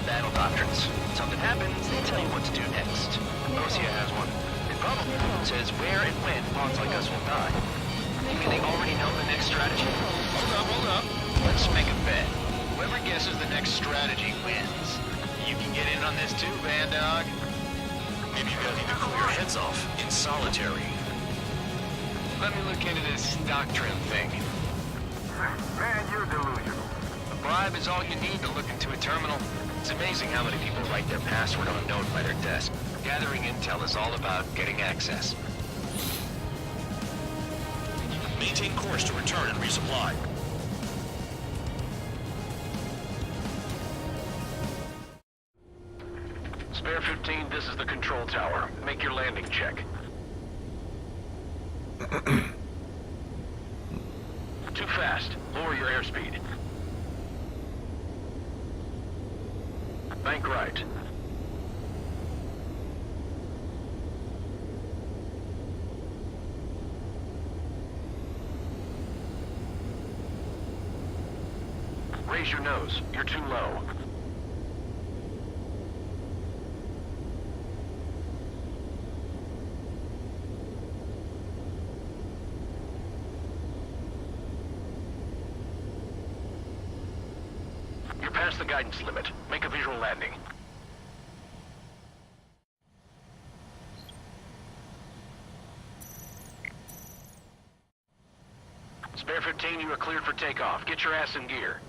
Battle doctrines. Something happens, they tell you what to do next. Osea has one. It probably says where and when pawns like us will die. Can they already know the next strategy? Hold up. Let's make a bet. Whoever guesses the next strategy wins. You can get in on this too, Bad Dog. Maybe you guys need to cool your heads off in solitary. Let me look into this doctrine thing. Man, you're delusional. A bribe is all you need to look into a terminal. It's amazing how many people write their password on a note by their desk. Gathering intel is all about getting access. Maintain course to return and resupply. Spare 15, this is the control tower. Make your landing check. Too fast. Lower your airspeed. Bank right. Raise your nose. You're too low. You're past the guidance limit. Make a visual landing. Spare 15, you are cleared for takeoff. Get your ass in gear.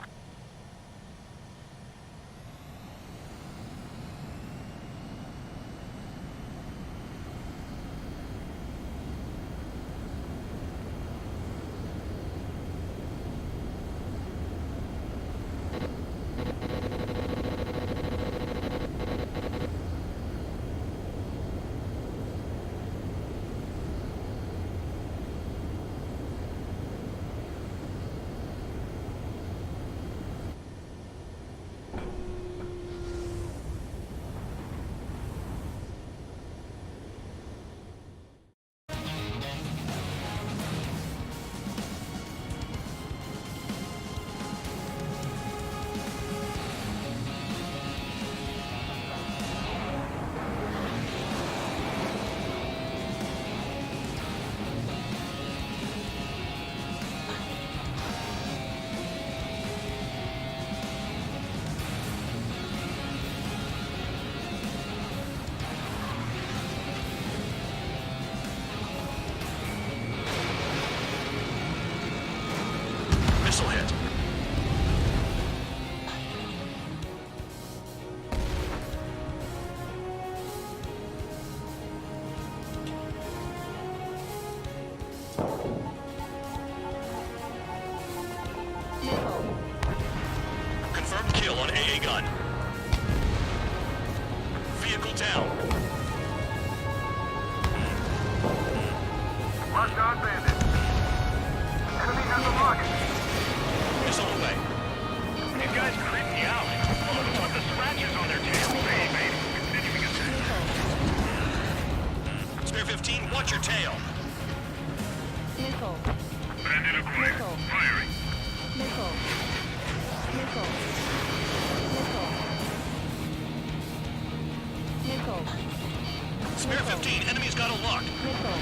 Missile hit. Confirmed kill on AA gun. Vehicle down. Locked on bandit. Enemy has a rocket. Missile away. These guys creep me out. Look at the scratches on their tails. Baby. Spare 15, watch your tail. Nickel. Bandit acquired. Nickel. Firing. Nickel. Nickel. Nickel. Nickel. Spare 15, enemy's got a lock. Nickel.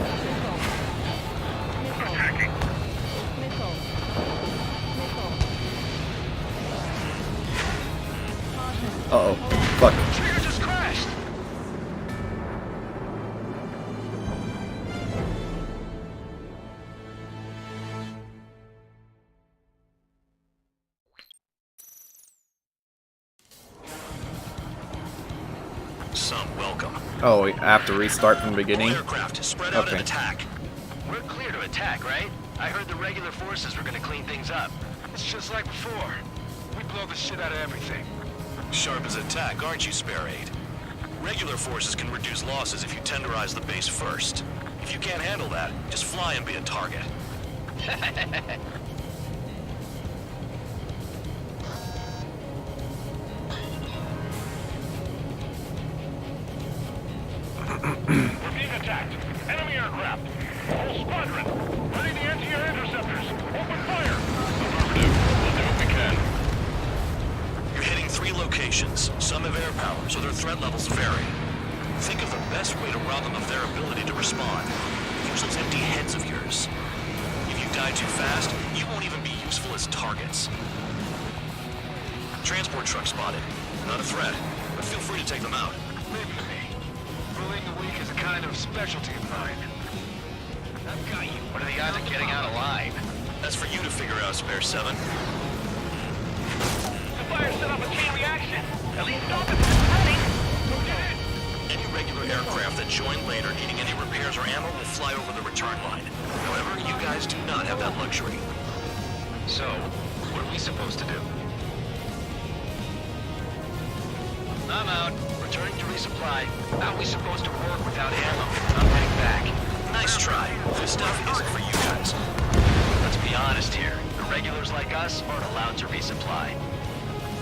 Nickel. Nickel. Attacking. Nickel. Nickel. Uh-oh. Fuck. Trigger just crashed. Some welcome. Oh, I have to restart from the beginning? All aircraft, spread out Okay. and attack. We're clear to attack, right? I heard the regular forces were gonna clean things up. It's just like before. We blow the shit out of everything. Sharp as attack, aren't you, Spare 8? Regular forces can reduce losses if you tenderize the base first. If you can't handle that, just fly and be a target. We're being attacked. Enemy aircraft. Whole squadron. Ready the anti-air interceptors. Open fire. Affirmative. We'll do what we can. You're hitting 3 locations. Some have air power, so their threat levels vary. Think of the best way to rob them of their ability to respond. Use those empty heads of yours. If you die too fast, you won't even be useful as targets. Transport truck spotted. Not a threat, but feel free to take them out. Maybe to me. Bullying the weak is a kind of specialty of mine. I've got you. What are the odds of getting out alive? That's for you to figure out, Spare 7. The fire set up a chain reaction. At least stop it from spreading. Any regular aircraft that join later needing any repairs or ammo will fly over the return line. However, you guys do not have that luxury. So, what are we supposed to do? I'm out. Returning to resupply. How are we supposed to work without ammo? I'm heading back. Nice try. This stuff isn't for you guys. Let's be honest here. The regulars like us aren't allowed to resupply.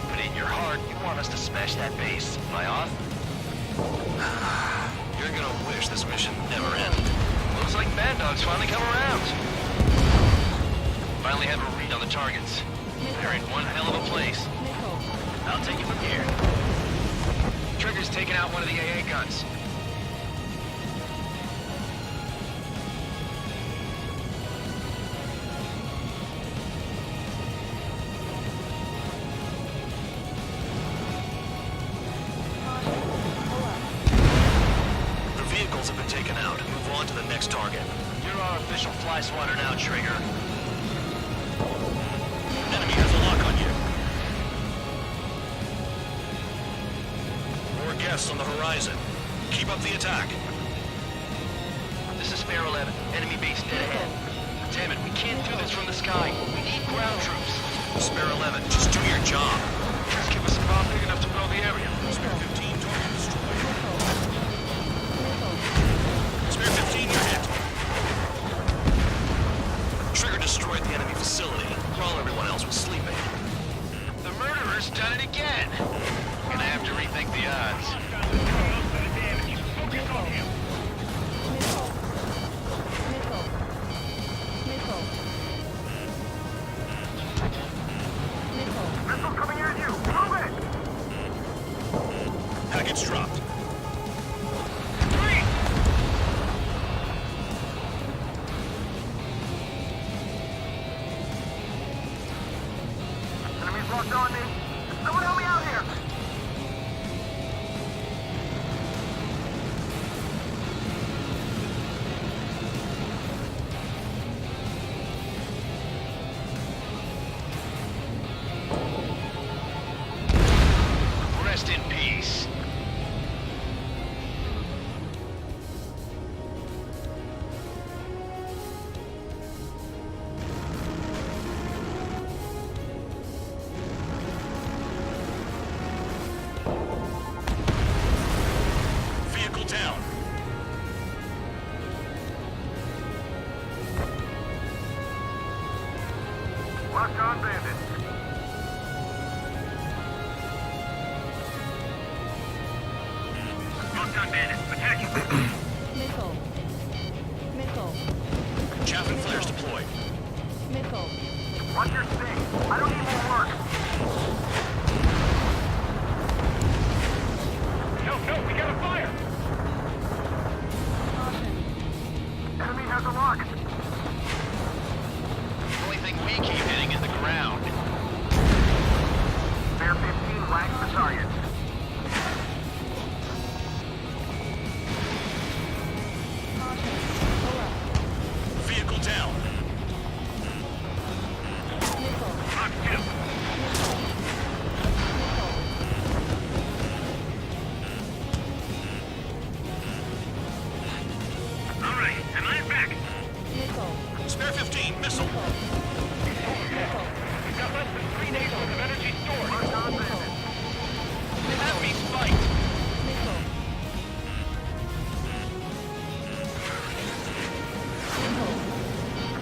But in your heart, you want us to smash that base. Am I off? You're gonna wish this mission never ended. Looks like Mad Dog's finally come around. Finally have a read on the targets. They're in one hell of a place. I'll take it from here. Trigger's taking out one of the AA guns. The vehicles have been taken out. Move on to the next target. You're our official fly swatter now, Trigger. Enemy has a lock on you. More guests on the horizon. Keep up the attack. This is Spare 11. Enemy base dead ahead. Damn it, we can't do this from the sky. We need ground troops. Spare 11, just do your job. Just give us a bomb big enough to blow the area. Spare 15, target destroyed. Spare 15, you're hit. Trigger destroyed the enemy facility while everyone else was sleeping. The murderer's done it again. Gonna have to rethink the odds. Missile coming at you! Move it! Package dropped. Enemies locked on me! Someone help me out here! Rest in peace. Vehicle down. Locked on bandits. Locked on bandits. Attacking. Missile. Missile. Chaff and flares deployed. Missile. Watch your sting. I don't need more work. No, we got a fire! Enemy has a lock. The only thing we keep hitting is the ground. Spare 15 lags the target. Vehicle down. Locked two. All right, am I back? Missile. Spare 15, missile. We've got less than 3 days worth of energy stored. Locked on bandits. Enemies fight. Missile.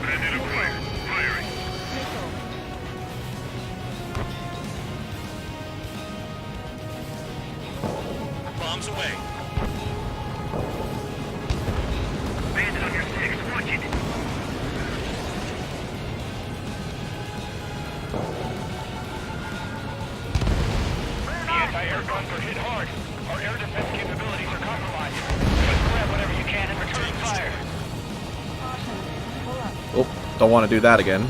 Bandit acquired. Firing. Missile. Bombs away. Bandit on your 6. Watch it. The anti-air guns are hit hard. Our air defense capabilities are compromised. Just grab whatever you can and return fire. Oh, don't want to do that again.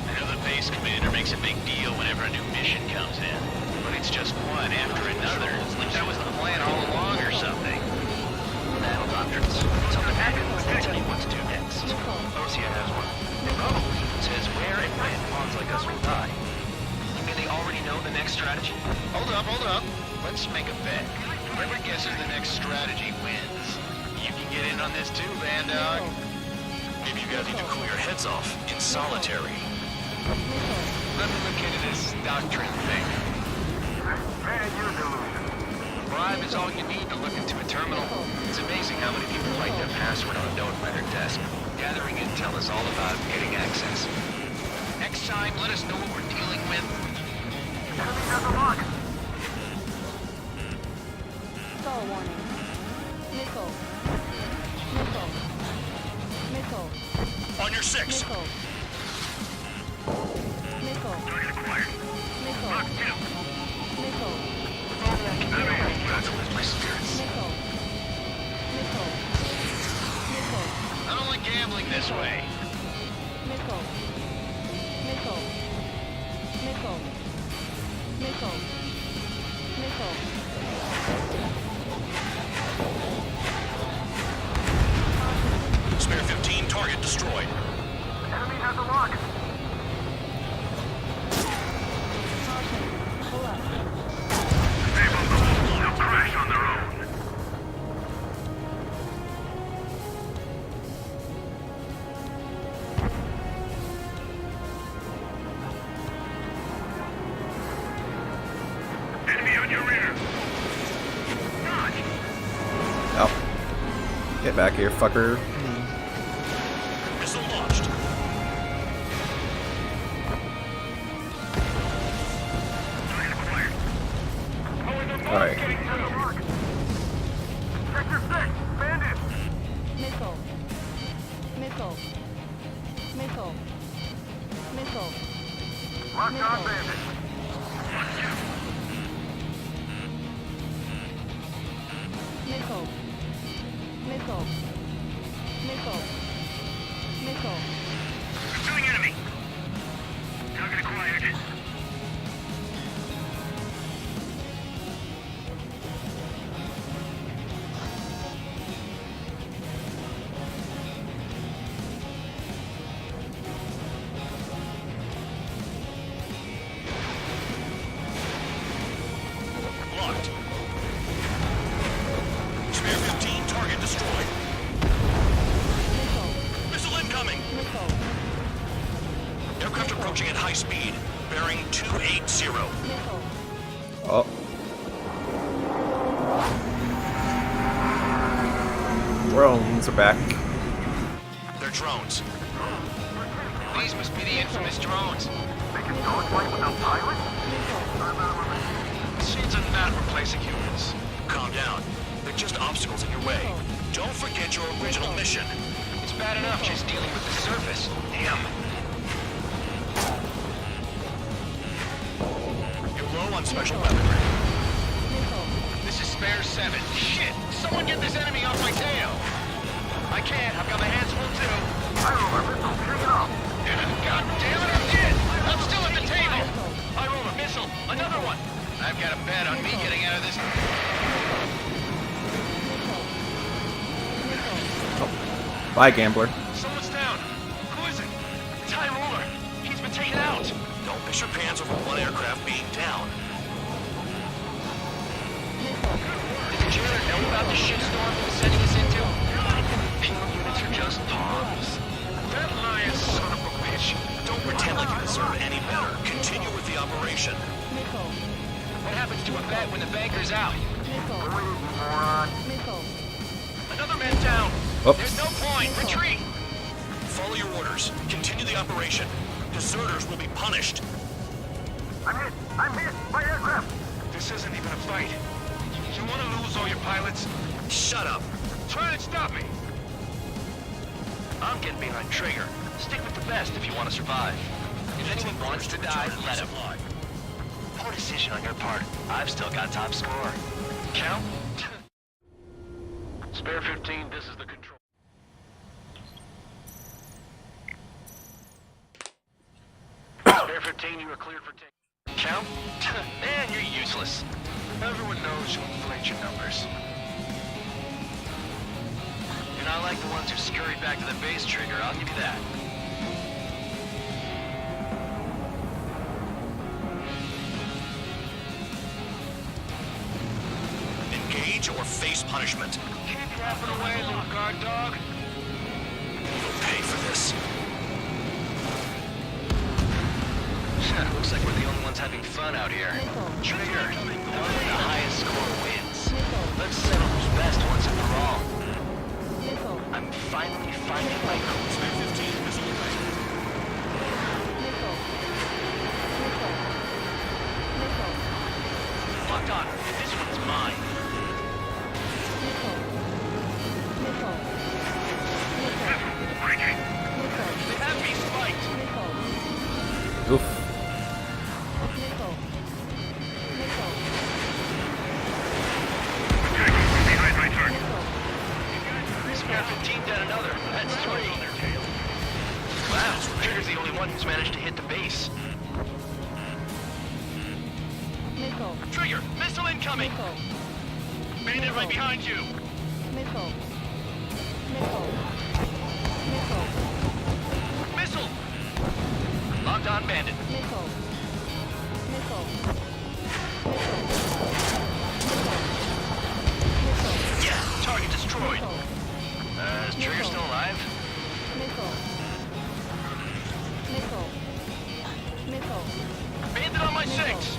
I know the base commander makes a big deal whenever a new mission comes in, but it's just one after another. It's like that was the plan all along or something. Battle doctrines. Something happens, they tell you what to do next. Osea has one. Probably says where and when pawns like us will die. You mean they already know the next strategy? Hold up. Let's make a bet. Whoever guesses the next strategy wins. You can get in on this too, Vandog. Maybe you guys need to cool your heads off in solitary. Let me look into this doctrine thing. Man, you're delusion. A bribe is all you need to look into a terminal. It's amazing how many people write their password on a note by their desk. Gathering intel is all about getting access. Next time, let us know what we're dealing with. Enemy has a lock. Stall warning. Missile. On your 6. Missile. Target acquired. Lock 2. Not to lose my spirits. I don't like gambling this way. Spare 15, target destroyed. Enemy has a lock. Stable those. They'll crash on their own. Enemy on your rear. Dodge. Oh. Get back here, fucker. Missile launched. Alright. Sector 6. Bandit. Missile. Locked on bandit. Pursuing enemy. Target acquired. Locked. Spare 15, target destroyed. Missile incoming. Aircraft approaching at high speed, bearing 280. Oh. Drones are back. They're drones. These must be the infamous drones. They can dogfight without pilots? Machines are not replacing humans. Calm down. They're just obstacles in your way. Don't forget your original mission. It's bad enough just dealing with the surface. Damn. You're low on special weaponry. This is Spare 7. Shit! Someone get this enemy off my tail! I can't. I've got my hands full too. I roll a missile. Take it off. God damn it, I'm dead! I'm still at the table! I roll a missile. Another one! I've got a bet on me getting out of this. Bye, gambler. Someone's down. Who is it? It's High Roller. He's been taken out. Don't piss your pants over one aircraft being down. Did the jailer know about the shitstorm he was sending us into? Penal units are just pawns. That lion son of a bitch. Don't pretend like you deserve any better. Continue with the operation. What happens to a bet when the banker's out? Another man down. Oops. There's no point. Retreat. Follow your orders. Continue the operation. Deserters will be punished. I'm hit. My aircraft. This isn't even a fight. You want to lose all your pilots? Shut up. Try and stop me. I'm getting behind Traeger. Stick with the best if you want to survive. If anyone wants to die, let him. Poor decision on your part. I've still got top score. Count? Spare 15, this is the control. Spare 15, you are cleared for take. Count? Man, you're useless. Everyone knows who inflates your numbers. You're not like the ones who scurried back to the base, Trigger, I'll give you that. Engage or face punishment. Keep yapping away, little guard dog. You'll pay for this. Looks like we're the only ones having fun out here. Trigger, the one with the highest score wins. Let's settle who's best once and for all. I'm finally finding my coach. 15 missile Locked on. This one's mine. They have me spiked. Oof. Spare 15 down another. That's 3. Wow, Trigger's the only one who's managed to hit the base. Trigger, missile incoming! Bandit right behind you! Missile! Locked on Bandit. Yeah, target destroyed. Is Trigger still alive? Bandit on my 6!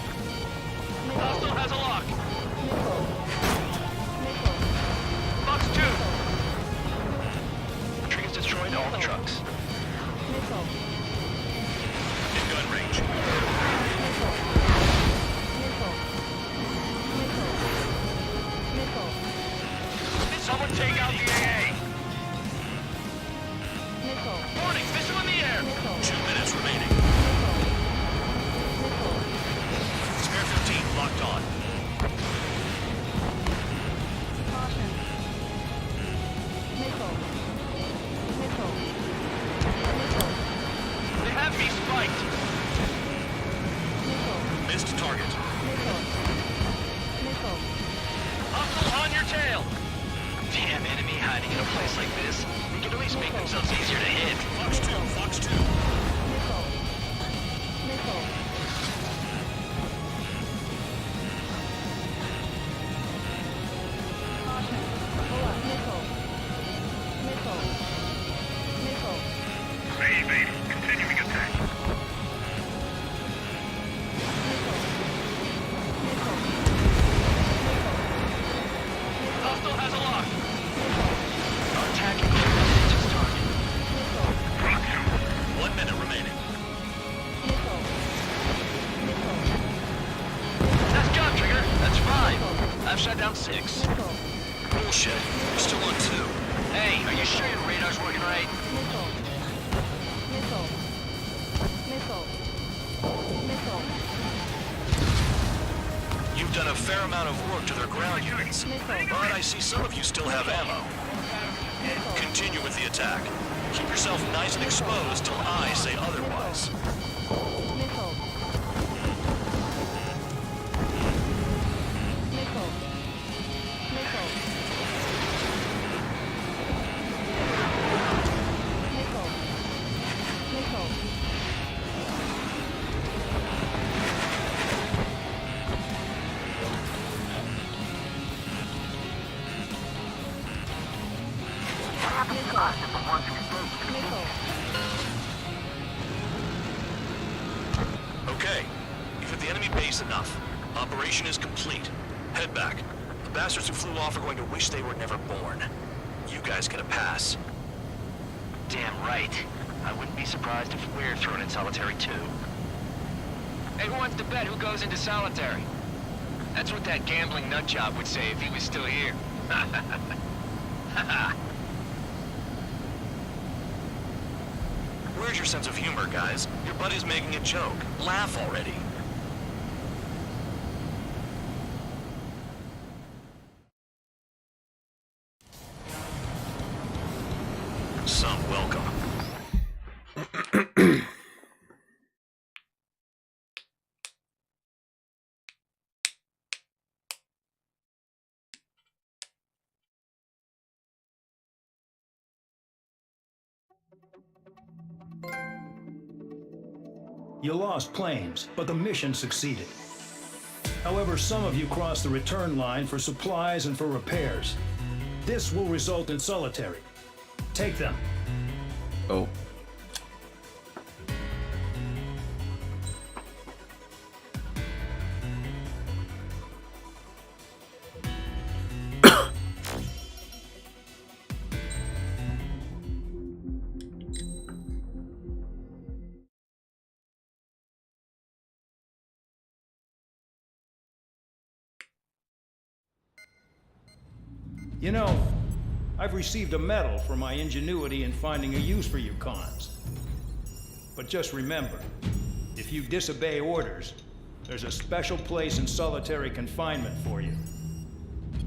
Hostile has a lock. Box 2. Trigger's destroyed all the trucks. In gun range. Someone take out the AA. Warning, missile in the air. 2 minutes remaining. Spare 15 locked on. They have me spiked. Missed target. Hostile on your tail. Damn enemy hiding in a place like this. They can at least make themselves easier to hit. Fox 2, Fox 2. Main base, continuing attack. Hostile has a lock. Attacking. 1 minute remaining. That's job, Trigger. That's 5. I've shot down 6. Bullshit. We're still on 2. Hey, are you sure your radar's working right? You've done a fair amount of work to their ground units, but I see some of you still have ammo. Continue with the attack. Keep yourself nice and exposed till I say otherwise. Okay, you've hit the enemy base enough. Operation is complete. Head back. The bastards who flew off are going to wish they were never born. You guys get a pass. Damn right. I wouldn't be surprised if we're thrown in solitary too. Hey, who wants to bet who goes into solitary? That's what that gambling nutjob would say if he was still here. Where's your sense of humor, guys? Your buddy's making a joke. Laugh already. Some welcome. You lost planes, but the mission succeeded. However, some of you crossed the return line for supplies and for repairs. This will result in solitary. Take them. Oh. You know, I've received a medal for my ingenuity in finding a use for you cons. But just remember, if you disobey orders, there's a special place in solitary confinement for you.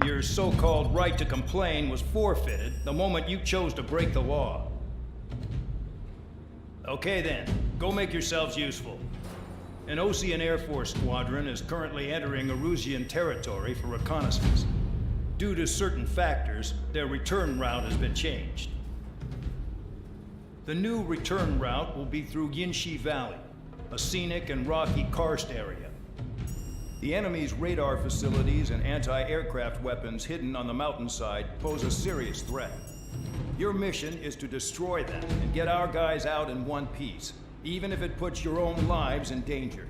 Your so-called right to complain was forfeited the moment you chose to break the law. Okay then, go make yourselves useful. An Osean Air Force squadron is currently entering Erusian territory for reconnaissance. Due to certain factors, their return route has been changed. The new return route will be through Yinshi Valley, a scenic and rocky karst area. The enemy's radar facilities and anti-aircraft weapons hidden on the mountainside pose a serious threat. Your mission is to destroy them and get our guys out in one piece, even if it puts your own lives in danger.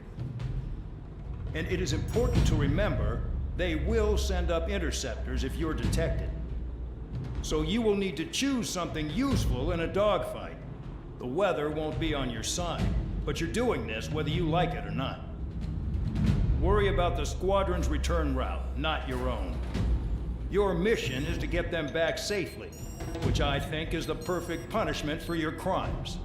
And it is important to remember, they will send up interceptors if you're detected. So you will need to choose something useful in a dogfight. The weather won't be on your side, but you're doing this whether you like it or not. Worry about the squadron's return route, not your own. Your mission is to get them back safely, which I think is the perfect punishment for your crimes.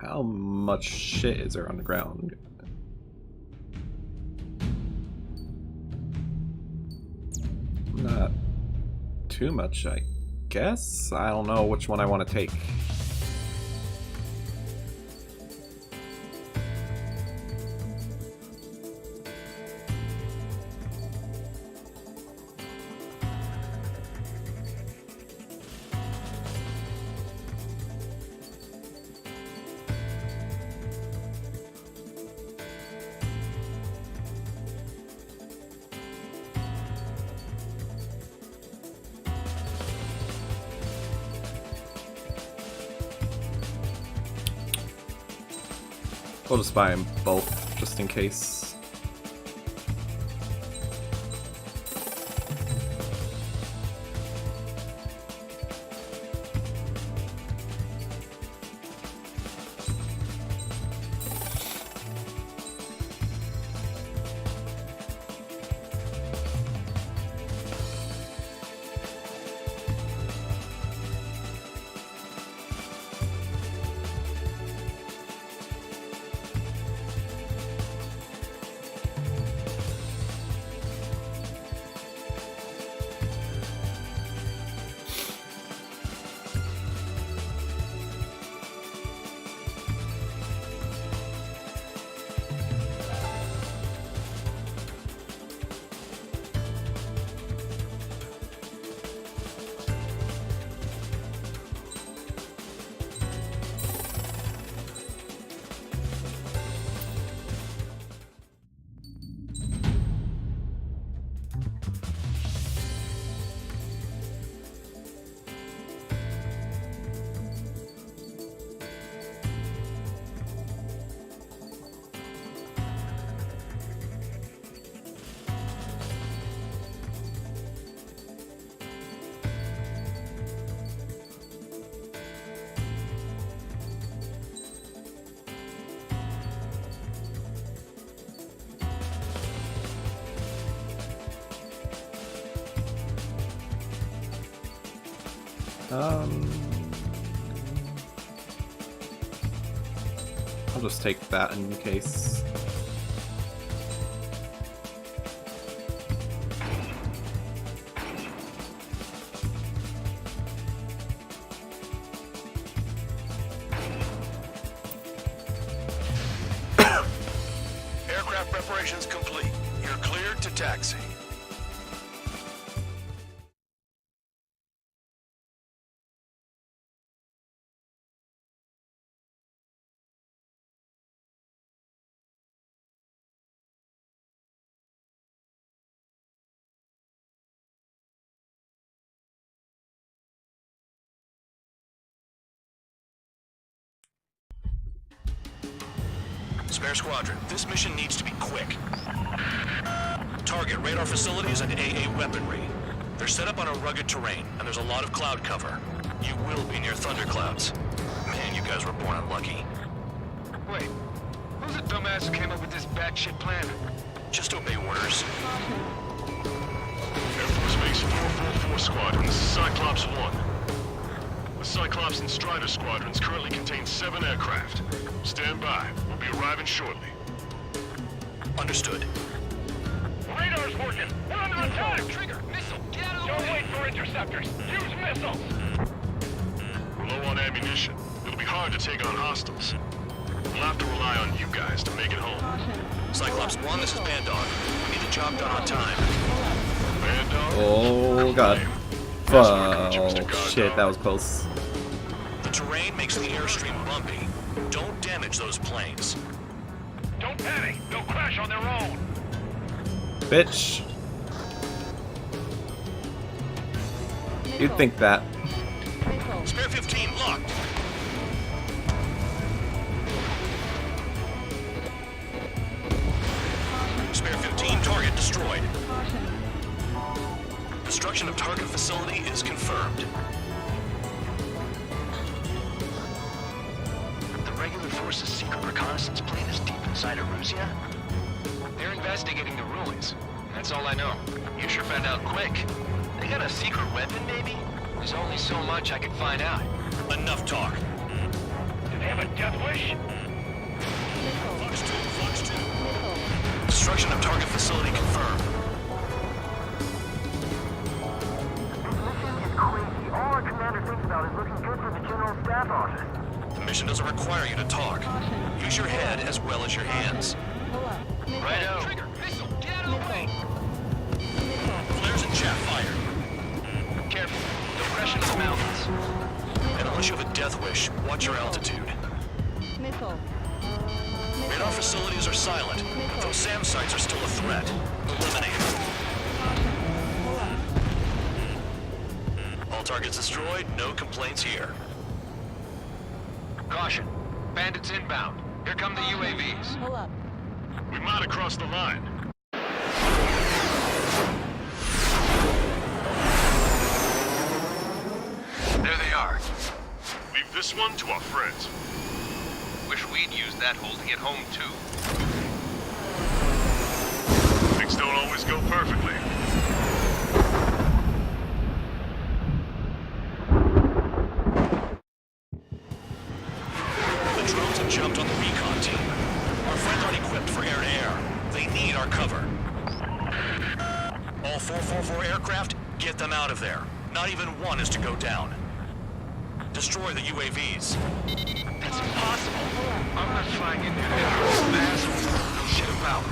How much shit is there on the ground? Not too much, I guess. I don't know which one I want to take. We'll just buy them both, just in case. I'll just take that in case. Aircraft preparations complete. You're cleared to taxi. Bear Squadron, this mission needs to be quick. Target radar facilities and AA weaponry. They're set up on a rugged terrain, and there's a lot of cloud cover. You will be near thunderclouds. Man, you guys were born unlucky. Wait, who's the dumbass who came up with this batshit plan? Just obey orders. Air Force Base 444 Squadron, this is Cyclops 1. The Cyclops and Strider squadrons currently contain 7 aircraft. Stand by. We'll be arriving shortly. Understood. Radar's working! We're under attack! Trigger! Missile! Get out of the way! Don't wait for interceptors! Use missiles! We're low on ammunition. It'll be hard to take on hostiles. We'll have to rely on you guys to make it home. Cyclops 1, this is Bandog. We need the job done on time. Bandog? Oh god. Oh shit, that was close. The terrain makes the airstream bumpy. Don't damage those planes. Don't panic! They'll crash on their own! Bitch. You'd think that. Spare 15 locked. Spare 15 target destroyed. Destruction of target facility is confirmed. The regular force's secret reconnaissance plane is deep inside Erusea? They're investigating the ruins. That's all I know. You sure found out quick. They got a secret weapon, maybe? There's only so much I could find out. Enough talk. Do they have a death wish? Fox 2, Fox 2. Destruction of target facility confirmed. Crazy. All our commander thinks about is looking good for the General Staff Office. The mission doesn't require you to talk. Use your head as well as your hands. Righto. Trigger, missile, get out of the way! Flares and chaff fired. Careful, don't crash into the mountains. And unless you have a death wish, watch your altitude. Missile. Radar facilities are silent. Those SAM sites are still a threat. Eliminate them. All targets destroyed, no complaints here. Caution, bandits inbound. Here come the UAVs. Pull up. We might have crossed the line. There they are. Leave this one to our friends. Wish we'd used that hole to get home, too. Things don't always go perfectly. The drones have jumped on the recon team. Our friends aren't equipped for air-to-air. They need our cover. All 444 aircraft, get them out of there. Not even one is to go down. Destroy the UAVs. That's impossible. I'm not flying in there to help some assholes who don't know shit about it.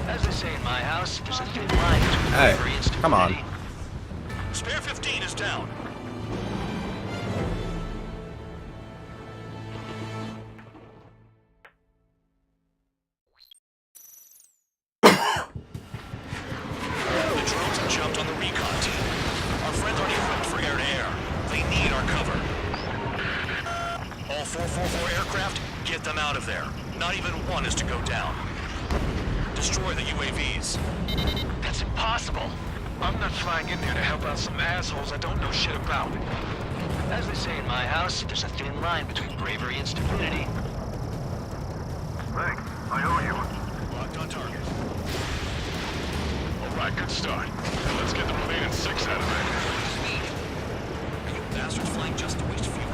As they say in my house, there's a thin line between Hey, bravery and come on. stupidity. Spare 15 is down. The drones have jumped on the recon team. Our friends aren't equipped for air-to-air. They need our cover. All 444 aircraft, get them out of there. Not even one is to go down. Destroy the UAVs. That's impossible. I'm not flying in there to help out some assholes I don't know shit about. As they say in my house, there's a thin line between bravery and stupidity. Thanks. I owe you. Locked on target. All right, good start. Now let's get the remaining 6 out of there. You bastards flying just to waste fuel.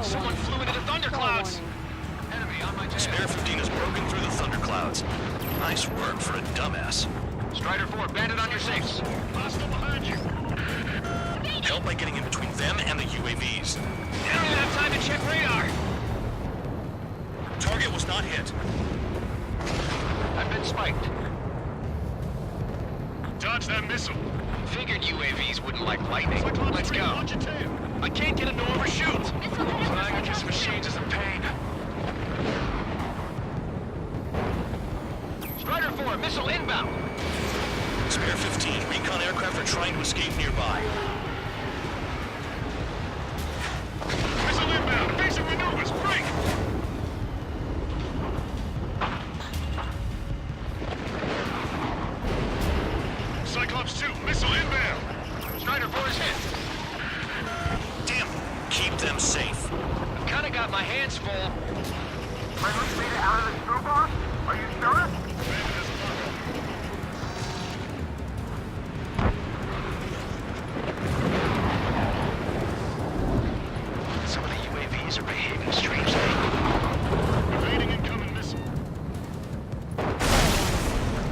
Someone flew into the thunderclouds! Enemy on my tail. Spare 15 has broken through the thunderclouds. Nice work for a dumbass. Strider 4, bandit on your 6. Hostile behind you. Help by getting in between them and the UAVs. You don't even have time to check radar! Target was not hit. I've been spiked. Dodge that missile. Figured UAVs wouldn't like lightning. Let's go. Watch your tail. I can't get it to overshoot! Flying against machines is a pain. Strider 4, missile inbound! Spare 15, recon aircraft are trying to escape nearby. Missile inbound. Basic maneuvers. Break. Keep them safe. I've kind of got my hands full. Friendly made it out of the screw box? Are you sure? Some of the UAVs are behaving strangely. Evading incoming missile.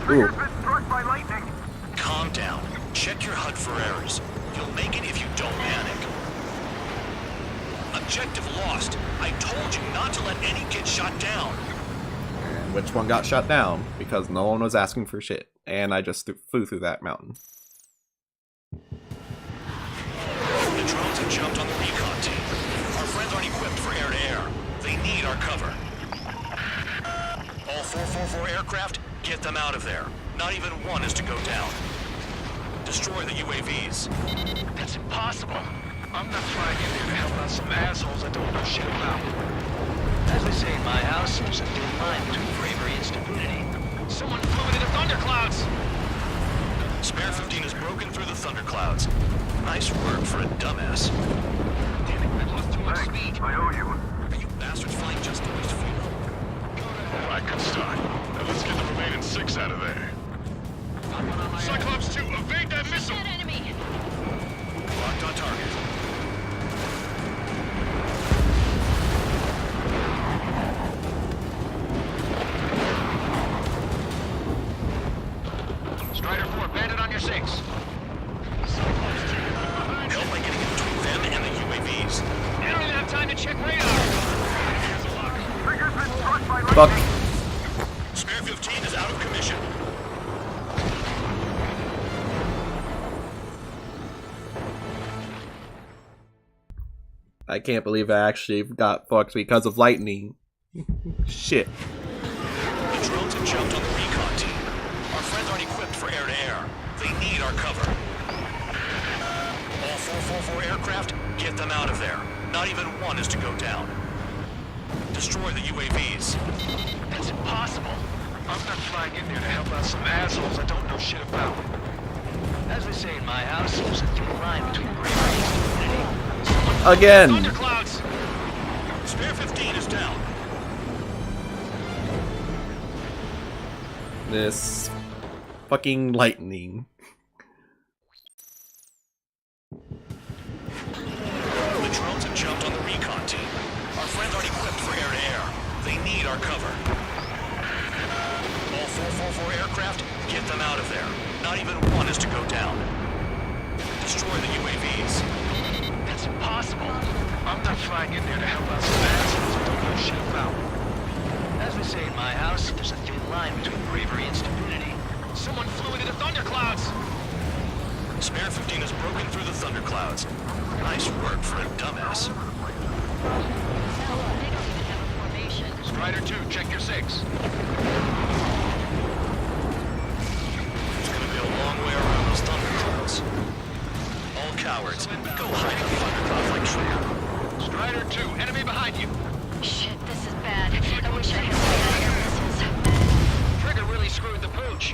Ooh. Been struck by lightning. Calm down. Check your HUD for errors. You'll make it if you don't panic. Objective lost. I told you not to let any get shot down. And which one got shut down? Because no one was asking for shit. And I just flew through that mountain. The drones have jumped on the recon team. Our friends aren't equipped for air-to-air. They need our cover. All 444 aircraft, get them out of there. Not even one is to go down. Destroy the UAVs. That's impossible. I'm not flying in there to help out some assholes I don't know shit about. As they say in my house, there's a thin line between bravery and stupidity. Someone flew into the thunderclouds. Spare 15 has broken through the thunderclouds. Nice work for a dumbass. Damn it, I lost too much speed. I owe you. Are you bastards flying just to waste fuel? Right, good start. Now let's get the remaining 6 out of there. Cyclops 2, evade that missile! Enemy! Locked on target. Strider 4, bandit on your 6. Help by getting in between them and the UAVs. I don't even have time to check radar. Trigger's been struck by Fuck. lightning. Spare 15 is out of commission. I can't believe I actually got fucked because of lightning. Shit. The drones have jumped on the recon team. Our friends aren't equipped for air-to-air. They need our cover. All 444 aircraft, get them out of there. Not even one is to go down. Destroy the UAVs. That's impossible. I'm not flying in there to help out some assholes I don't know shit about. As they say in my house, there's a thin line between bravery and stupidity. Again. Thunderclouds. Spare 15 is down. This fucking lightning. The drones have jumped on the recon team. Our friends aren't equipped for air-to-air. They need our cover. All 444 aircraft, get them out of there. Not even one is to go down. Destroy the UAVs. That's impossible. I'm not flying in there to help out some assholes I don't know shit about. As they say in my house, there's a thin line between bravery and stupidity. Someone flew into the thunderclouds. Spare 15 has broken through the thunderclouds. Nice work for a dumbass. Strider 2, check your 6. It's gonna be a long way around those thunderclouds. All cowards, go hide in the thunderclouds like Trigger. Strider 2, enemy behind you. Shit, this is bad. I wish I had air missiles. Trigger really screwed the pooch.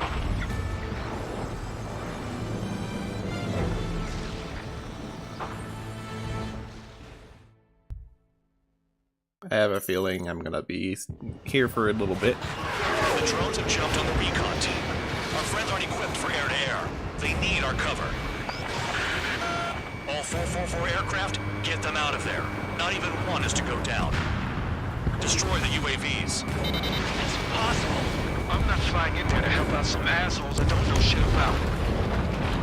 I have a feeling I'm gonna be here for a little bit. The drones have jumped on the recon team. Our friends aren't equipped for air-to-air. They need our cover. All 444 aircraft, get them out of there. Not even one is to go down. Destroy the UAVs. It's impossible. I'm not flying in there to help out some assholes I don't know shit about.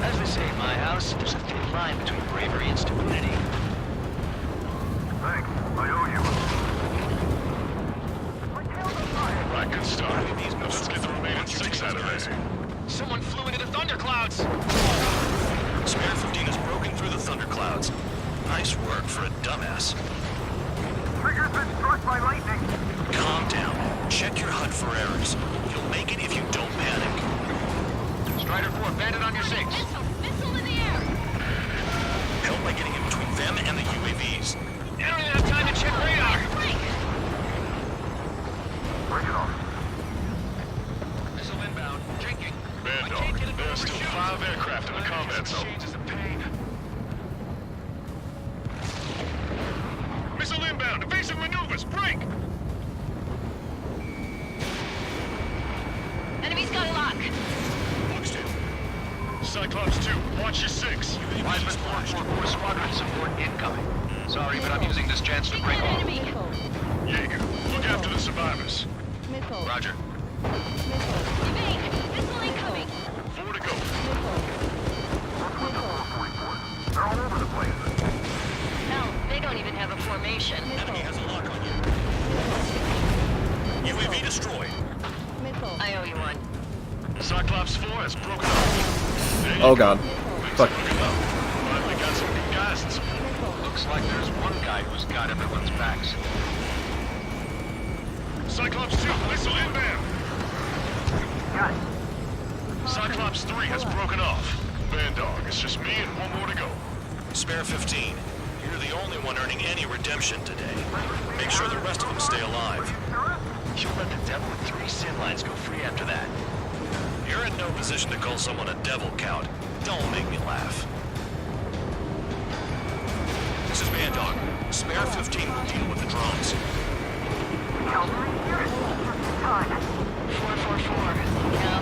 As they say in my house, there's a thin line between bravery and stupidity. Thanks. I owe you. Right, good start. Now let's get the remaining 6 out of there. Someone flew into the thunderclouds. Spare 15 has broken through the thunderclouds. Nice work for a dumbass. Trigger's been struck by lightning. Calm down. Check your HUD for errors. You'll make it if you don't panic. Strider 4, bandit on your 6. Missile in the air! Help by getting in between them and the UAVs. I don't even have time to check radar. Break it off. Missile inbound. Jinking. Bad dog, there are still 5 aircraft in the combat zone. Changes the pain. Missile inbound! Evasive maneuvers! Break! Enemy's got a lock. Looks to. Cyclops 2, watch your 6. Wiseman 444 Squadron support incoming. Sorry, but I'm using this chance to break off. Jaeger, look after the survivors. Missile. Roger. Evade! Missile incoming! 4 to go. They're all over the place. Hell, they don't even have a formation. Enemy has a lock on you. UAV destroyed. Missile. I owe you one. Cyclops 4 has broken up. There you Oh go. god. Fuck. Looking up. Finally got some good guys in support. Looks like there's one guy who's got everyone's backs. Cyclops 2, missile inbound. Cyclops 3 has broken off. Bandog, it's just me and one more to go. Spare 15. You're the only one earning any redemption today. Make sure the rest of them stay alive. You'll let the devil with 3 sin lines go free after that. You're in no position to call someone a devil, Count. Don't make me laugh. This is Bandog. Spare 15 will deal with the drones. 444. No,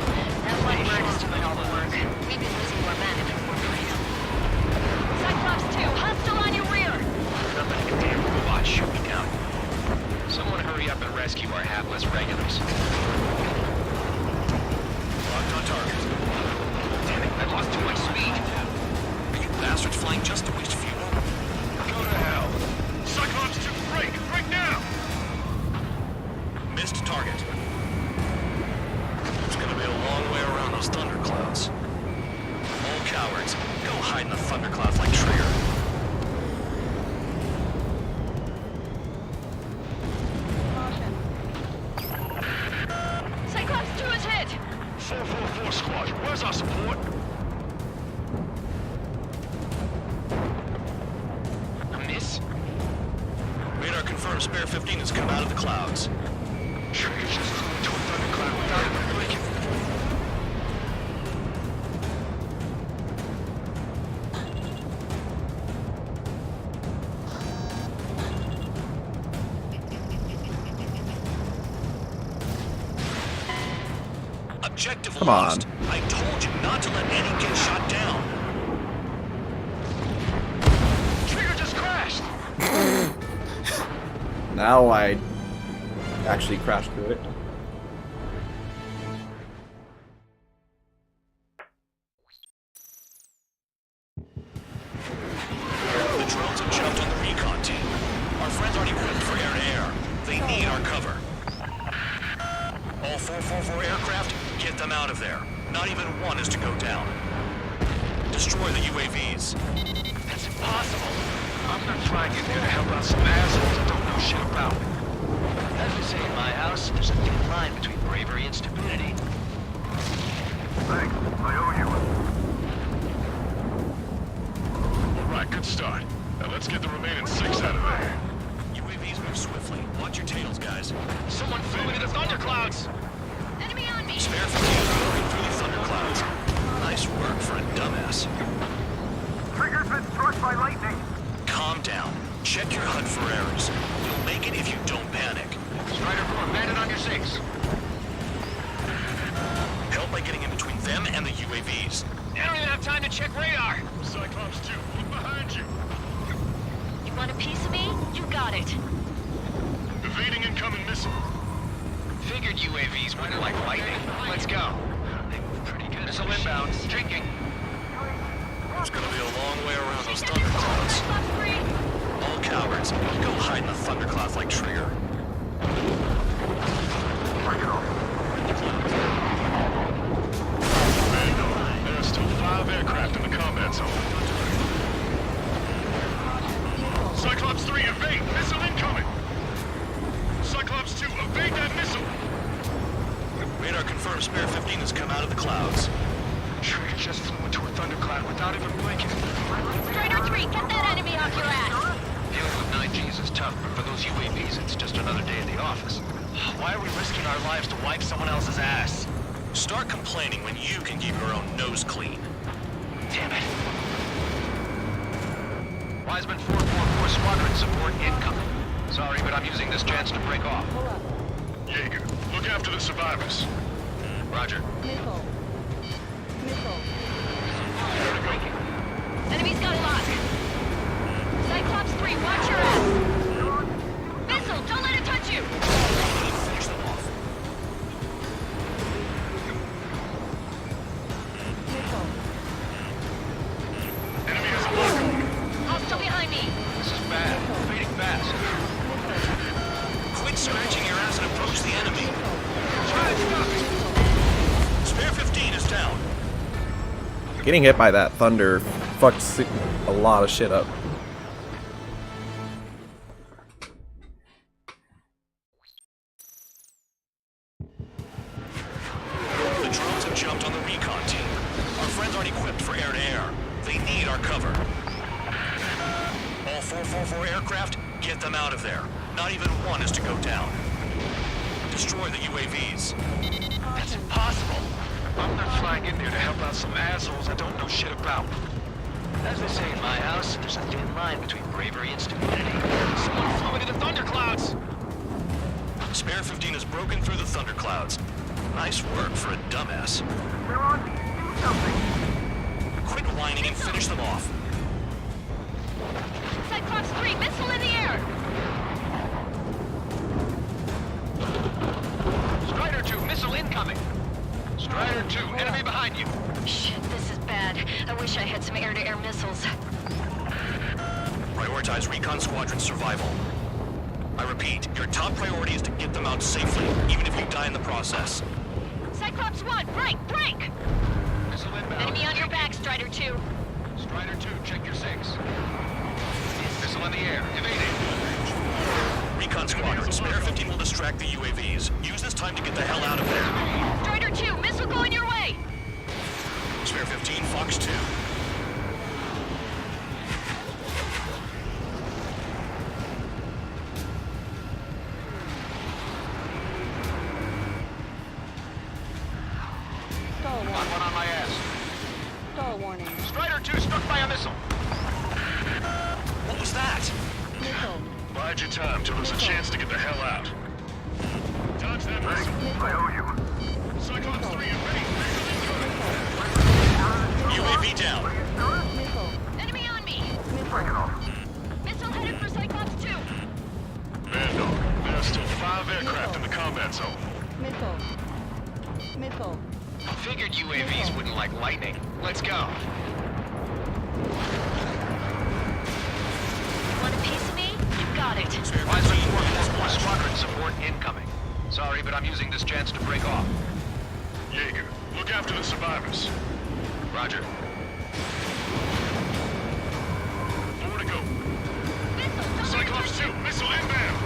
that one bird is doing all the work. We'd be losing more men if it weren't for him. Cyclops 2, hostile on your rear! Nothing like a damn robot shoot me down. Someone hurry up and rescue our hapless regulars. Locked on target. Damn it, I lost too much speed. Are you bastards flying just to waste fuel? Go to hell. Cyclops 2, break! Break now! Missed target. It's gonna be a long way around those thunderclouds. All cowards, go hide in the thunderclouds like Trigger. Caution. Cyclops 2 is hit! 444 Squadron, where's our support? A miss? Radar confirms Spare 15 has come out of the clouds. Trigger just flew into a thundercloud without even blinking. Objective Come on. lost. I told you not to let any get shot down. Trigger just crashed! Now I actually crashed through it. The drones have jumped on the recon team. Our friends aren't equipped for air-to-air. They need our cover. All 444 aircraft, get them out of there. Not even one is to go down. Destroy the UAVs. That's impossible. I'm not flying in there to help out some assholes that don't know shit about it. As we say in my house, there's a thin line between bravery and stupidity. Thanks. I owe you one. Alright, good start. Now let's get the remaining 6 out of there. UAVs move swiftly. Watch your tails, guys. Someone flew into the thunderclouds! Enemy on me! Spare 15 is moving through the thunderclouds. Nice work for a dumbass. Trigger's been struck by lightning. Calm down. Check your HUD for errors. You'll make it if you don't panic. Strider 4, bandit on your 6. Help by getting in between them and the UAVs. I don't even have time to check radar. Cyclops 2, look behind you. You want a piece of me? You got it. Evading incoming missile. Figured UAVs wouldn't like lightning. Let's go. They move pretty good. Missile inbound. Drinking. It's gonna be a long way around those thunderclouds. All cowards, go hide in the thunderclouds like Trigger. Bandog, there are still 5 aircraft in the combat zone. Cyclops 3, evade! Missile incoming! Cyclops 2, evade that missile! Radar confirms Spare 15 has come out of the clouds. Trigger just flew into a thundercloud without even blinking. Strider 3, get that enemy off your ass! Dealing with 9Gs is tough, but for those UAVs, it's just another day at the office. Why are we risking our lives to wipe someone else's ass? Start complaining when you can keep your own nose clean. Damn it. Wiseman 444 Squadron support incoming. Sorry, but I'm using this chance to break off. Jaeger, look after the survivors. Roger. Missile. Missile. Enemy's got a lock. Cyclops 3, watch your ass. Missile, don't let it touch you. Finish them off. Missile. Enemy has a lock. Hostile behind me. This is bad. Fading fast. Quit scratching your ass and approach the enemy. Try to stop it. Spare 15 is down. Getting hit by that thunder fucks a lot of shit up. The drones have jumped on the recon team. Our friends aren't equipped for air-to-air. They need our cover. All 444 aircraft, get them out of there. Not even one is to go down. Destroy the UAVs. That's impossible. I'm not flying in there to help out some assholes I don't know shit about. As they say in my house, there's a thin line between bravery and stupidity. Someone flew into the thunderclouds! Spare 15 has broken through the thunderclouds. Nice work for a dumbass. They're on me. Do something. Quit whining and finish them off. Cyclops 3, missile in the air. Strider 2, missile incoming. Strider 2, enemy behind you. Shit, this is bad. I wish I had some air-to-air missiles. Prioritize recon squadron survival. I repeat, your top priority is to get them out safely, even if you die in the process. Cyclops 1, break! Missile inbound. Enemy on your back, Strider 2. Strider 2, check your 6. Missile in the air, evading. Recon squadron, Spare 15 will distract the UAVs. Use this time to get the hell out of there. Strider 2, missile going your way. Spare 15, Fox 2. Stall Got warning. one on my ass. Stall warning. Strider 2 struck by a missile. What was that? Missile. Bide your time till there's a chance to get the hell out. Dodge that missile. I owe you. Cyclops 3 and ready. UAV down. Missile. Enemy on me. Break it off. Missile headed for Cyclops 2. Vandal, there are still 5 aircraft in the combat zone. Missile. Missile. Figured UAVs wouldn't like lightning. Let's go. Want a piece of me? You got it. Wiseman 444 squadron support incoming. Sorry, but I'm using this chance to break off. Jaeger, look after the survivors. Roger. 4 to go. Missile, don't Cyclops 2, missile inbound.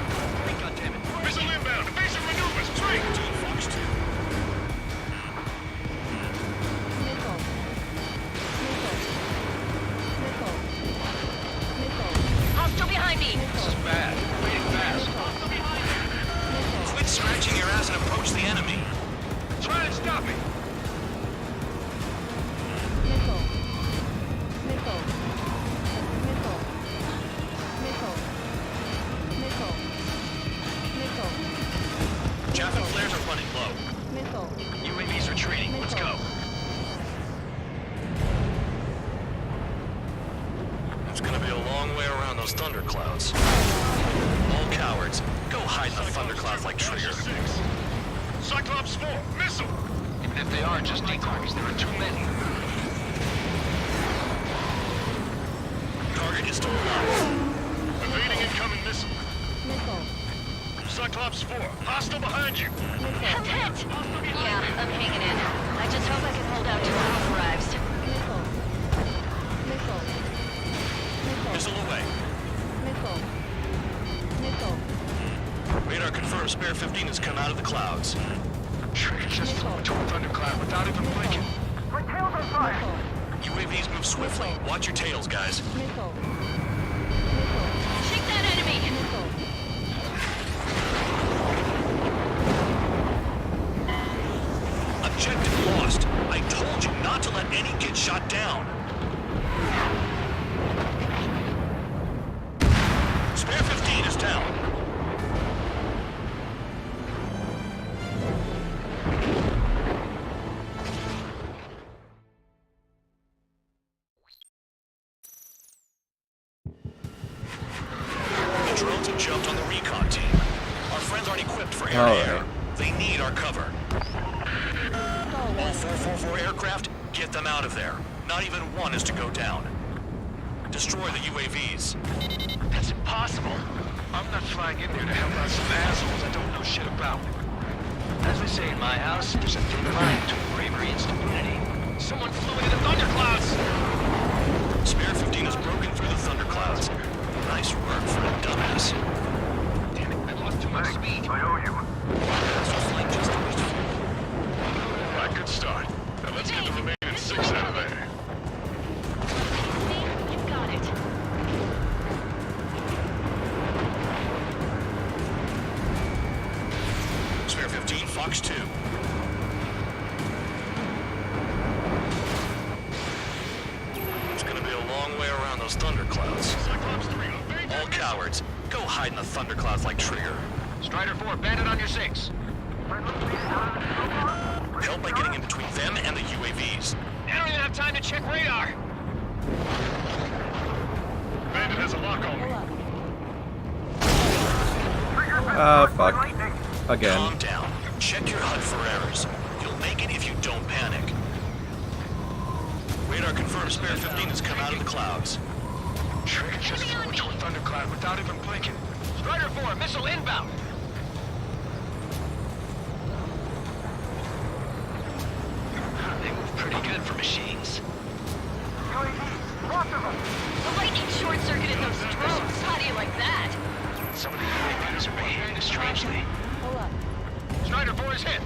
God damn it. Missile inbound, evasive maneuvers, 3. Fox 2. Missile. Missile. Missile. Missile. Hostile behind me. This is bad. Fading fast. Quit scratching your ass and approach the enemy. Try and stop me. Missile. Missile. Missile. Missile. Missile. Missile. Chaff and flares are running low. Missile. UAVs retreating. Let's go. It's gonna be a long way around those thunderclouds. All cowards, go hide in the thunderclouds like Trigger. 6. Cyclops 4, missile. Even if they are just decoys, there are too many. Target is still alive. Evading incoming missile. Missile. Cyclops 4, hostile behind you. I'm hit. Yeah, I'm hanging in. I just hope I can hold out till help arrives. Missile. Missile. Missile. Missile away. Missile. Missile. Radar confirms Spare 15 has come out of the clouds. Trigger just flew into a thundercloud without even blinking. My tail's on fire. UAVs move swiftly. Watch your tails, guys. Missile. Shake that enemy. Missile. Objective lost. I told you not to let any get shot down. Spare 15 is down. The drones have jumped on the recon team. Our friends aren't equipped for air-to-air. They need our cover. All 444 aircraft, get them out of there. Not even one is to go down. Destroy the UAVs. That's impossible. I'm not flying in there to help out some assholes I don't know shit about. As they say in my house, there's a thin line between bravery and stupidity. Someone flew into the thunderclouds! Spare 15 has broken through the thunderclouds. Nice work for a dumbass. Damn it, I lost too much speed. I owe you. Right, good start. Now let's get the remaining 6 out of there. You got it. Spare 15, Fox 2. It's gonna be a long way around those thunderclouds. All cowards, go hide in the thunderclouds like Trigger. Strider 4, bandit on your 6. Help by getting in between them and the UAVs. I don't even have time to check radar. Bandit has a lock on me. Fuck. Again. Calm down. Check your HUD for errors. You'll make it if you don't panic. Radar confirms Spare 15 has come out of the clouds. Trigger just flew into a thundercloud without even blinking. Strider 4, missile inbound. They move pretty good for machines. The lightning short-circuited those drones. How do you like that? Some of the UAVs are behaving strangely. Hold up. Strider 4 is hit.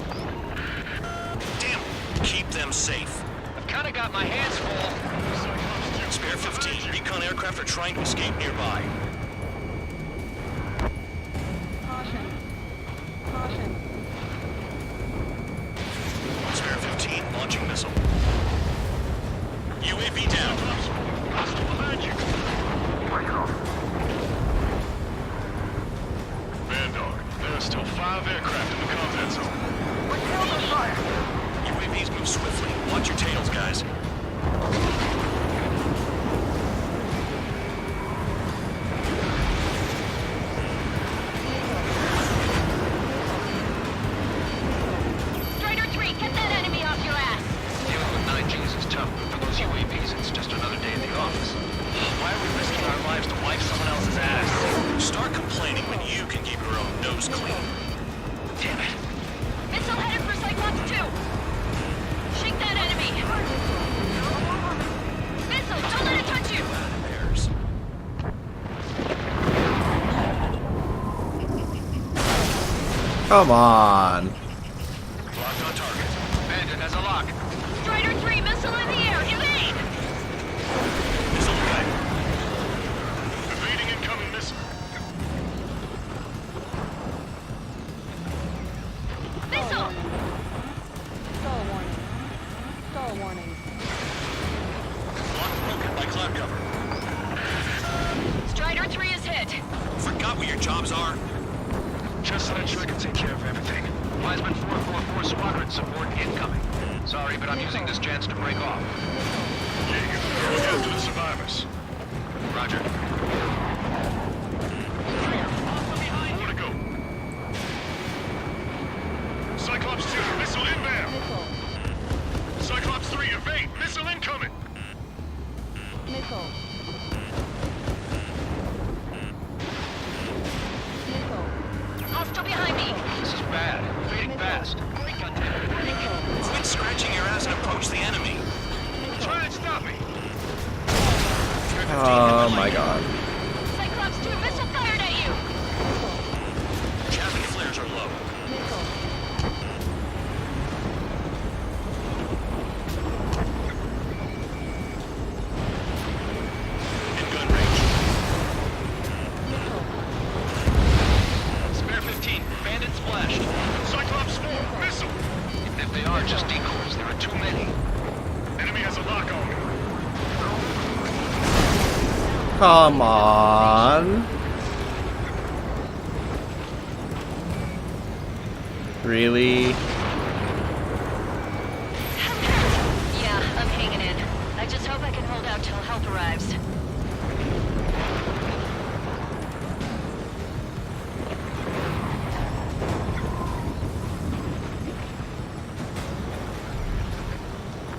Damn, keep them safe. I've kind of got my hands full. Spare 15, recon aircraft are trying to escape nearby. Caution. Caution. Spare 15, launching missile. UAV down. Hostile behind you. Vandog, there are still 5 aircraft in the combat zone. We killed the fire! UAVs move swiftly. Watch your tails, guys. Strider 3, get that enemy off your ass. Dealing with 9Gs is tough, but for those UAVs, it's just another day in the office. Why are we risking our lives to wipe someone else's ass? Start complaining when you can keep your own nose clean. Damn it. Missile headed for Cyclops 2. Shake that enemy. Missile, don't let it touch you. There's. Come on. Locked on target. Bandit has a lock. Strider 3, missile in the air. Evade. Missile away. Evading incoming missile. Missile. Stall warning. Stall warning. Lock broken by cloud cover. Strider 3 is hit. Forgot what your jobs are? Just so that I can take care of everything. Wiseman 444 Squadron support incoming. Sorry, but I'm using this chance to break off. Jaeger, look after the survivors. Roger. More to go. Cyclops 2, missile inbound. Cyclops 3, evade. Missile incoming. Missile. Missile. Hostile behind me. This is bad. Evading fast. Quit scratching your ass and approach the enemy. Try and stop me. Oh my god. Cyclops 2, missile fired at you. Javelin flares are low. In gun range. Spare 15. Bandit splashed. Cyclops 4, missile. Even if they are just decoys, there are too many. Enemy has a lock on me. Come on. Really? Yeah, I'm hanging in. I just hope I can hold out till help arrives.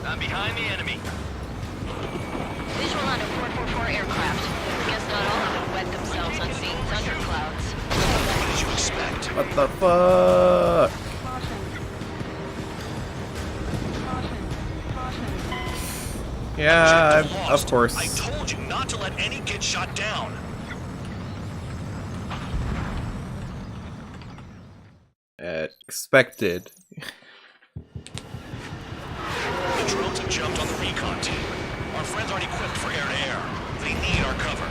I'm behind the enemy. Visual on a 444 aircraft. Guess not all of them wet themselves on seeing thunderclouds. What did you expect? What the fuck? Yeah, of course. I told you not to let any get shot down. Expected. The drones have jumped on the recon team. Our friends aren't equipped for air-to-air. They need our cover.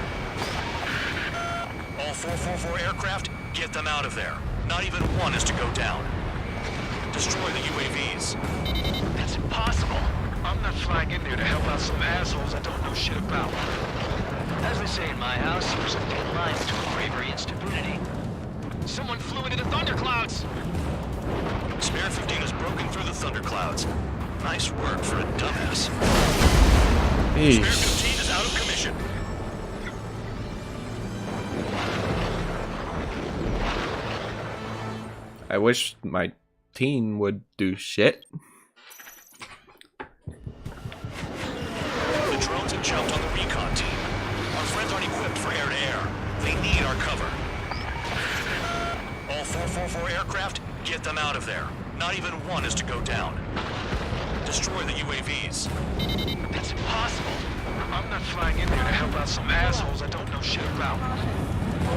All 444 aircraft, get them out of there. Not even one is to go down. Destroy the UAVs. That's impossible. I'm not flying in there to help out some assholes I don't know shit about. As they say in my house, there's a thin line between bravery and stupidity. Someone flew into the thunderclouds! Spare 15 has broken through the thunderclouds. Nice work for a dumbass. Eesh. Spare 15 is out of commission. I wish my team would do shit. The drones have jumped on the recon team. Our friends aren't equipped for air-to-air. They need our cover. All 444 aircraft, get them out of there. Not even one is to go down. Destroy the UAVs. That's impossible. I'm not flying in there to help out some assholes I don't know shit about.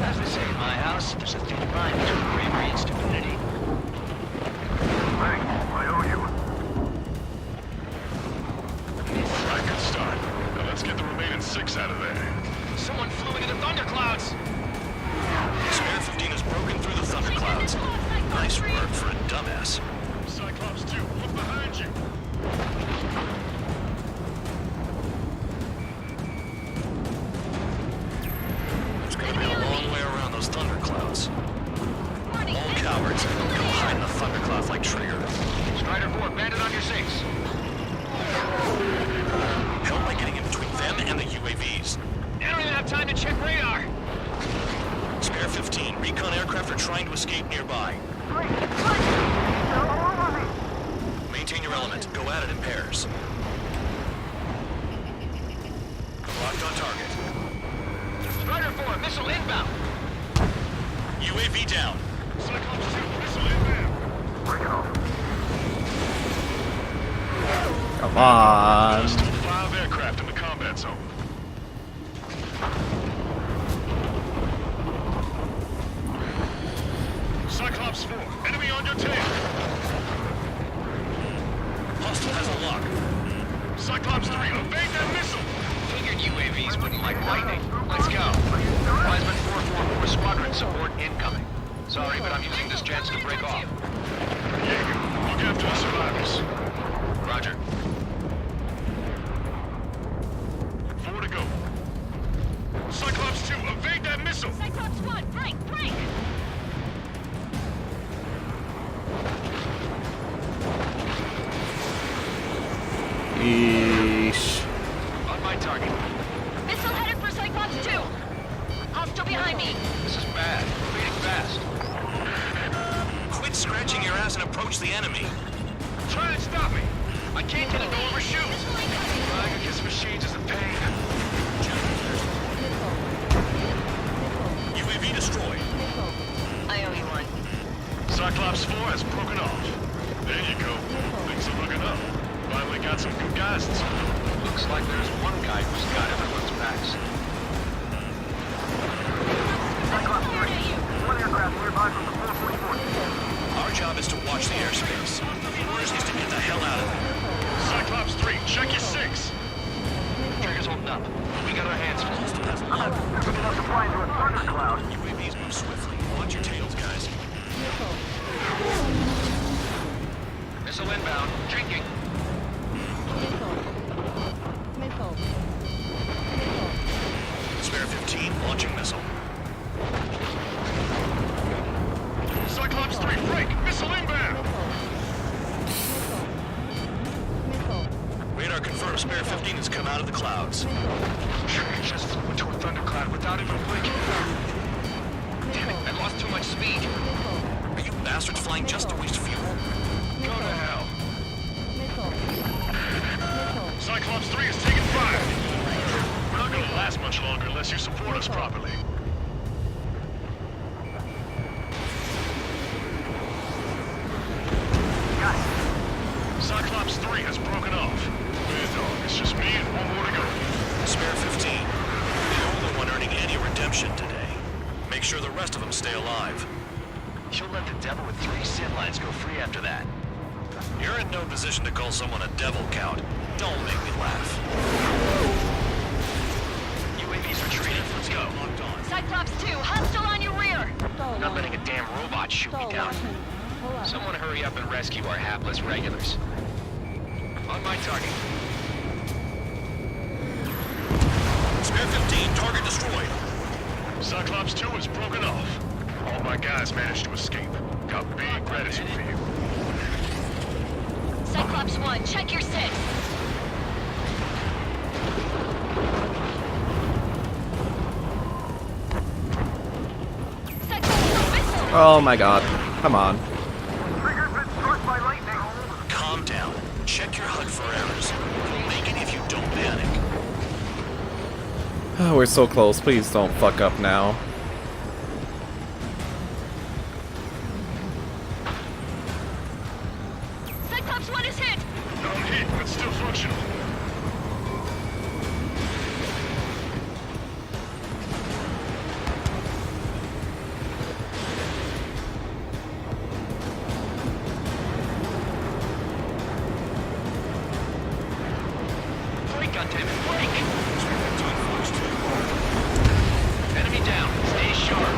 As they say in my house, there's a thin line between bravery and stupidity. Thanks, I owe you. Alright, good start. Now let's get the remaining 6 out of there. Someone flew into the thunderclouds! Spare 15 has broken through the thunderclouds. Nice work for a dumbass. Cyclops 2, look behind you. It's gonna be a long way around those thunderclouds. All cowards, go hide in the thunderclouds like Trigger. Strider 4, bandit on your 6. Help by getting in between them and the UAVs. I don't even have time to check radar! Spare 15, recon aircraft are trying to escape nearby. Maintain your element. Go at it in pairs. Locked on target. Strider 4, missile inbound! UAV down. Cyclops 2, missile inbound. Bring it on. Come on. Still 5 aircraft in the combat zone. Cyclops 4, enemy on your tail. Hostile has a lock. Cyclops 3, evade that missile. Figured UAVs wouldn't like lightning. Let's go. Wiseman 444 squadron support incoming. Sorry, but I'm using this chance to break off. Jaeger, look after the survivors. Roger. 4 to go. Cyclops 2, evade that missile. Cyclops 1, break, break! Eesh. On my target. Missile headed for Cyclops 2! Hostile behind me! This is bad. Moving fast. Quit scratching your ass and approach the enemy. Try to stop me. I can't get it to overshoot. Flying against machines is a pain. UAV destroyed. I owe you one. Cyclops 4 has broken off. There you go. Things are looking up. Finally got some good guys in some. Looks like there's one guy who's got everyone's backs. Cyclops 3, one aircraft nearby from the 444. Our job is to watch the airspace. Yours is to get the hell out of there. Cyclops 3, check your 6. Trigger's holding up. We got our hands full. I'm not stupid enough to fly into a thundercloud. UAVs move swiftly. Watch your tails, guys. Missile inbound. Drinking. Missile. has come out of the clouds. It just flew into a thundercloud without even blinking. Damn it, I lost too much speed. Are you bastards flying just to waste fuel? Go to hell. Missile. Cyclops 3 is taking fire. We're not gonna last much longer unless you support us properly. Cyclops 3 has broken off. Dog, it's just me and one more to go. Spare 15. The only one earning any redemption today. Make sure the rest of them stay alive. You'll let the devil with 3 sin lines go free after that. You're in no position to call someone a devil, Count. Don't make me laugh. UAV's retreating. Let's go. Locked on. Cyclops 2, hostile on your rear! Not letting a damn robot shoot me down. Someone hurry up and rescue our hapless regulars. On my target. Spare 15, target destroyed. Cyclops 2 is broken off. All my guys managed to escape. Got big gratitude for you. Cyclops 1, check your 6. Oh my god. Come on. Calm down. Check your HUD for errors. You'll make it if you don't panic. Oh, we're so close. Please don't fuck up now. Cyclops 1 is hit! I'm hit, but still functional. Break, goddammit, break! Enemy down. Stay sharp.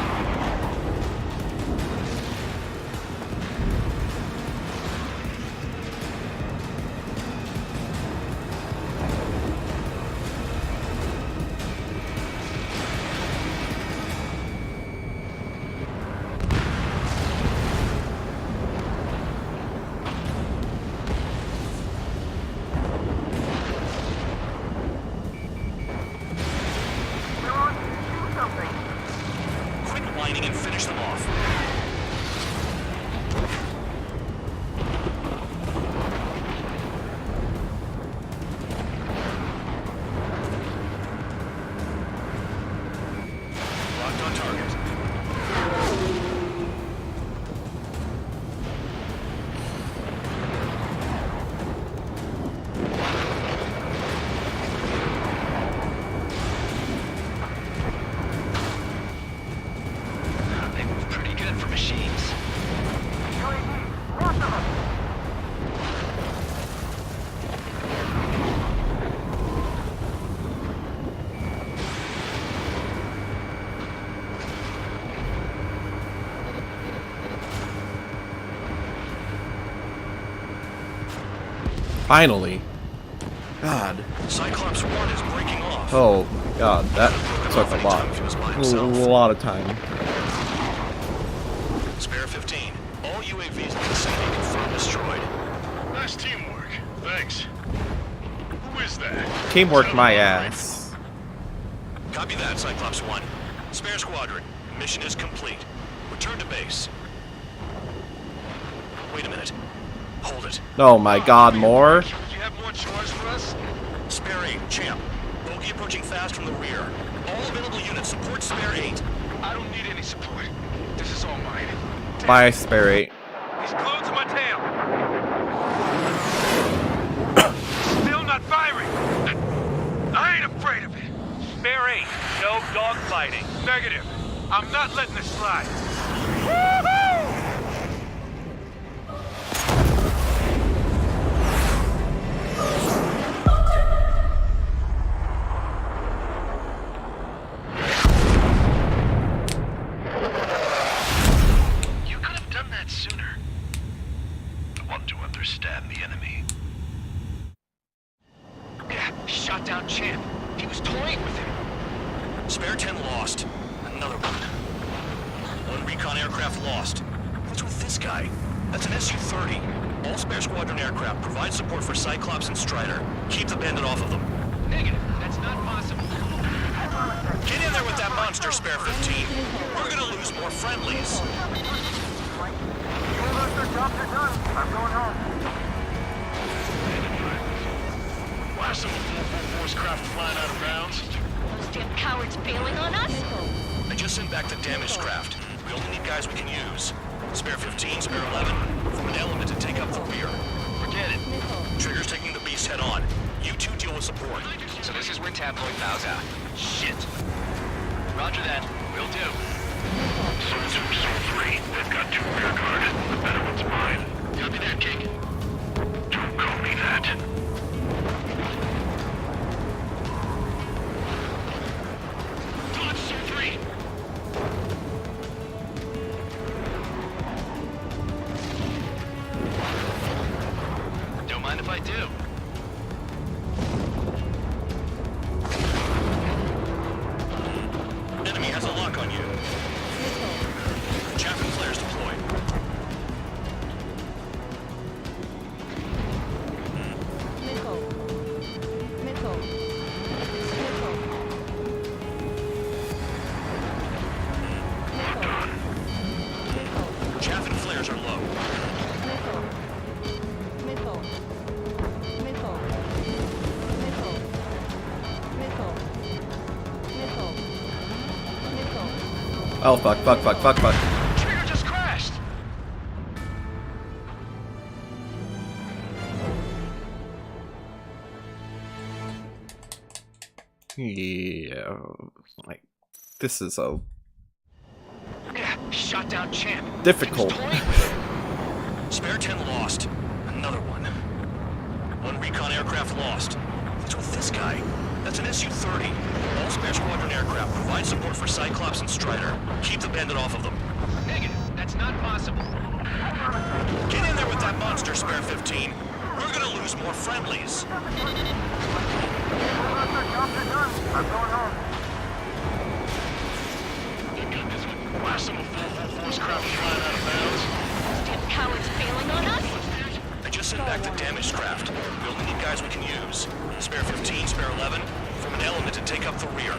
Quit whining and finish them off. Locked on target. They move pretty good for machines. Finally. God. Cyclops 1 is breaking off. Oh god, that took a lot of time. Spare 15. All UAVs in the vicinity confirmed destroyed. Nice teamwork. Thanks. Who is that? Teamwork my ass. Copy that, Cyclops 1. Spare squadron. Mission is complete. Return to base. Wait a minute. Hold it. Oh my god, more? Do you have more charge for us? Spare 8, champ. Bogey approaching fast from the rear. All available units support Spare 8. I don't need any support. This is all mine. Bye, Spare 8. He's glued to my tail. Still not firing. I ain't afraid of it. Spare 8, no dogfighting. Negative. I'm not letting this slide. You could have done that sooner. I want to understand the enemy. Yeah, shot down Champ. He was toying with him. Spare 10 lost. Another one. One recon aircraft lost. What's with this guy? That's an Su-30. All Spare Squadron aircraft provide support for Cyclops and Strider. Keep the bandit off of them. Negative. That's not possible. Get in there with that monster, Spare 15. We're gonna lose more friendlies. Why are some force craft flying out of bounds? Those damn cowards bailing on us? I just sent back the damaged craft. We only need guys we can use. Spare 15, Spare 11, from an element to take up the rear. Forget it. Trigger's taking the beast head on. You two deal with support. So this is where Tabloid bows out. Shit. Roger that. Will do. Sol 2, Sol 3, they've got 2 rear guard. The better one's mine. Copy that, King. Don't call me that. Dodge Sol 3. Don't mind if I do. Enemy has a lock on you. Chaff and flares deployed. Missile. Missile. Missile. Chaff and flares are low. Missile. Missile. Missile. Missile. Missile. Missile. Missile. Oh, fuck. Trigger just crashed. Yeah. Like, this is so Shot down Champ. difficult. Spare 10 lost. Another one. One recon aircraft lost. What's with this guy? That's an Su-30. All Spare Squadron aircraft provide support for Cyclops and Strider. Keep the bandit off of them. Negative. That's not possible. Get in there with that monster, Spare 15. We're gonna lose more friendlies. Why are some force craft flying out of bounds? Those damn cowards bailing on us? I just sent back the damaged craft. We only need guys we can use. Spare 15, Spare 11, from an element to take up the rear.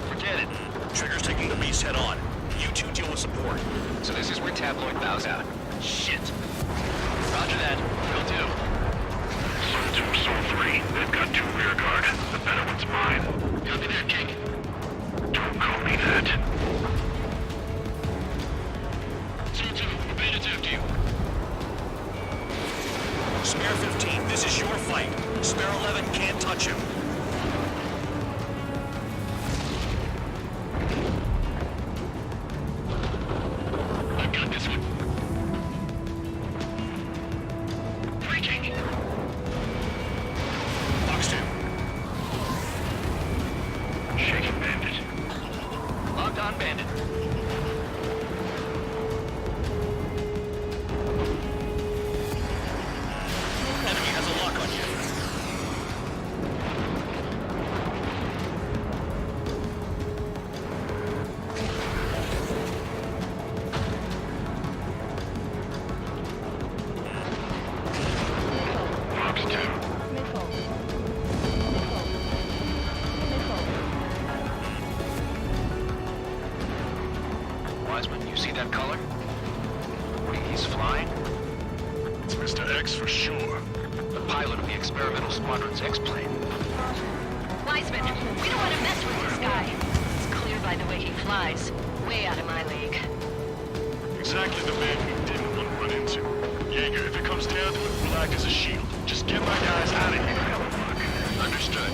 Forget it. Trigger's taking the beast head on. You two deal with support. So this is where Tabloid bows out. Shit. Roger that. Will do. Sol 2, Sol 3, they've got 2 rear guard. The better one's mine. Copy that, King. Don't call me that. Sol 2, the bandit's after you. Spare 15, this is your fight. Spare 11 can't touch him. I got this one. Breaking. Box 2. Shaking bandit. Locked on, Bandit. Enemy has a lock on you. Box 2. Missile. Missile. Wiseman, you see that color? Wait, he's flying? It's Mr. X for sure. The pilot of the experimental squadron's X-plane. Wiseman, we don't want to mess with this guy. It's clear by the way he flies. Way out of my league. Exactly the man we didn't want to run into. Jaeger, if it comes down to it, we'll act as a shield. Just get my guys out of here. Understood.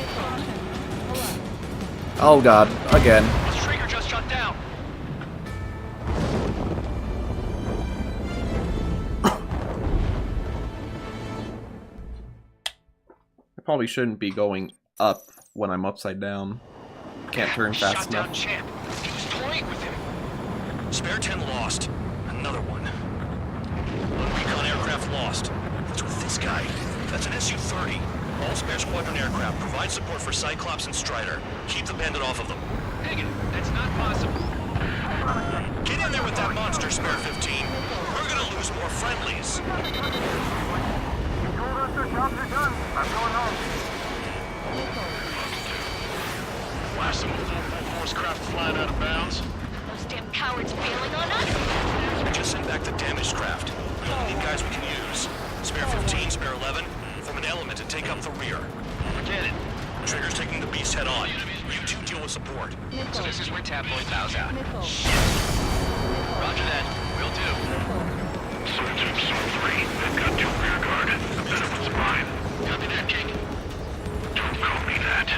Oh god, again. This trigger just shut down. I probably shouldn't be going up when I'm upside down. Can't turn fast Shot down enough. Champ. He was toying with him. Spare 10 lost. Another one. One recon aircraft lost. What's with this guy? That's an Su-30. All Spare Squadron aircraft provide support for Cyclops and Strider. Keep the bandit off of them. Negative. That's not possible. Get in there with that monster, Spare 15. We're gonna lose more friendlies. I'm going home. Blast some full force craft flying out of bounds. Those damn cowards bailing on us? I just sent back the damaged craft. We only need guys we can use. Spare 15, spare 11, form an element and take up the rear. Forget it. Trigger's taking the beast head on. You two deal with support. So this is where Tabloid bows out. Shit. Roger that. Will do. Sword 2, Sword 3. They've got 2 rear guard. The better one's mine. Copy that, King. Don't call me that.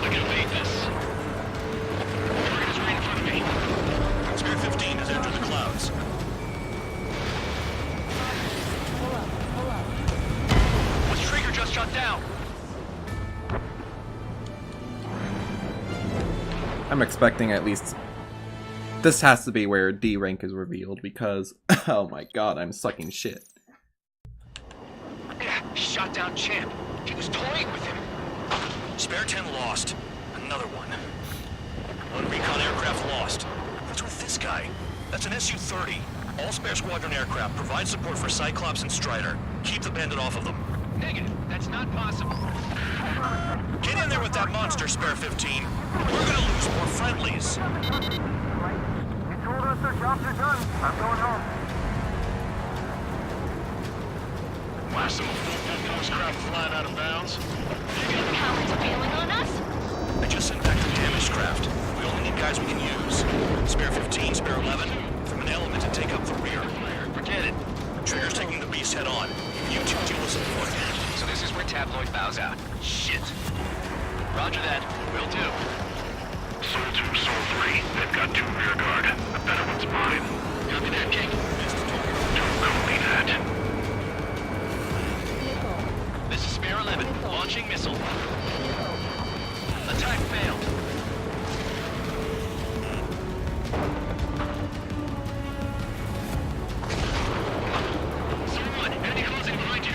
I can evade this. Target is right in front of me. Spare 15 has entered the clouds. Was Trigger just shot down? I'm expecting at least... This has to be where D rank is revealed because, oh my god, I'm sucking shit. Shot down Champ. He was toying with him. Spare 10 lost. Another one. One recon aircraft lost. What's with this guy? That's an Su-30. All spare squadron aircraft provide support for Cyclops and Strider. Keep the bandit off of them. Negative. That's not possible. Get in there with that monster, Spare 15. We're gonna lose more friendlies. You told us their jobs are done. I'm going home. Blast some full force craft flying out of bounds. Those cowards bailing on us? I just sent back the damaged craft. We only need guys we can use. Spare 15, spare 11, from an element to take up the rear. Forget it. Trigger's taking the beast head on. You two deal with support. So this is where Tabloid bows out. Shit. Roger that. Will do. Sword 2, Sword 3. They've got 2 rear guard. The better one's mine. Copy that, King. Don't call me that. This is Spare 11. Launching missile. Attack failed. Someone, enemy closing behind you.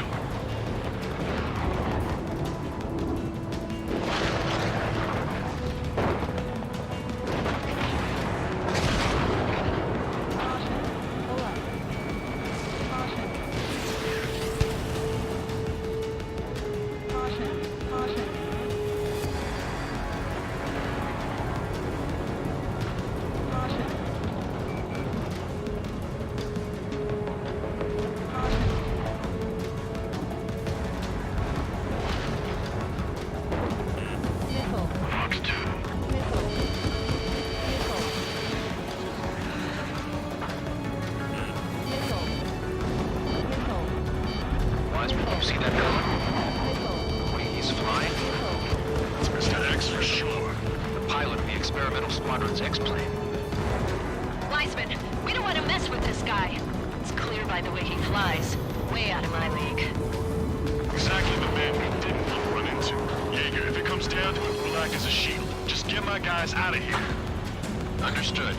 Wiseman, you see that coming? Wait, he's flying? It's Mr. X for sure. The pilot of the experimental squadron's X-plane. Wiseman, we don't want to mess with this guy. It's clear by the way he flies. Way out of my league. Exactly the man we didn't want to run into. Jaeger, if it comes down to it, we'll act as a shield. Just get my guys out of here. Understood.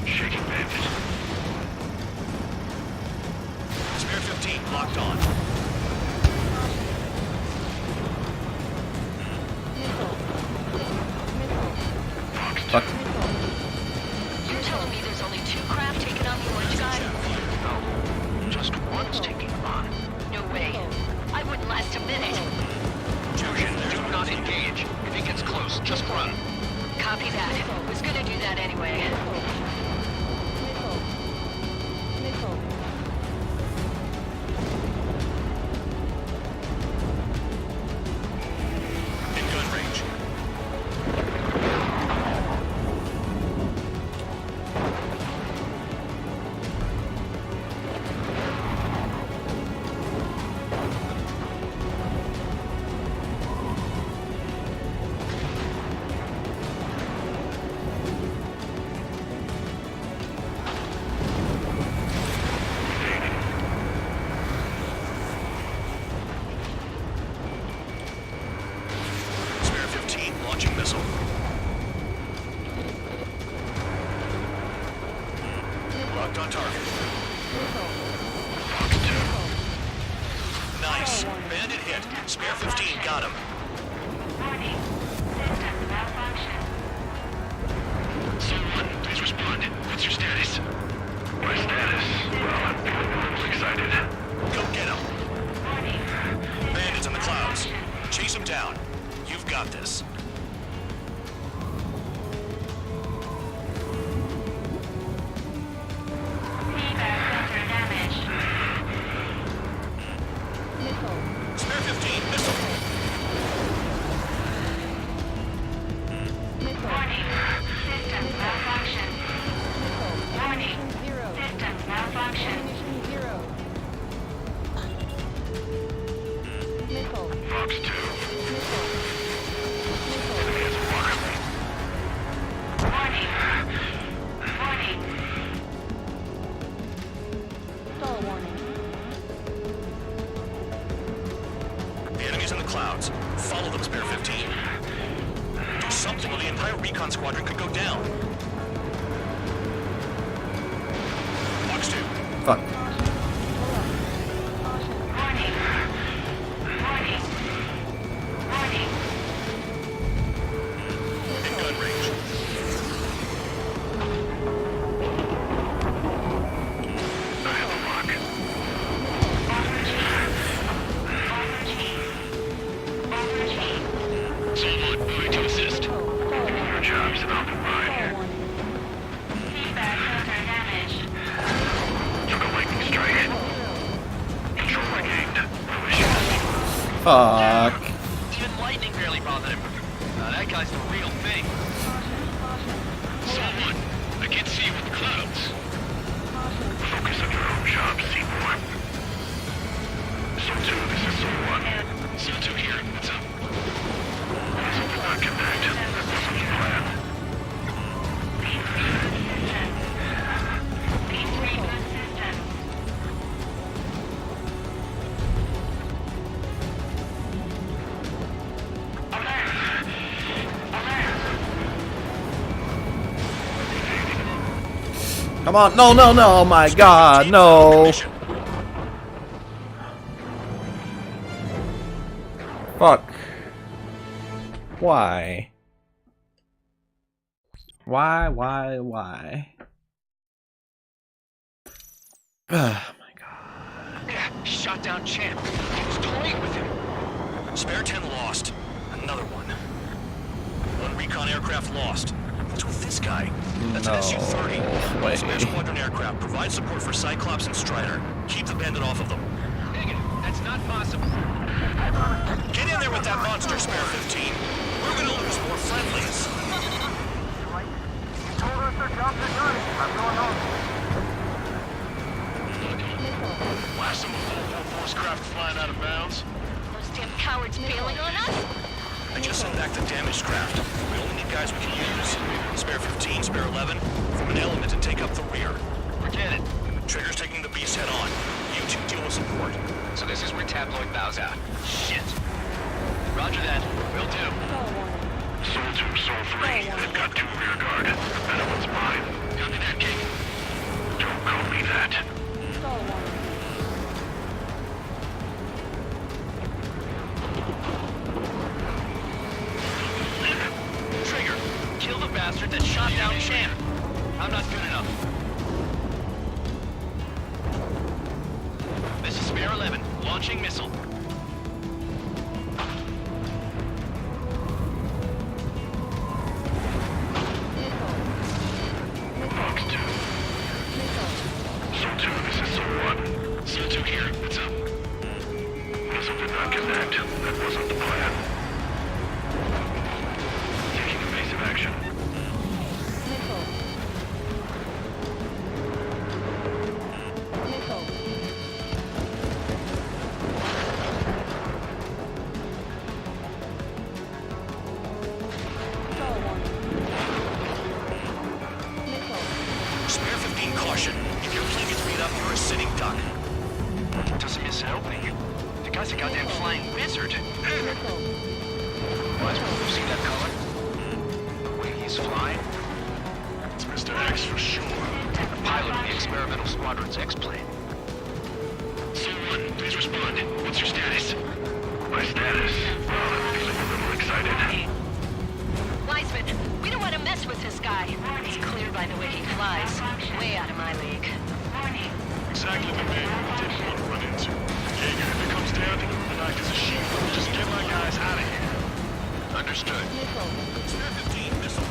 Shaking bandit. Spare 15 locked on. Fuck. You're telling me there's only 2 craft taking on the orange guy? No. Just one's taking him on. No way. I wouldn't last a minute. Fusion, do not engage. If he gets close, just run. Copy that. Was gonna do that anyway. In gun range. Spare 15 launching missile. Locked on target. Nice. Bandit hit. Spare 15 got him. Someone, please respond. What's your status? My status? Well, I'm Chase him down. You've got this. Spare 15, missile. Warning. System malfunction. Warning. System malfunction. Fox 2. Enemy has blocked me. Warning. Warning. Stall warning. The enemy's in the clouds. Follow them, Spare 15. Do something or the entire recon squadron could go down. Fox 2. Fuck. Warning. Warning. Warning. In gun range. I have a lock. Someone moving to assist. Your job's about to mine. Feedback filter damage. Took a lightning strike. Control regained. Fuck. Even lightning barely bothered him. That guy's the real thing. Someone, I can't see you with the clouds. Focus on your own job, Seymour. So 2, this is Soul 1. So 2 here. What's up? Missile did not connect. That wasn't the plan. Please reboot system. Alert. Alert. Come on. No, no, no. Oh my god. No. Fuck. Why? Why? Oh my god. Shot down Champ. He was toying with him. Spare 10 lost. Another one. One recon aircraft lost. What's with this guy? That's an SU-30. way. Spare squadron aircraft. Provide support for Cyclops and Strider. Keep the bandit off of them. Negative. That's not possible. Get in there with that monster, Spare 15. We're gonna lose more friendlies. You told us their jobs are done. I'm going home. Blast some full force craft flying out of bounds. Those damn cowards bailing on us? I just sent back the damaged craft. We only need guys we can use. Spare 15, Spare 11, from an element and take up the rear. Forget it. Trigger's taking the beast head on. You two deal with support. So this is where Tabloid bows out. Shit. Roger that. Will do. Soul 2, Soul 3. They've got 2 rear guard. The other one's mine. Copy that, King. Don't call me that. Stall warning. Trigger, kill the bastard that shot down Champ. I'm not good enough. This is Spare 11, launching missile. Fox 2. Soul 2, this is Soul 1. Soul 2 here, what's up? Missile did not connect. That wasn't the plan. Taking evasive action. Spare 15, caution. If your plane gets beat up, you're a sitting duck. Doesn't miss an opening. The guy's a goddamn flying wizard. Wise people see that color? The way he's flying? It's Mr. X for sure. The pilot of the experimental squadron's X-plane. Soul 1, please respond. What's your status? My status? Well, I'm feeling a little excited. Wiseman, we don't want to mess with this guy. He's clear by the way he flies. Way out of my league. Exactly the man we didn't want to run into. Jaeger, if it comes down, the knife is a shield. Just get my guys out. Understood. Spare 15, missile.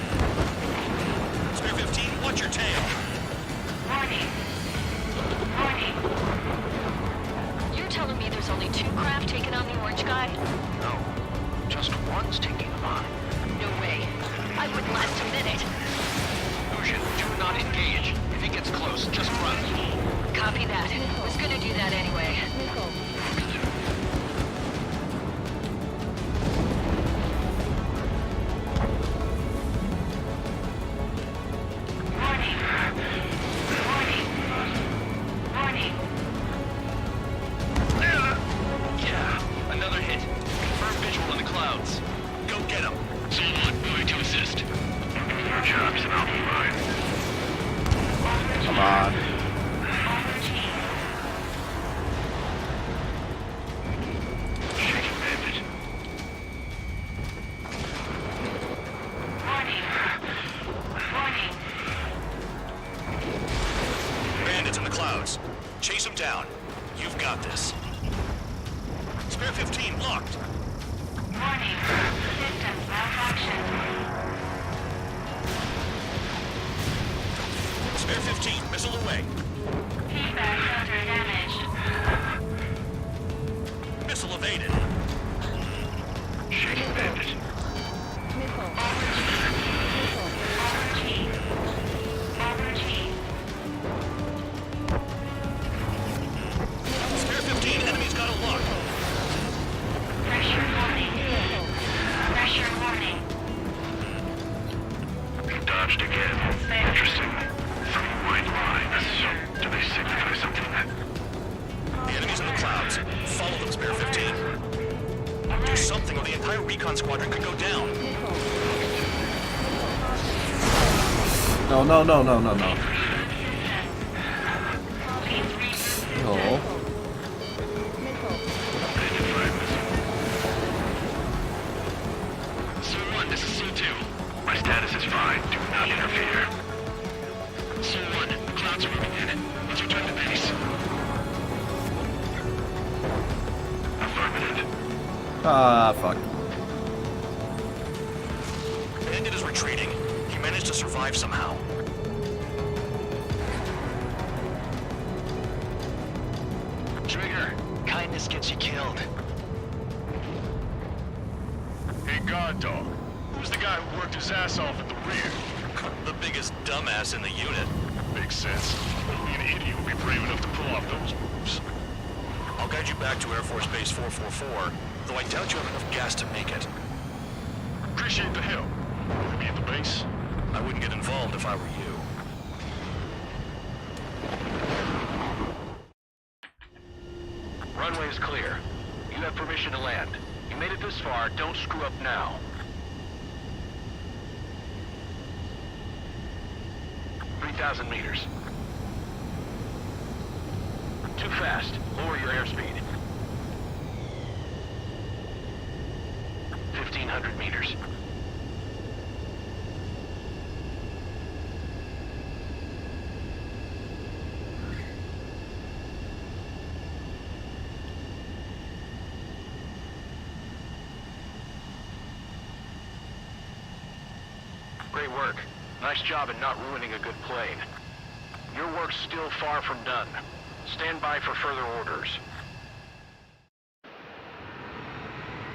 Spare 15, watch your tail. Warning. Warning. You're telling me there's only 2 craft taking on the orange guy? No, just one's taking them on. No way. I wouldn't last a minute. Lucian, do not engage. If he gets close, just run. Copy that. Was gonna do that anyway. Warning. Warning. Warning. Yeah, another hit. Confirm visual in the clouds. Go get him. Someone moving to assist. Your job's about mine. Come on. Shaking bandit. Warning. Warning. Bandits in the clouds. Chase them down. You've got this. Spare 15 locked. Warning. System malfunction. Spare 15, missile away. Feedback filter damaged. Missile evaded. Shaking bandit. Spare 15, enemy's got a lock. Pressure warning. Pressure warning. Dodged again. Interesting. 3 white lines. Do they signify something? The enemy's in the clouds. Follow them, Spare 15. Do something or the entire recon squadron could go down. No, no, no, no, no, no. No. Su-1, this is Su-2. My status is fine. Do not interfere. Su-1, the clouds are moving in it. Let's return to base. Affirmative. Ah, fuck. Bandit is retreating. He managed to survive somehow. Trigger, kindness gets you killed. Hey, guard dog. Who's the guy who worked his ass off at the rear? The biggest dumbass in the unit. Makes sense. Only an idiot would be brave enough to pull off those moves. I'll guide you back to Air Force Base 444, though I doubt you have enough gas to make it. Appreciate the help. Will be at the base? I wouldn't get involved if I were you. Runway is clear. You have permission to land. You made it this far, don't screw up now. $3,000 meters. Too fast. Lower your airspeed. 1,500 meters. Great work. Nice job in not ruining a good plane. Your work's still far from done. Stand by for further orders.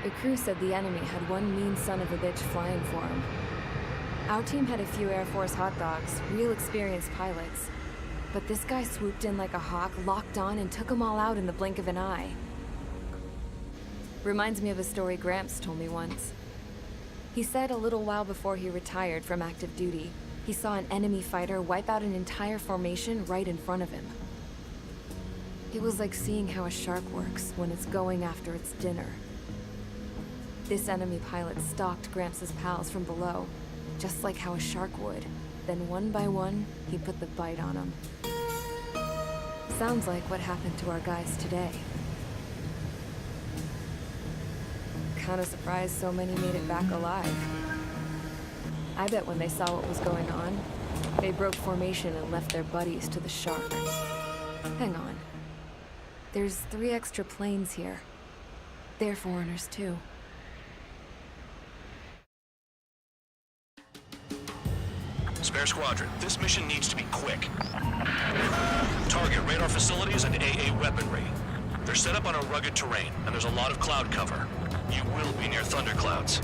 The crew said the enemy had one mean son of a bitch flying for him. Our team had a few Air Force hot dogs, real experienced pilots. But this guy swooped in like a hawk, locked on, and took them all out in the blink of an eye. Reminds me of a story Gramps told me once. He said a little while before he retired from active duty, he saw an enemy fighter wipe out an entire formation right in front of him. It was like seeing how a shark works when it's going after its dinner. This enemy pilot stalked Gramps' pals from below, just like how a shark would. Then one by one, he put the bite on them. Sounds like what happened to our guys today. Kinda surprised so many made it back alive. I bet when they saw what was going on, they broke formation and left their buddies to the shark. Hang on. There's 3 extra planes here. They're foreigners too. Bear Squadron, this mission needs to be quick. Target radar facilities and AA weaponry. They're set up on a rugged terrain, and there's a lot of cloud cover. You will be near thunderclouds.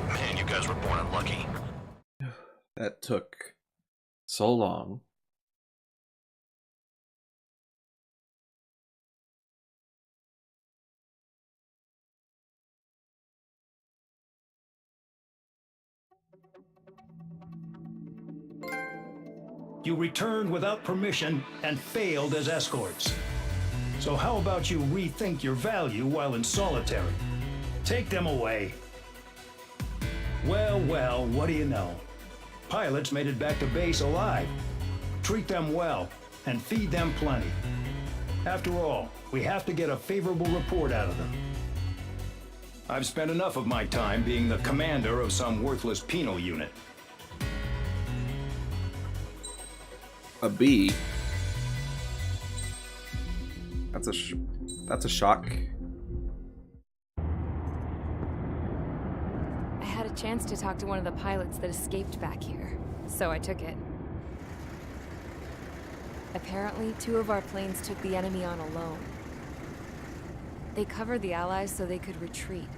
Man, you guys were born unlucky. That took so long. You returned without permission and failed as escorts. So how about you rethink your value while in solitary? Take them away. Well, well, what do you know? Pilots made it back to base alive. Treat them well and feed them plenty. After all, we have to get a favorable report out of them. I've spent enough of my time being the commander of some worthless penal unit. A B. That's a shock. I had a chance to talk to one of the pilots that escaped back here, so I took it. Apparently, 2 of our planes took the enemy on alone. They covered the Allies so they could retreat.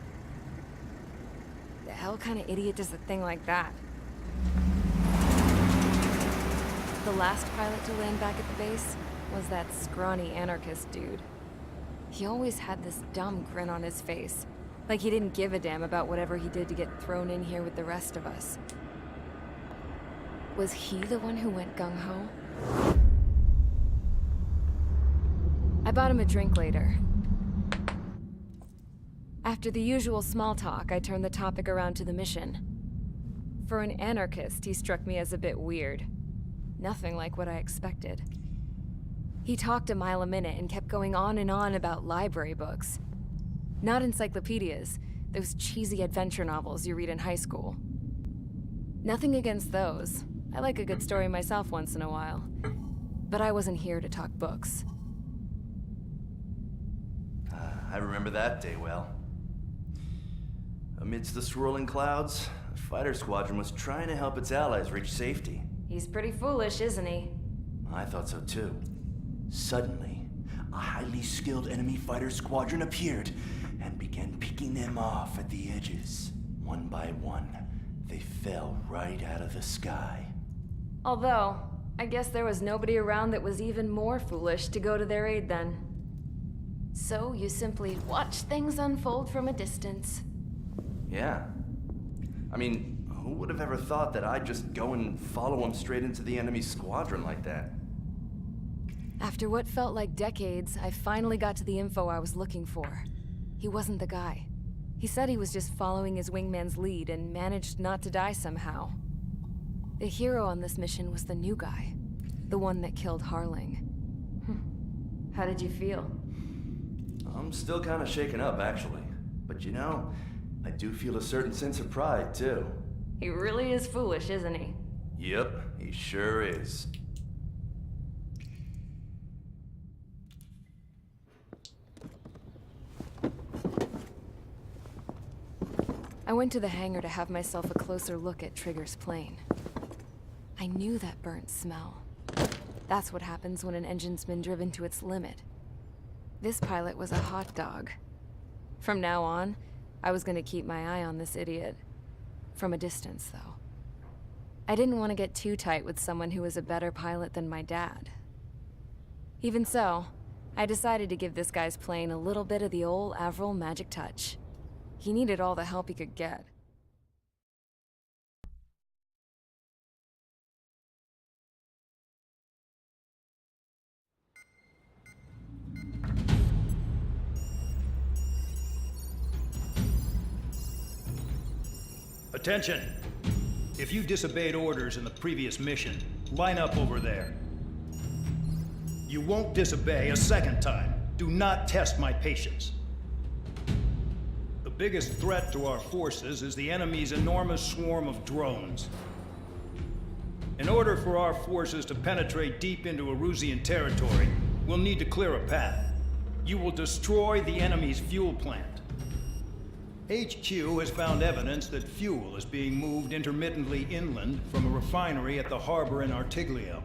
The hell kind of idiot does a thing like that? The last pilot to land back at the base was that scrawny anarchist dude. He always had this dumb grin on his face, like he didn't give a damn about whatever he did to get thrown in here with the rest of us. Was he the one who went gung-ho? I bought him a drink later. After the usual small talk, I turned the topic around to the mission. For an anarchist, he struck me as a bit weird. Nothing like what I expected. He talked a mile a minute and kept going on and on about library books. Not encyclopedias, those cheesy adventure novels you read in high school. Nothing against those. I like a good story myself once in a while. But I wasn't here to talk books. I remember that day well. Amidst the swirling clouds, the fighter squadron was trying to help its allies reach safety. He's pretty foolish, isn't he? I thought so too. Suddenly, a highly skilled enemy fighter squadron appeared and began picking them off at the edges. One by one, they fell right out of the sky. Although, I guess there was nobody around that was even more foolish to go to their aid then. So you simply watch things unfold from a distance. Yeah. I mean, who would have ever thought that I'd just go and follow them straight into the enemy squadron like that? After what felt like decades, I finally got to the info I was looking for. He wasn't the guy. He said he was just following his wingman's lead and managed not to die somehow. The hero on this mission was the new guy. The one that killed Harling. How did you feel? I'm still kind of shaken up, actually. But you know, I do feel a certain sense of pride, too. He really is foolish, isn't he? Yep, he sure is. I went to the hangar to have myself a closer look at Trigger's plane. I knew that burnt smell. That's what happens when an engine's been driven to its limit. This pilot was a hot dog. From now on, I was going to keep my eye on this idiot. From a distance, though. I didn't want to get too tight with someone who was a better pilot than my dad. Even so, I decided to give this guy's plane a little bit of the old Avril magic touch. He needed all the help he could get. Attention! If you disobeyed orders in the previous mission, line up over there. You won't disobey a second time. Do not test my patience. The biggest threat to our forces is the enemy's enormous swarm of drones. In order for our forces to penetrate deep into Erusian territory, we'll need to clear a path. You will destroy the enemy's fuel plant. HQ has found evidence that fuel is being moved intermittently inland from a refinery at the harbor in Artiglio.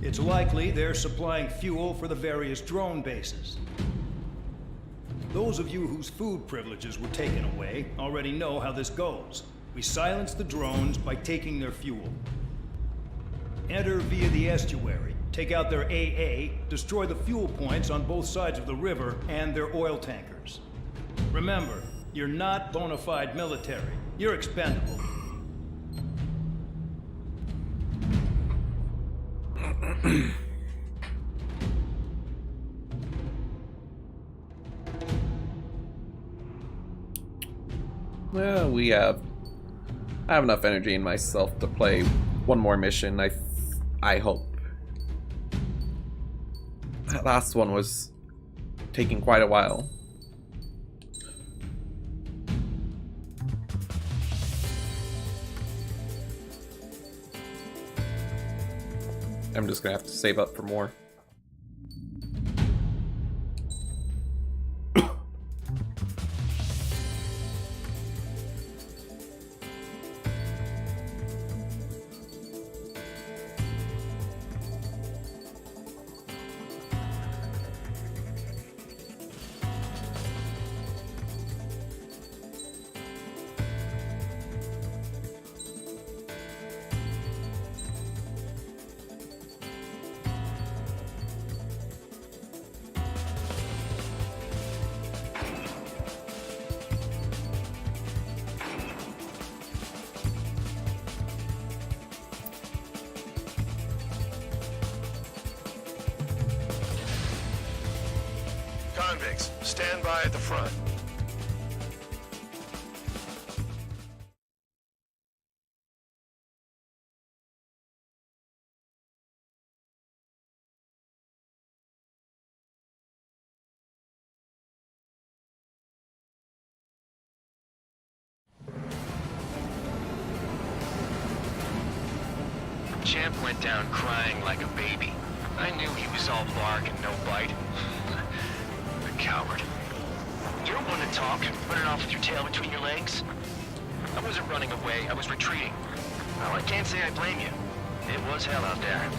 It's likely they're supplying fuel for the various drone bases. Those of you whose food privileges were taken away already know how this goes. We silence the drones by taking their fuel. Enter via the estuary, take out their AA, destroy the fuel points on both sides of the river and their oil tankers. Remember, you're not bona fide military. You're expendable. Well, I have enough energy in myself to play one more mission. I hope. That last one was taking quite a while. I'm just gonna have to save up for more. Convicts, stand by at the front. Champ went down crying like a baby. I knew he was all bark and no bite. The coward. You're one to talk, running off with your tail between your legs. I wasn't running away, I was retreating. Well, I can't say I blame you. It was hell out there.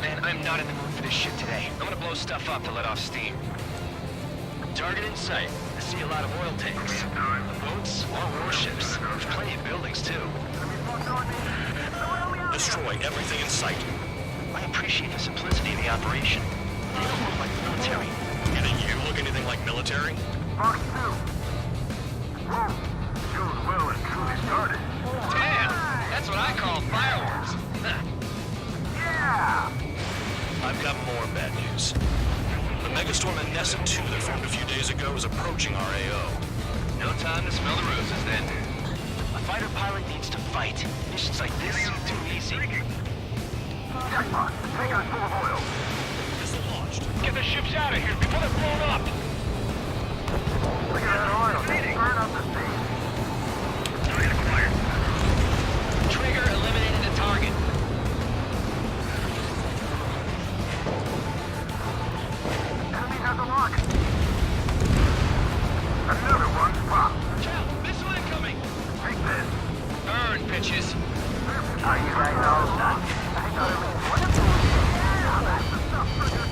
Man, I'm not in the mood for this shit today. I'm gonna blow stuff up to let off steam. Target in sight. I see a lot of oil tanks. Boats, or warships. There's plenty of buildings, too. Destroy everything in sight. I appreciate the simplicity of the operation. They don't look like the military. You think you look anything like military? Fox 2. Whoa. Shows well and truly started. Damn! That's what I call fireworks. Yeah! I've got more bad news. The megastorm in Nessa 2 that formed a few days ago is approaching our AO. No time to smell the roses, then. A fighter pilot needs to fight. Missions like this are too easy. Jackpot, take on full of oil. Missile launched. Get the ships out of here before they're blown up! Look at that oil. Burn up the sea. Target acquired. Trigger eliminated the target. Enemies at the lock. Another one popped. Cal, missile incoming! Take this. Burn, bitches. Are you guys all done? I thought it was wonderful. Yeah, that's the stuff for your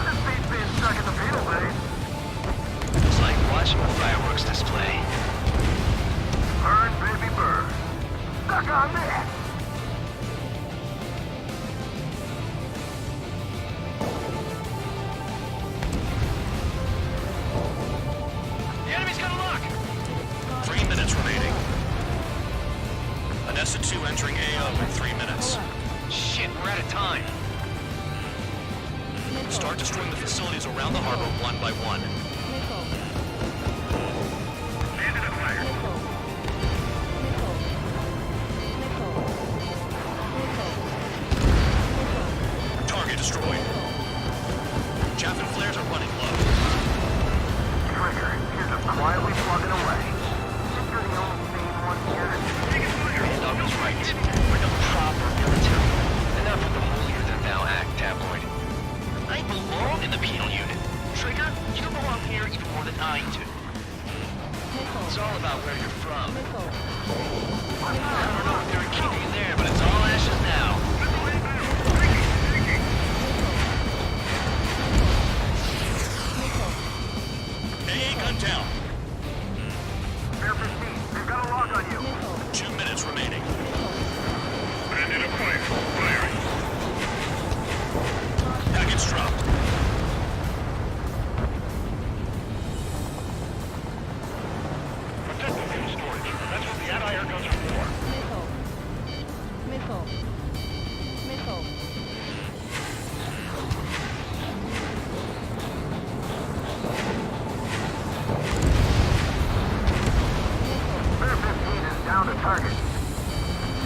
this beat's being stuck in the penal base. It's like watching a fireworks display. Burn, baby, burn. Stuck on that. The enemy's got a lock! 3 minutes remaining. Nessa 2 entering AO in 3 minutes. Shit, we're out of time. Start destroying the facilities around the harbor one by one. Target destroyed. Chaff and flares are running low. Trigger, here's a quietly plugging away. You're the only sane one here. Dog was right. We're no proper military. Enough with the holier-than-thou act, tabloid. I belong in the penal unit. Trigger, you don't belong It's all about where you're from. I don't know if they were keeping you there, but it's all ashes now. AA gun down. Air 15, they've got a lock on you. 2 minutes remaining. Bandit acquired. Firing. Package dropped. Protect the fuel storage. That's what the anti-air guns are for. Missile. Air 15 is down to target.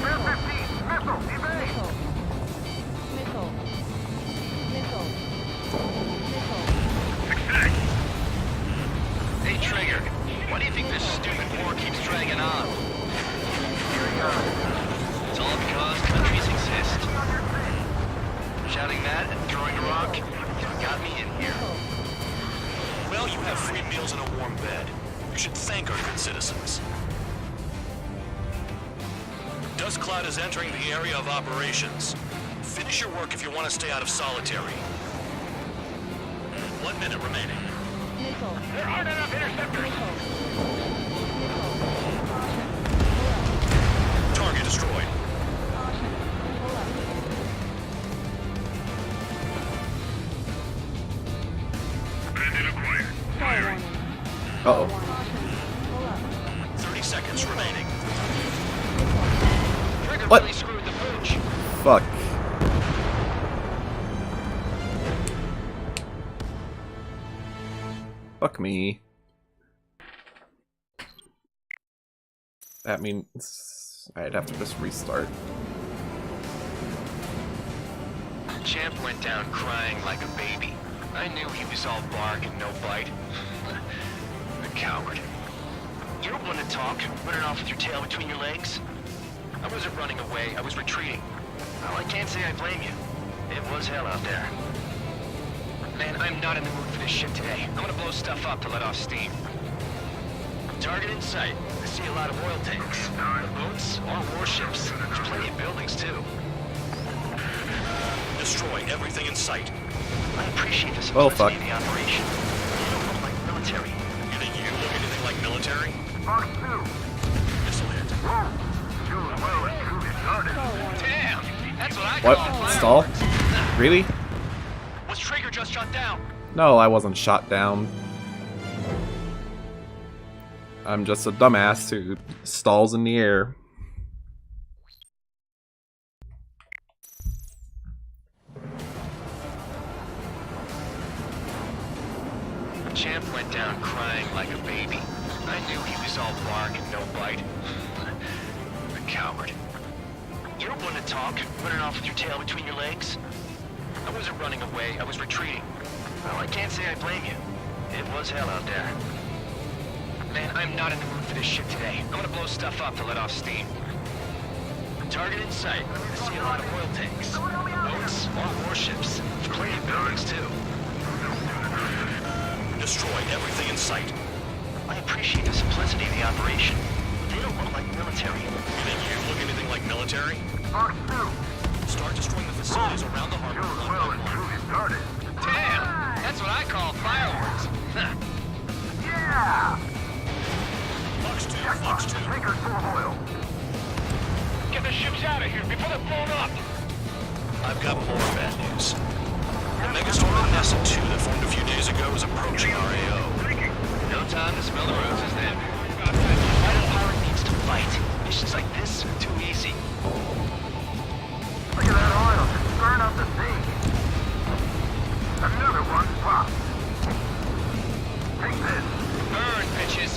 Air 15, missile, evade! Hey, Trigger, why do you think this stupid war keeps dragging on? It's all because countries exist. Shouting that and throwing a rock got me in here. Well, you have free meals and a warm bed. You should thank our good citizens. Dust Cloud is entering the area of operations. Finish your work if you want to stay out of solitary. 1 minute remaining. There aren't enough interceptors! Target destroyed. Bandit acquired. Firing. Uh-oh. 30 seconds remaining. Trigger What? really screwed the pooch. Fuck. Fuck me. That means I'd have to just restart. Champ went down crying like a baby. I knew he was all bark and no bite. A coward. You're one to talk, running off with your tail between your legs. I wasn't running away, I was retreating. Well, I can't say I blame you. It was hell out there. Man, I'm not in the mood for this shit today. I'm gonna blow stuff up to let off steam. Target in sight. I see a lot of oil tanks. Boats or warships. There's plenty of buildings, too. Destroy everything in sight. I appreciate the Oh, simplicity fuck. of the operation. You don't look like military. You think you look anything like military? Fox 2, Missile hit. whoa! You as well as truly started. Damn! That's what I What? call Stall? fireworks. Really? Was Trigger just shot down? No, I wasn't shot down. I'm just a dumbass who stalls in the air. Champ went down crying like a baby. I knew he was all bark and no bite. A coward. You're one to talk, running off with your tail between your legs. I wasn't running away, I was retreating. Well, I can't say I blame you. It was hell out there. Man, I'm not in the mood for this shit today. I'm gonna blow stuff up to let off steam. Target in sight. I see a lot of oil tanks. Boats or warships. Plenty of buildings, too. Destroy everything in sight. I appreciate the simplicity of the operation. They don't look like military. You think you look anything like military? Fox 2, Start destroying the facilities around the harbor you as one well by as one. truly started. Damn! That's what I call fireworks. Yeah! Fox 2, Check Fox box, 2. tankers full of oil. Get the ships out of here before they're blown up! I've got more bad news. The megastorm in Nessa 2 that formed a few days ago is approaching our AO. No time to smell the roses then. Vital Pirate needs to fight. Missions like this are too easy. Look at that oil, just burn up the sea. Another one popped. Take this. Burn, bitches!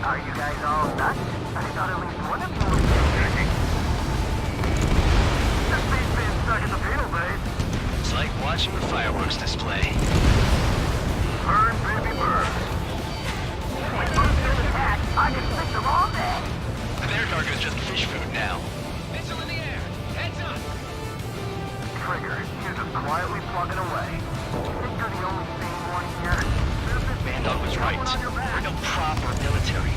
Are you guys all nuts? I thought at least one of you was checking. This beat's being stuck in the penal base. It's like watching the fireworks display. Burn, baby, burn. When both get attacked, I can fix them all day. Their target is just fish food now. Missile in the air! Heads up! Trigger, you're just quietly plugging away. Think you're the only sane one here? Bandog was right. We're no proper military.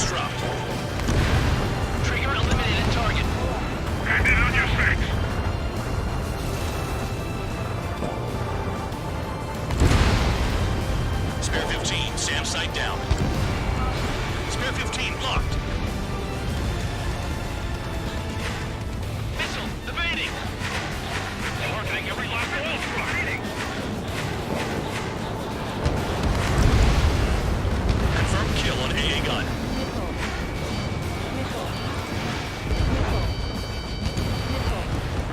Target's dropped. Trigger eliminated target. Hand it on your six. Spare 15, SAM site down. Spare 15 blocked. Missile, evading. Targeting every last oil truck. Confirmed kill on AA gun.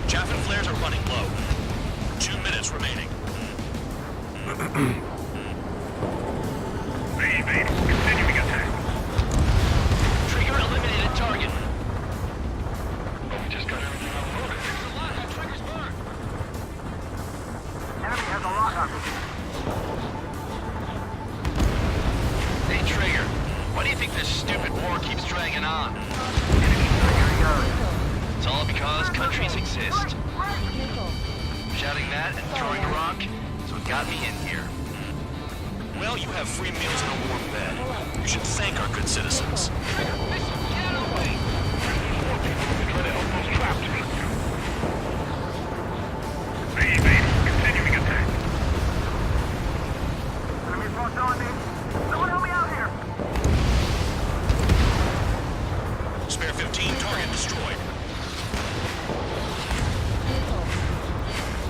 Chaff and flares are running low. 2 minutes remaining. Continuing attack. Trigger eliminated target. Just got everything unloaded. Trigger's burned. Enemy has a lock on me. Hey, Trigger. Why do you think this stupid war keeps dragging on? It's all because countries exist. Shouting that and throwing a rock is what got me in here. Well, you have free meals and a warm bed. You should thank our good citizens. Continuing attack. Enemy's locked on me. Someone help me out here. Spare 15, target destroyed.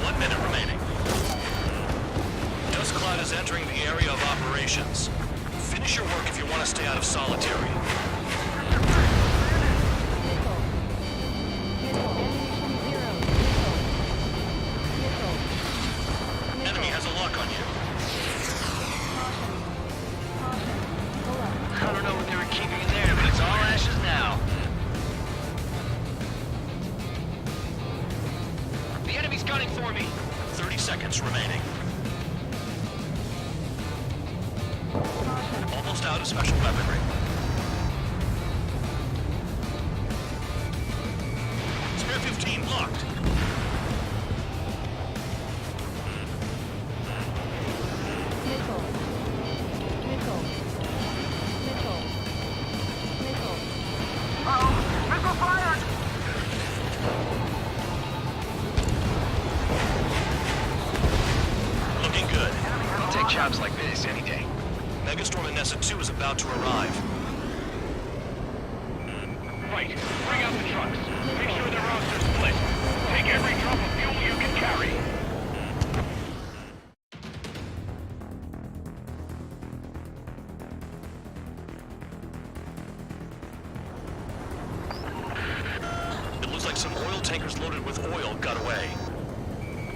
1 minute remaining. Dust cloud is entering the area of operations. Finish your work if you want to stay out of solitary. Enemy has a lock on you. I don't know what they were keeping in there, but it's all ashes now. The enemy's gunning for me. 30 seconds remaining. Almost out of special weaponry. Spare 15 blocked. Missile fired! Looking good. I'll take jobs like this any day. Megastorm and Nessa 2 is about to arrive. Right. Bring out the trucks. Make sure their routes are split. Take every drop of fuel you can carry. It looks like some oil tankers loaded with oil got away.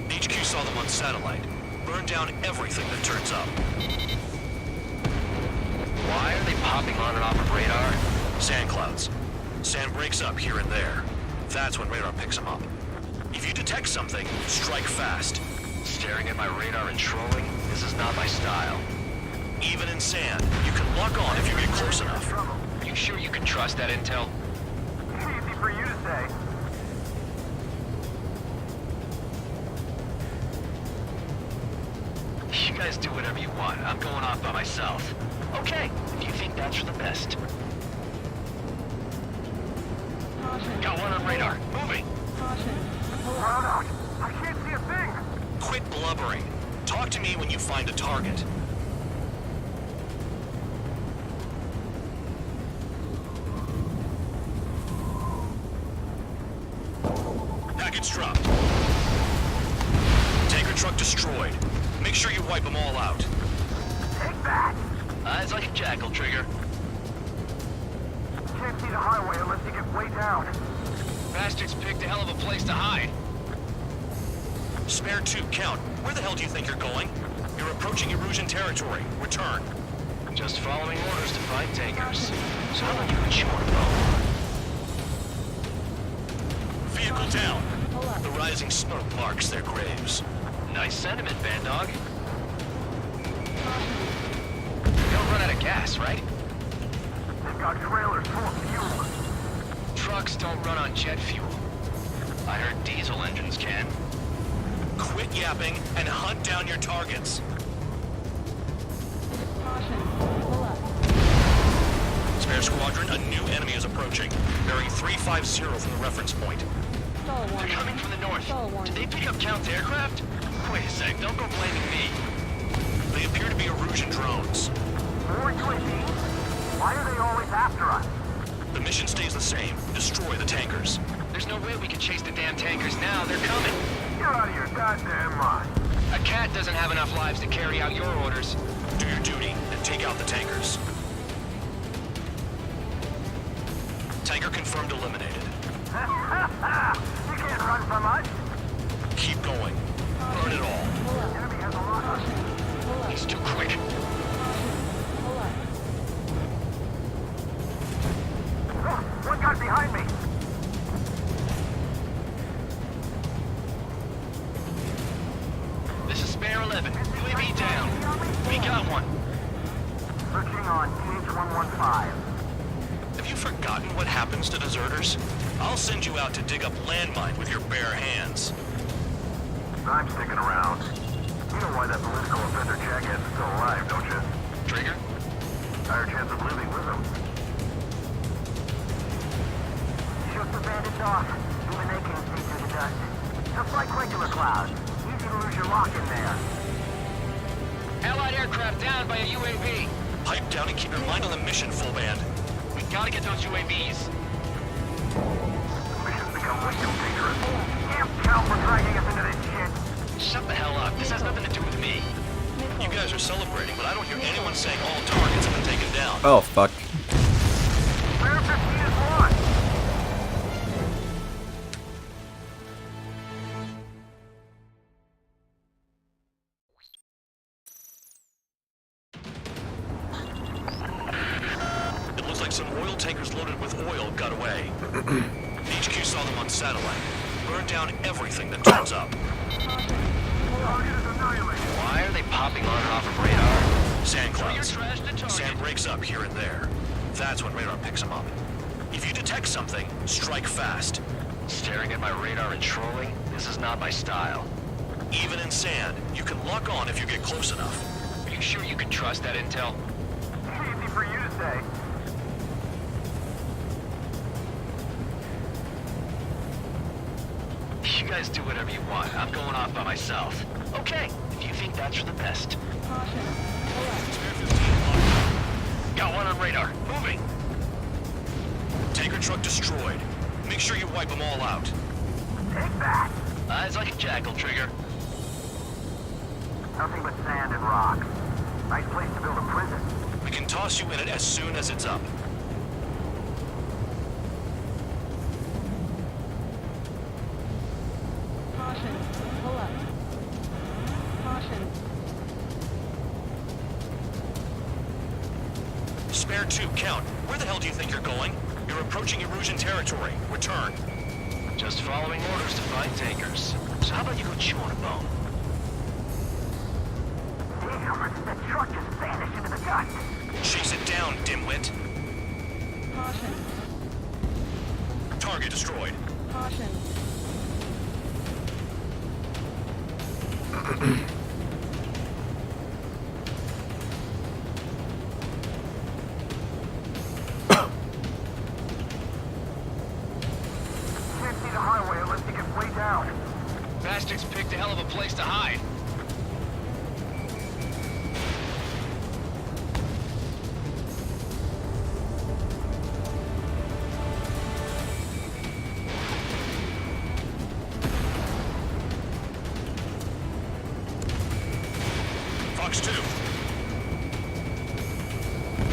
HQ saw them on satellite. Burned down everything that turns up. Why are they popping on and off of radar? Sand clouds. Sand breaks up here and there. That's when radar picks them up. If you detect something, strike fast. Staring at my radar and trolling? This is not my style. Even in sand, you can lock on if you get close enough. Are you sure you can trust that intel? Easy for you to say. You guys do whatever you want. I'm going off by myself. Okay, if you think that's for the best. Got one on radar. Moving. Round out. I can't see a thing. Quit blubbering. Talk to me when you find a target. Package dropped. Tanker truck destroyed. Make sure you wipe them all out. Take that. Eyes like a jackal, Trigger. Can't see the highway unless you get way down. Bastards picked a hell of a place to hide. Spare 2, count. Where the hell do you think you're going? You're approaching Erusian territory. Return. Just following orders to find tankers. So how about you chew on a bone? Vehicle down. The rising smoke marks their graves. Nice sentiment, Bandog. Don't run out of gas, right? They've got trailers full of fuel. Trucks don't run on jet fuel. I heard diesel engines can. Quit yapping and hunt down your targets. Spare Spare Squadron, a new enemy is approaching. Bearing 350 from the reference point. They're coming from the north. Did they pick up Count's aircraft? Wait a sec, don't go blaming me. They appear to be Erusian drones. More UAVs? Why are they always after us? The mission stays the same. Destroy the tankers. There's no way we can chase the damn tankers now. They're coming. You're out of your goddamn mind. A cat doesn't have enough lives to carry out your orders. Do your duty and take out the tankers. Tanker confirmed eliminated. You can't run from us. Keep going. Burn it all. Enemy has a lot of... He's too quick. Oh, one got behind me. This is Spare 11. UAV down. We got one. Searching on PH-115. Have you forgotten what happens to deserters? I'll send you out to dig up landmine with your bare hands. I'm sticking around. You know why that political offender jackass is still alive, don't you? Trigger? Higher chance of living with him. Shoot the bandits off. Even they can't see through the dust. Just like regular clouds. Easy to lose your lock in there. Allied aircraft down by a UAV. Pipe down and keep your mind on the mission, full band. We gotta get those UAVs. Mission's become way too dangerous. Damn Cal for dragging us into this shit. Shut the hell up. This has nothing to do with me. You guys are celebrating, but I don't hear anyone saying all targets have been taken down. Oh, fuck. Spare 15 is lost. It looks like some oil tankers loaded with oil got away. HQ saw them on satellite. Burned down everything that turns up. Why are they popping on and off of radar? Sand clouds. Sand breaks up here and there. That's when radar picks them up. If you detect something, strike fast. Staring at my radar and trolling? This is not my style. Even in sand, you can lock on if you get close enough. Are you sure you can trust that intel? Easy for you to say. You guys do whatever you want. I'm going off by myself. Okay, if you think that's for the best. Got one on radar. Moving. Tanker truck destroyed. Make sure you wipe them all out. Take that. Eyes like a jackal, Trigger. Nothing but sand and rock. Nice place to build a prison. We can toss you in it as soon as it's up. Caution. Pull up. Caution. Spare 2, count. Where the hell do you think you're going? You're approaching Erusian territory. Return. Just following orders to find tankers. So how about you go chew on a bone? Damn, that truck just vanished into the dust. Chase it down, dimwit. Caution. Target destroyed. Caution. Can't see the highway unless you get way down. Bastards picked a hell of a place to hide. Fox 2.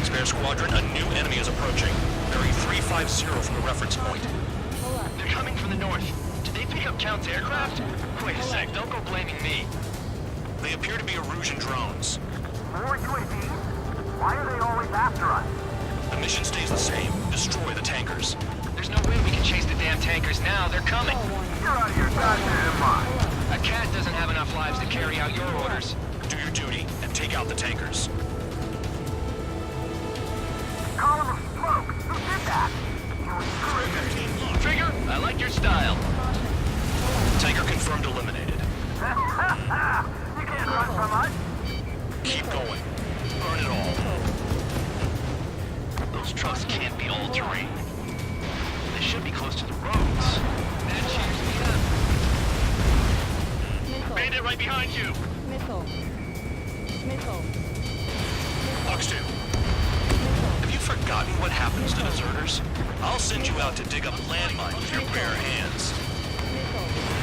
Spare Squadron, a new enemy is approaching. Bearing 350 from the reference point. They're coming from the north. Did they pick up Count's aircraft? Wait a sec, don't go blaming me. They appear to be Erusian drones. More UAVs? Why are they always after us? The mission stays the same. Destroy the tankers. There's no way we can chase the damn tankers now. They're coming. You're out of your goddamn mind. A cat doesn't have enough lives to carry out your orders. Do your duty and take out the tankers. Column of smoke. Who did that? Trigger, I like your style. Tanker confirmed eliminated. You can't run from us. Keep going. Burn it all. Those trucks can't terrain. They should be close to the roads. That cheers me up. Bandit right behind you! Missile. Missile. Fox 2. Have you forgotten what happens to deserters? I'll send you out to dig up landmines with your bare hands.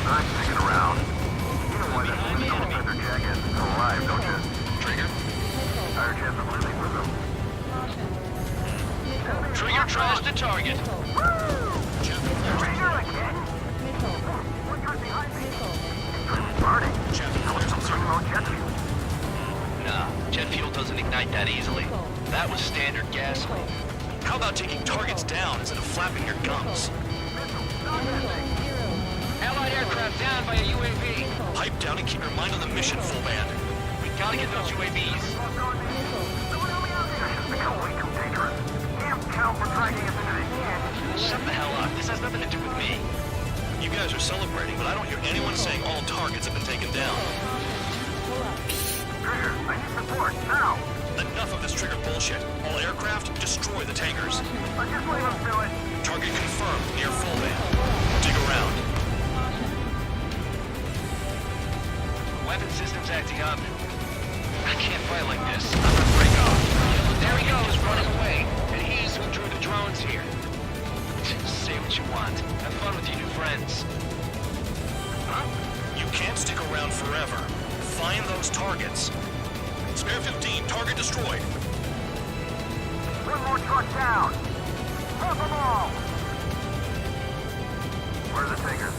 I'm sticking around. You know why that call center jacket is still alive, don't you? Trigger? Higher chance of living with them. Trigger tries to target. Trigger again? What got behind me? Burning. Jet fuel. Nah, jet fuel doesn't ignite that easily. That was standard gasoline. How about taking targets down instead of flapping your gums? Allied aircraft down by a UAV. Pipe down and keep your mind on the mission, full band. We gotta get those UAVs. Become way too dangerous. Damn cow for dragging us into the end. Shut the hell up. This has nothing to do with me. You guys are celebrating, but I don't hear anyone saying all targets have been taken down. Trigger, I need support, now! Enough of this Trigger bullshit. All aircraft, destroy the tankers. I just leave them to it. Target confirmed near full band. Dig around. Weapon system's acting up. I can't fight like this. I'm gonna break off. There he goes, running away. And he's who drew the drones here. Say what you want. Have fun with your new friends. Huh? You can't stick around forever. Find those targets. Spare 15, target destroyed. One more truck down. Drop them all. Where are the tankers?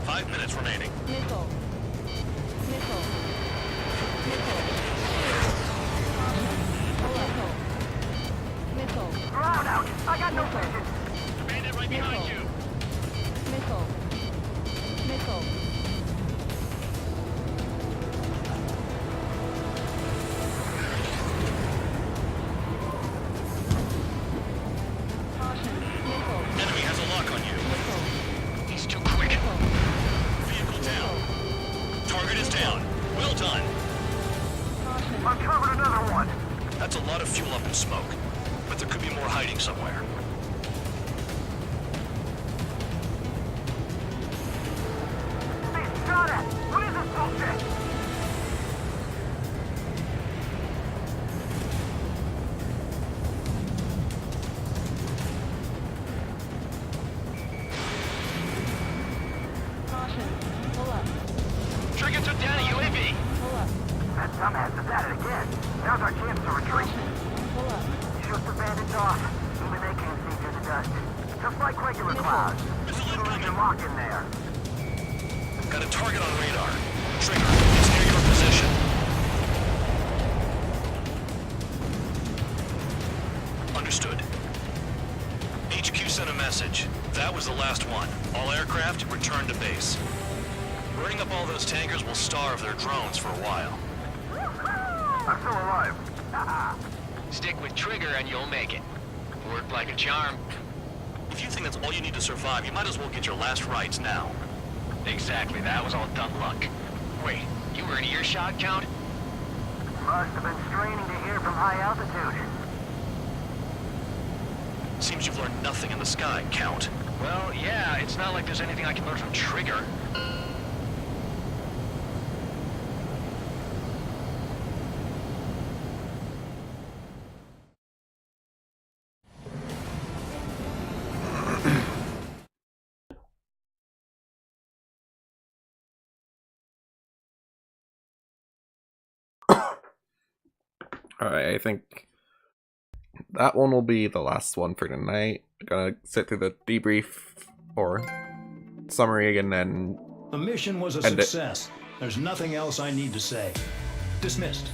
Five minutes remaining. Missile. Missile. Missile. Missile. Ground out. I got no vision. Bandit right behind you. Missile. Missile. Enemy has a lock on you. He's too quick. Vehicle down. Target is down. Well done. Uncovered another one. That's a lot of fuel up in smoke. But there could be more hiding somewhere. Hey, shot it! What is this bullshit? Trigger took down a UAV. That dumbass is at it again. Now's our chance to retreat. Shoot the bandits off. Even they can't see through the dust. Just like regular clouds. You're locked in there. Got a target on radar. Trigger, it's near your position. Understood. HQ sent a message. That was the last one. All aircraft, return to base. Burning up all those tankers will starve their drones for a while. I'm still alive. Stick with Trigger and you'll make it. Worked like a charm. If you think that's all you need to survive, you might as well get your last rites now. Exactly, that was all dumb luck. Wait, you were in earshot, Count? Must have been straining to hear from high altitude. Seems you've learned nothing in the sky, Count. Well, yeah, it's not like there's anything I can learn from Trigger. Alright, I think that one will be the last one for tonight. I'm gonna sit through the debrief or summary again and The mission was a success. There's nothing else I need to say. Dismissed.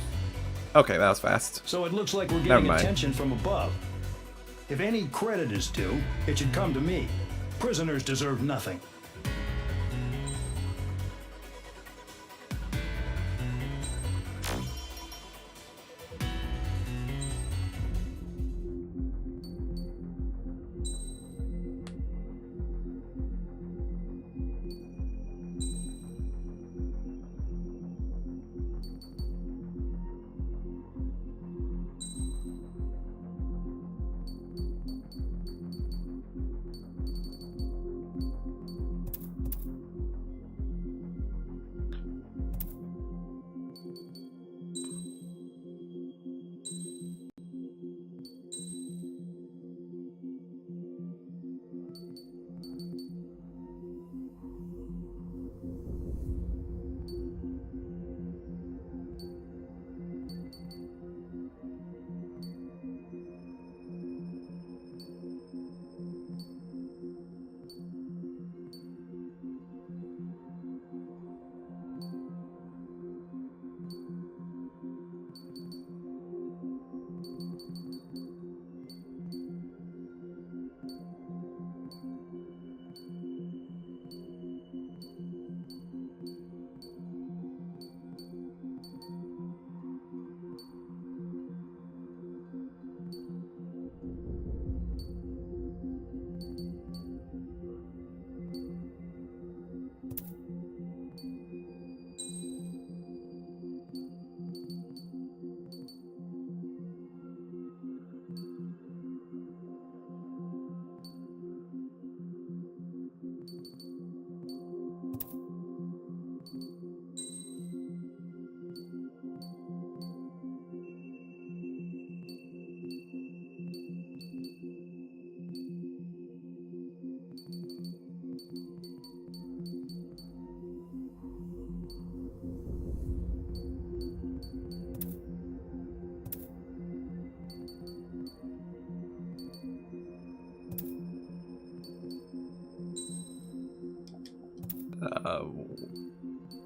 Okay, that was fast. So it looks like we're Never getting mind. attention from above. If any credit is due, it should come to me. Prisoners deserve nothing.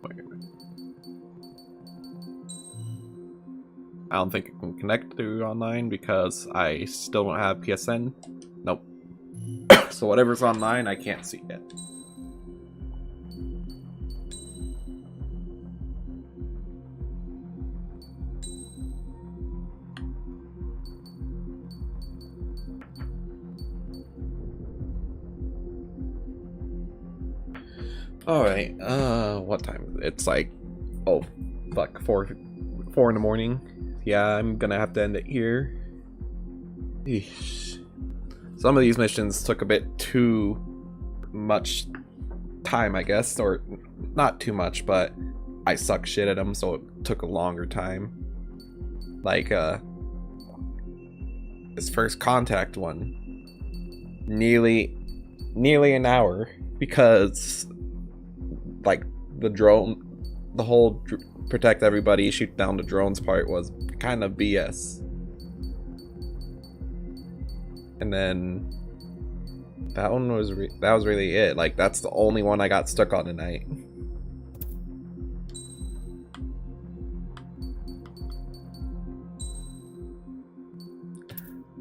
Wait a minute. I don't think I can connect to online because I still don't have PSN. Nope. So whatever's online, I can't see yet. Alright, what time is it? It's like, oh, fuck, 4 in the morning. Yeah, I'm gonna have to end it here. Eesh. Some of these missions took a bit too much time, I guess, or not too much, but I suck shit at them, so it took a longer time. Like, this first contact one, nearly an hour, because like the whole protect everybody, shoot down the drones part was kind of BS. And then that one was that was really it. Like, that's the only one I got stuck on tonight.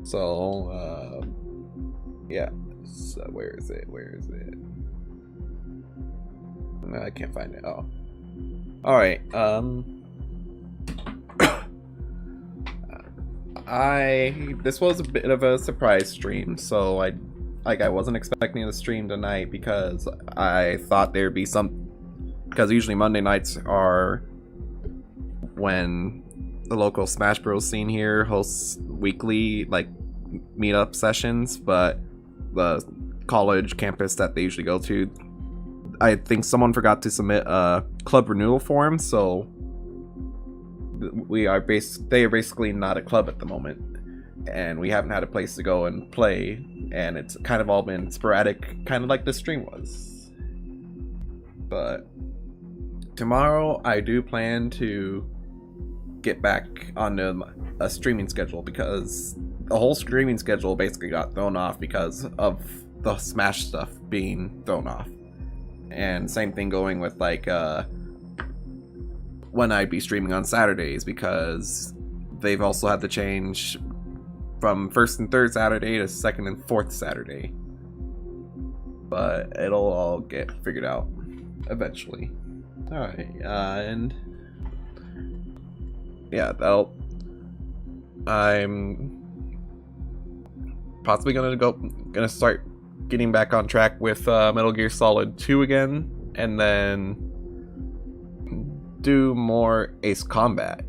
So yeah, so where is it? No, I can't find it. Oh, all right. This was a bit of a surprise stream, so I wasn't expecting to stream tonight because I thought there'd be because usually Monday nights are when the local Smash Bros scene here hosts weekly like meetup sessions, but the college campus that they usually go to, I think someone forgot to submit a club renewal form, so they are basically not a club at the moment, and we haven't had a place to go and play, and it's kind of all been sporadic, kind of like the stream was. But tomorrow I do plan to get back onto a streaming schedule, because the whole streaming schedule basically got thrown off because of the Smash stuff being thrown off. And same thing going with like when I'd be streaming on Saturdays, because they've also had to change from first and third Saturday to second and fourth Saturday. But it'll all get figured out eventually. Alright, and yeah, I'm possibly gonna start getting back on track with Metal Gear Solid 2 again, and then do more Ace Combat.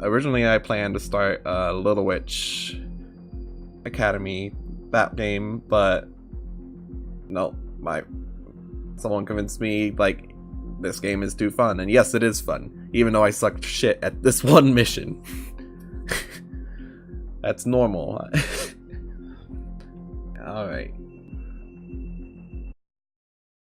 Originally I planned to start Little Witch Academy, that game, but no, someone convinced me like this game is too fun, and yes, it is fun, even though I sucked shit at this one mission. That's normal. Alright.